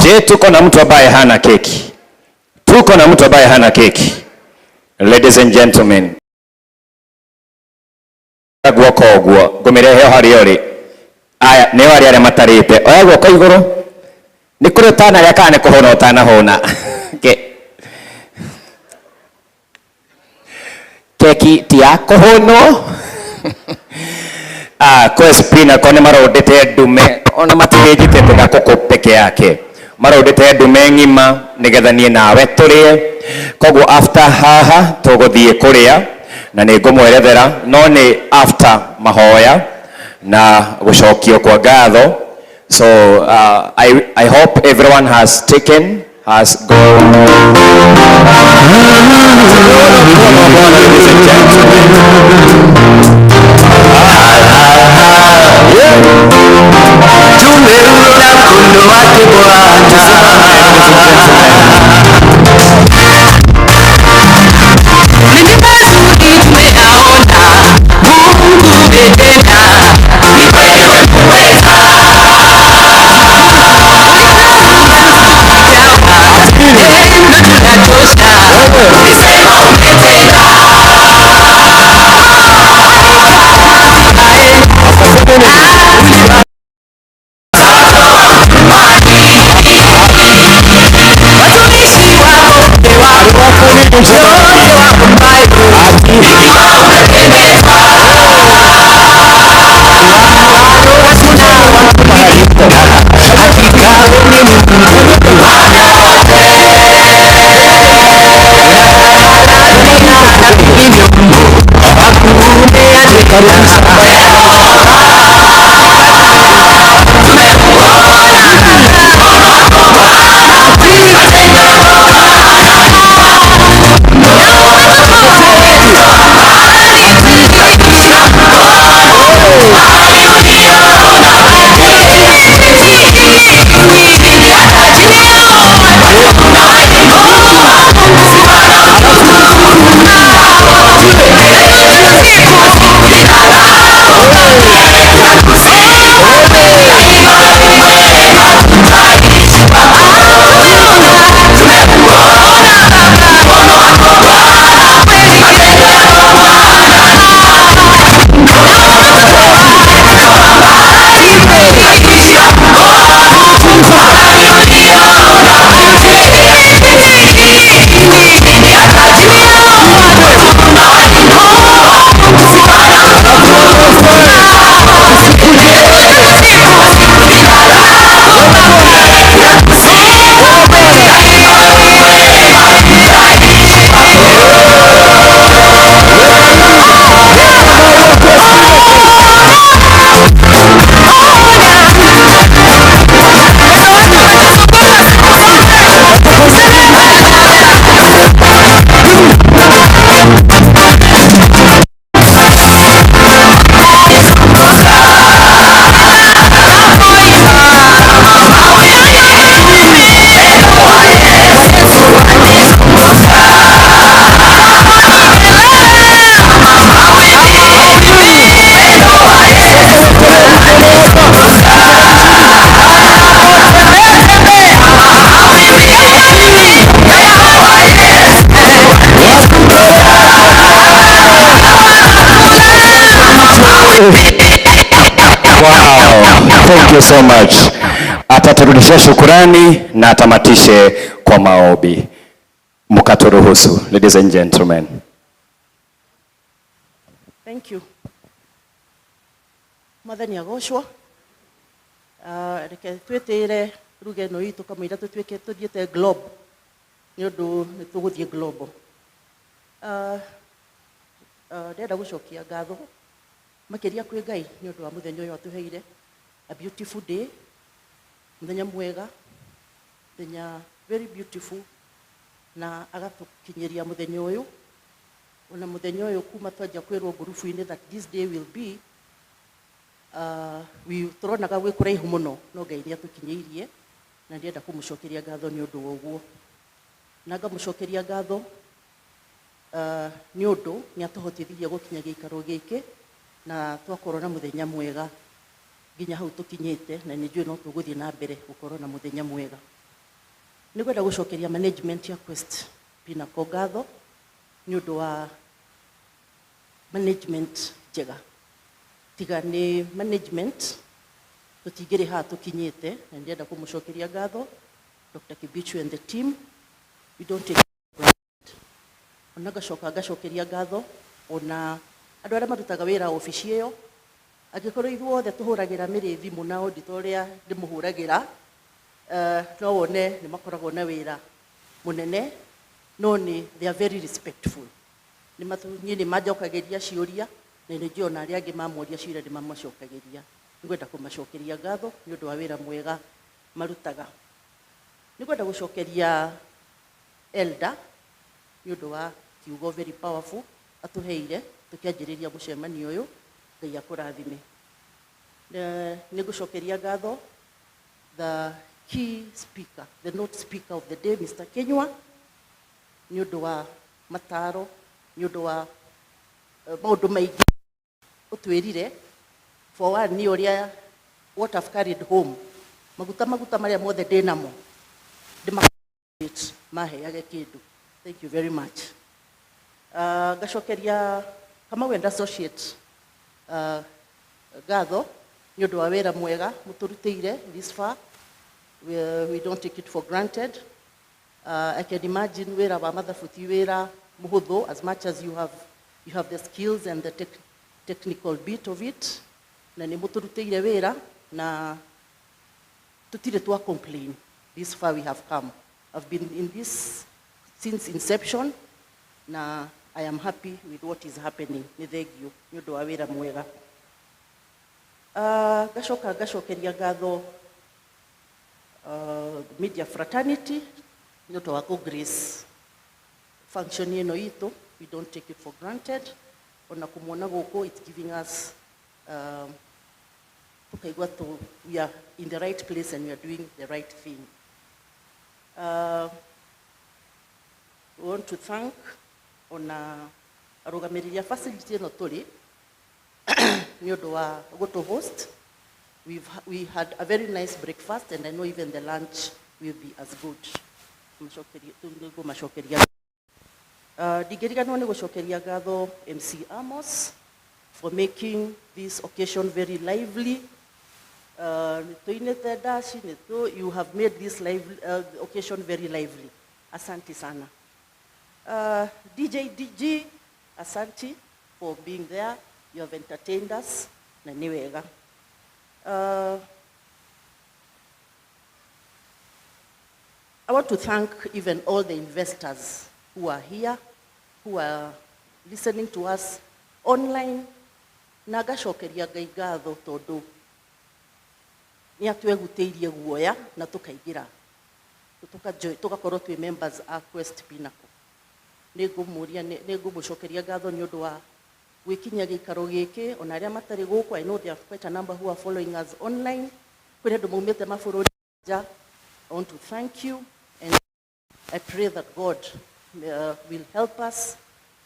Je, tuko na mtu ambaye hana keki? Tuko na mtu ambaye hana keki? Ladies and gentlemen, guoko guo ngumirehe hari ori aya ne wari ari matarite oya guoko iguru ni kuri tana ya kane kuhona tana hona keki ti ya kuhono kwes Pinnacle ne marodete ndume ona matigejite tega koko peke yake marodete ndume ngima nigetha nie nawe turie koguo after haha tuguthie kuria na nĩ ngũmwerethera no nĩ after mahoya na gũcokio kwa ngatho. So I hope everyone has gone. Ladies and gentlemen. Thank you so much. Ataturudishia shukurani na atamatishe kwa maombi. Mkaturuhusu, ladies and gentlemen. Thank you. Mwathani agoshwa. Reke twetire rugeno itu kamwira tutwike tuthiete globe. Ni undu nituguthie global. Ndenda gucokia ngatho makiria kwi Ngai ni undu wa muthenya uyu atuheire a beautiful day, muthenya mwega, muthenya very beautiful, na agatukinyiria muthenya uyu ona muthenya uyu kuma twajia kwirwo ngurubu-ini that this day will be we turonaga gwi kuraihu muno no Ngai ni atukinyeirie na ndienda kumucokeria ngatho ni undu wa uguo na ngamucokeria ngatho ni undu ni atuhotithirie gukinya giikaro giki na twakorwo na muthenya mwega nginya hau tukinyite na ni njui no tuguthie na mbere gukorwo na muthenya mwega. Ni gwenda gucokeria management ya Quest Pinnacle ngatho ni undu wa management njega. Tiga ni management tutigire ha tukinyite na ndienda kumucokeria ngatho Dr. Kibichu and the team. We don't take ona gacokeria ngatho ona andu aria marutaga wira ofisi iyo agikorwo ithuothe tuhuragira miri thimu na auditoria ndimuhuragira no wone ni makoragwo na wira munene no ni they are very respectful ni matunyini majokagiria ciuria na ni jiona aria angi mamoria ciuria ni mamacokagiria ngwenda kumacokeria ngatho ni undu wa wira mwega marutaga. Ni gwenda gucokeria elder ni undu wa kiugo very powerful atuheire tukianjiriria mucemanio uyu Ngai akurathime. Ni gucokeria ngatho the key speaker, the note speaker of the day, Mr. Kenywa, nĩ ũndũ wa mataro, nĩ ũndũ wa maũndũ maingĩ ũtwĩrire. For one, nĩ ũrĩa what I've carried home, maguta marĩa mothe ndĩ namo maheage kĩndũ. Thank you very much. Ngacokeria Kamau and Associate ngatho nĩ ũndũ wa wĩra mwega mũtũrutĩire this far. We don't take it for granted. I can imagine wĩra wa mathabu ti wĩra mũhũthũ, as much as you have the skills and the technical bit of it. Na nĩ mũtũrutĩire wĩra na tutire twa complain. This far we have come. I've been in this since inception. Na I am happy with what is happening. Nĩ thengio nĩ ũndũ wa wĩra mwega. Ngacokeria ngatho media fraternity nĩ ũndũ wa grace function ĩno itũ. We don't take it for granted. Ona kũmuona gũkũ, it's giving us we are in the right place and we are doing the right thing. We want to thank arũgamĩrĩri facility ĩno tũrĩ nĩ ũndũ wa gũtũ host. We had a very nice breakfast and I know even the lunch will be as good. Ndigĩriganĩrwo nĩ gũcokeria ngatho MC Amos for making this occasion very lively. You have made this occasion very lively. Asante sana. DJ DG, asante for being there. You have entertained us. Na ni wega. I want to thank even all the investors who are here, who are listening to us online. Na ngacokeria Ngai ngatho tondu ni atweguteirie guoya na tukaingira tugakorwo twi members a Quest Pinnacle. Nĩngũmũcokeria ngatho nĩ ũndũ wa gwikinya gĩikaro gĩkĩ. Ona arĩa matarĩ gũkũ, I know there are quite a number who are following us online. Kwĩna andũ maumĩte mabũrũri nja. I want to thank you and I pray that God will help us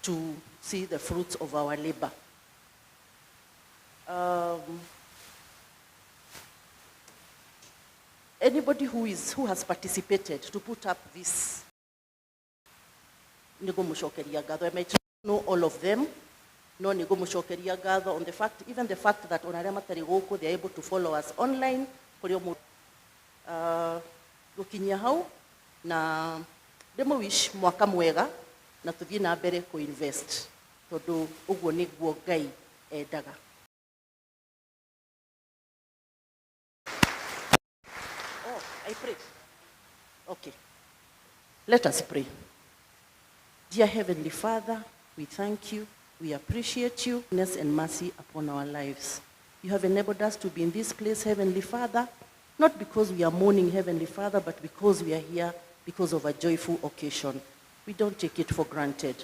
to see the fruits of our labor. Anybody who has participated to put up this, I might not know all of them. No, on the fact, even the fact that they are able to follow us online. Gukinyia hau na demo wish mwaka mwega na tuthie na mbere ku invest tondu uguo niguo Ngai endaga. Oh, I pray. Okay. Let us pray. Dear Heavenly Father, we thank you. We appreciate you, goodness and mercy upon our lives. You have enabled us to be in this place, Heavenly Father, not because we are mourning, Heavenly Father, but because we are here because of a joyful occasion. We don't take it for granted.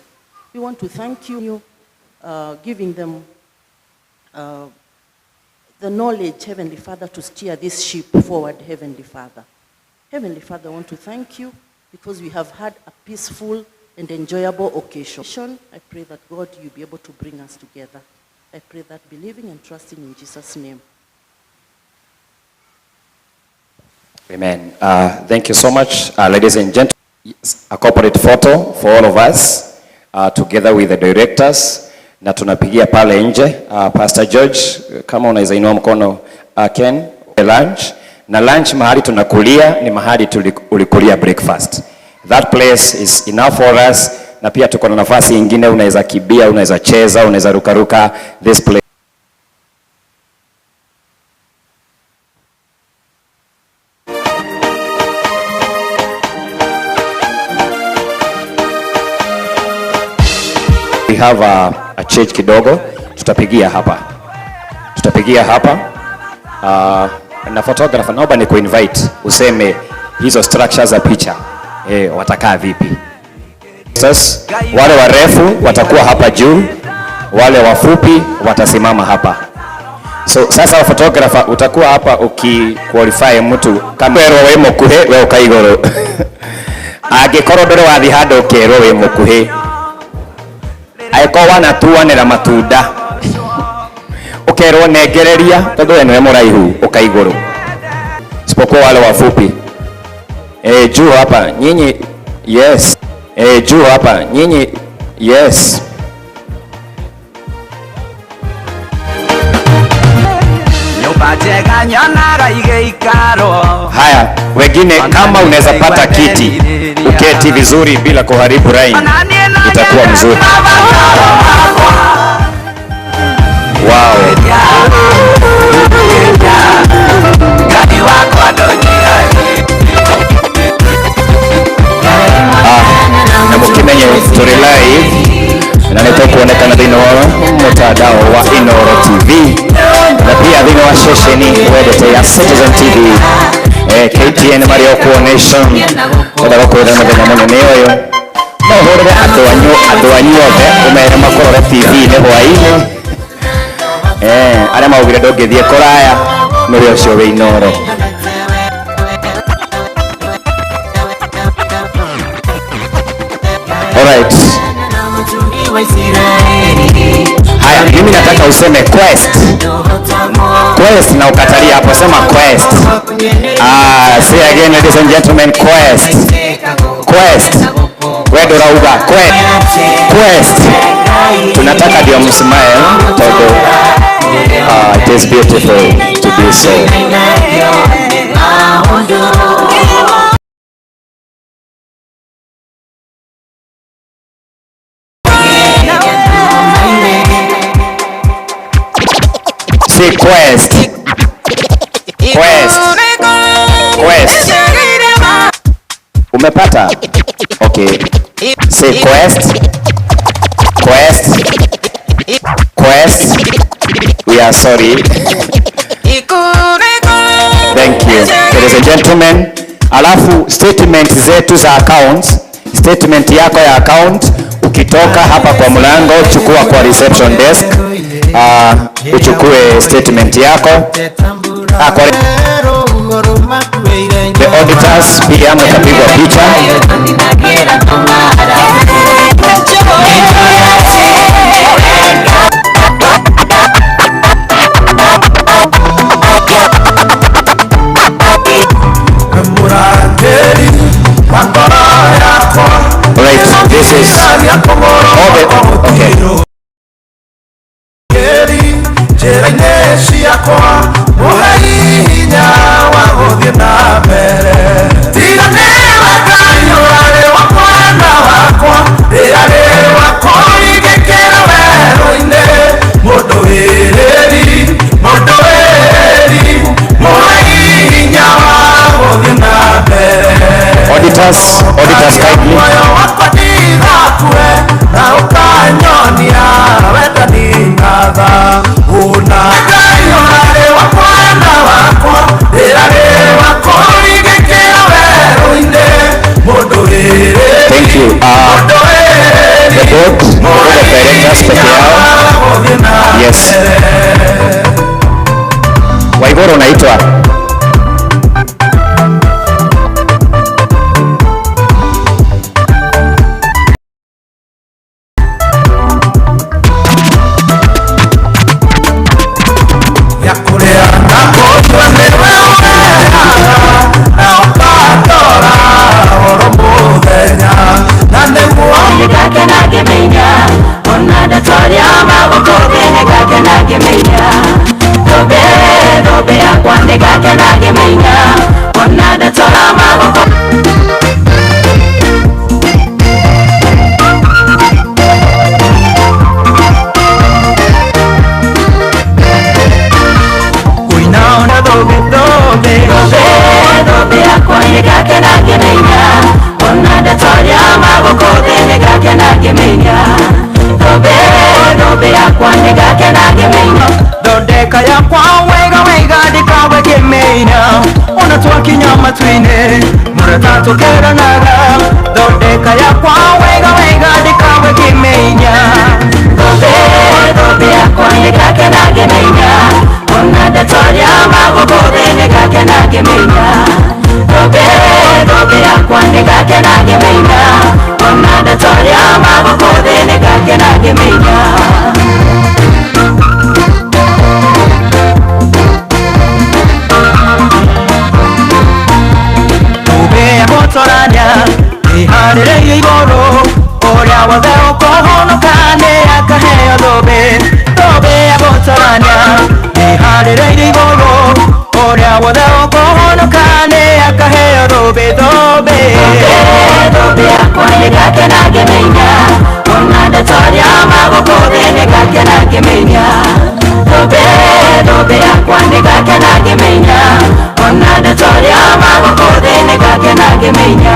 We want to thank you, giving them the knowledge, Heavenly Father, to steer this ship forward, Heavenly Father. Heavenly Father, I want to thank you because we have had a peaceful and enjoyable occasion. I pray that God, you'll be able to bring us together. I pray that believing and trusting in Jesus' name. Amen. Thank you so much, ladies and gentlemen. A corporate photo for all of us, together with the directors. Na tunapigia pale nje. Pastor George, kama unaweza inua mkono, Ken, lunch. Na lunch mahali tunakulia ni mahali ulikulia breakfast. That place is enough for us. Na pia tuko na nafasi nyingine, unaweza kibia, unaweza cheza, unaweza rukaruka. This place we have a church kidogo, tutapigia hapa. Na photographer naomba ni kuinvite useme hizo structures za picha watakaa vipi. Sasa wale warefu watakuwa hapa juu, wale wafupi watasimama hapa. So sasa photographer utakuwa hapa ukiqualify mtu kama wewe mukuhe wewe ukaigoro. Angĩkorwo ndore wathi handũ ũkerwo wĩ mũkuhĩ. Angĩkorwo wanatuanĩra matunda ũkerwo nengereria tondũ we nĩwe mũraihu ũkaigũrũ. Isipokuwa wale wafupi. Juu hapa nyinyi yes. Juu hapa nyinyi yes. Haya, wengine kama unaweza pata kiti uketi vizuri bila kuharibu line itakuwa mzuri. Wow. Na mukimenye turi live na nito kuonekana thĩinĩ wa mtandao wa Inoro TV na pia thĩinĩ wa ceceni wendete ya Citizen TV KTN Mario Nation ndataka kwenda mũthenya mũnene ũyũ no hũrĩre andũ anyu othe ũmere makorore TV nĩ hwaĩ-inĩ arĩa maugire ndũngĩthiĩ kũraya nĩwe ũcio wĩ Inoro. Alright. Haya, mimi nataka useme quest. Quest na ukatalia hapo, sema quest. Say again ladies and gentlemen, quest. Quest. Wewe rauga, quest. Quest. Tunataka ndio msemae todo. It is beautiful to be so. Say quest. Quest. Quest. Umepata? Okay. Say quest. Quest. Quest. We are sorry. Thank you. Ladies and gentlemen, alafu statement zetu za accounts, statement yako ya account ukitoka hapa kwa mlango chukua kwa reception desk. Uchukue statement yako. The auditors pia mtapigwa picha. Right, this is all the okay. Auditors kindly. Thank you. The board of directors peke yao. Yes. Waigoro unaitwa. ndatoria magũgũthĩ nĩgakena ngĩmenya thũmbĩ yakwa nĩgakena ngĩmenya ona ndatoria magũgũthĩ nĩgakena ngĩmenya Toranya, iharĩrĩirie igũrũ ũrĩa wothe ũkũhonoka nĩ akaheo thũmbĩ ya gũtoranya iharĩrĩirie igũrũ ũrĩa wothe ũkũhonoka nĩ akaheo thũmbĩ yakwa nĩgakena ngĩmenya ona ndatoria magũgũthĩ nĩgakena ngĩmenya thũmbĩ yakwa nĩgakena ngĩmenya ona ndatoria magũgũthĩ nĩgakena ngĩmenya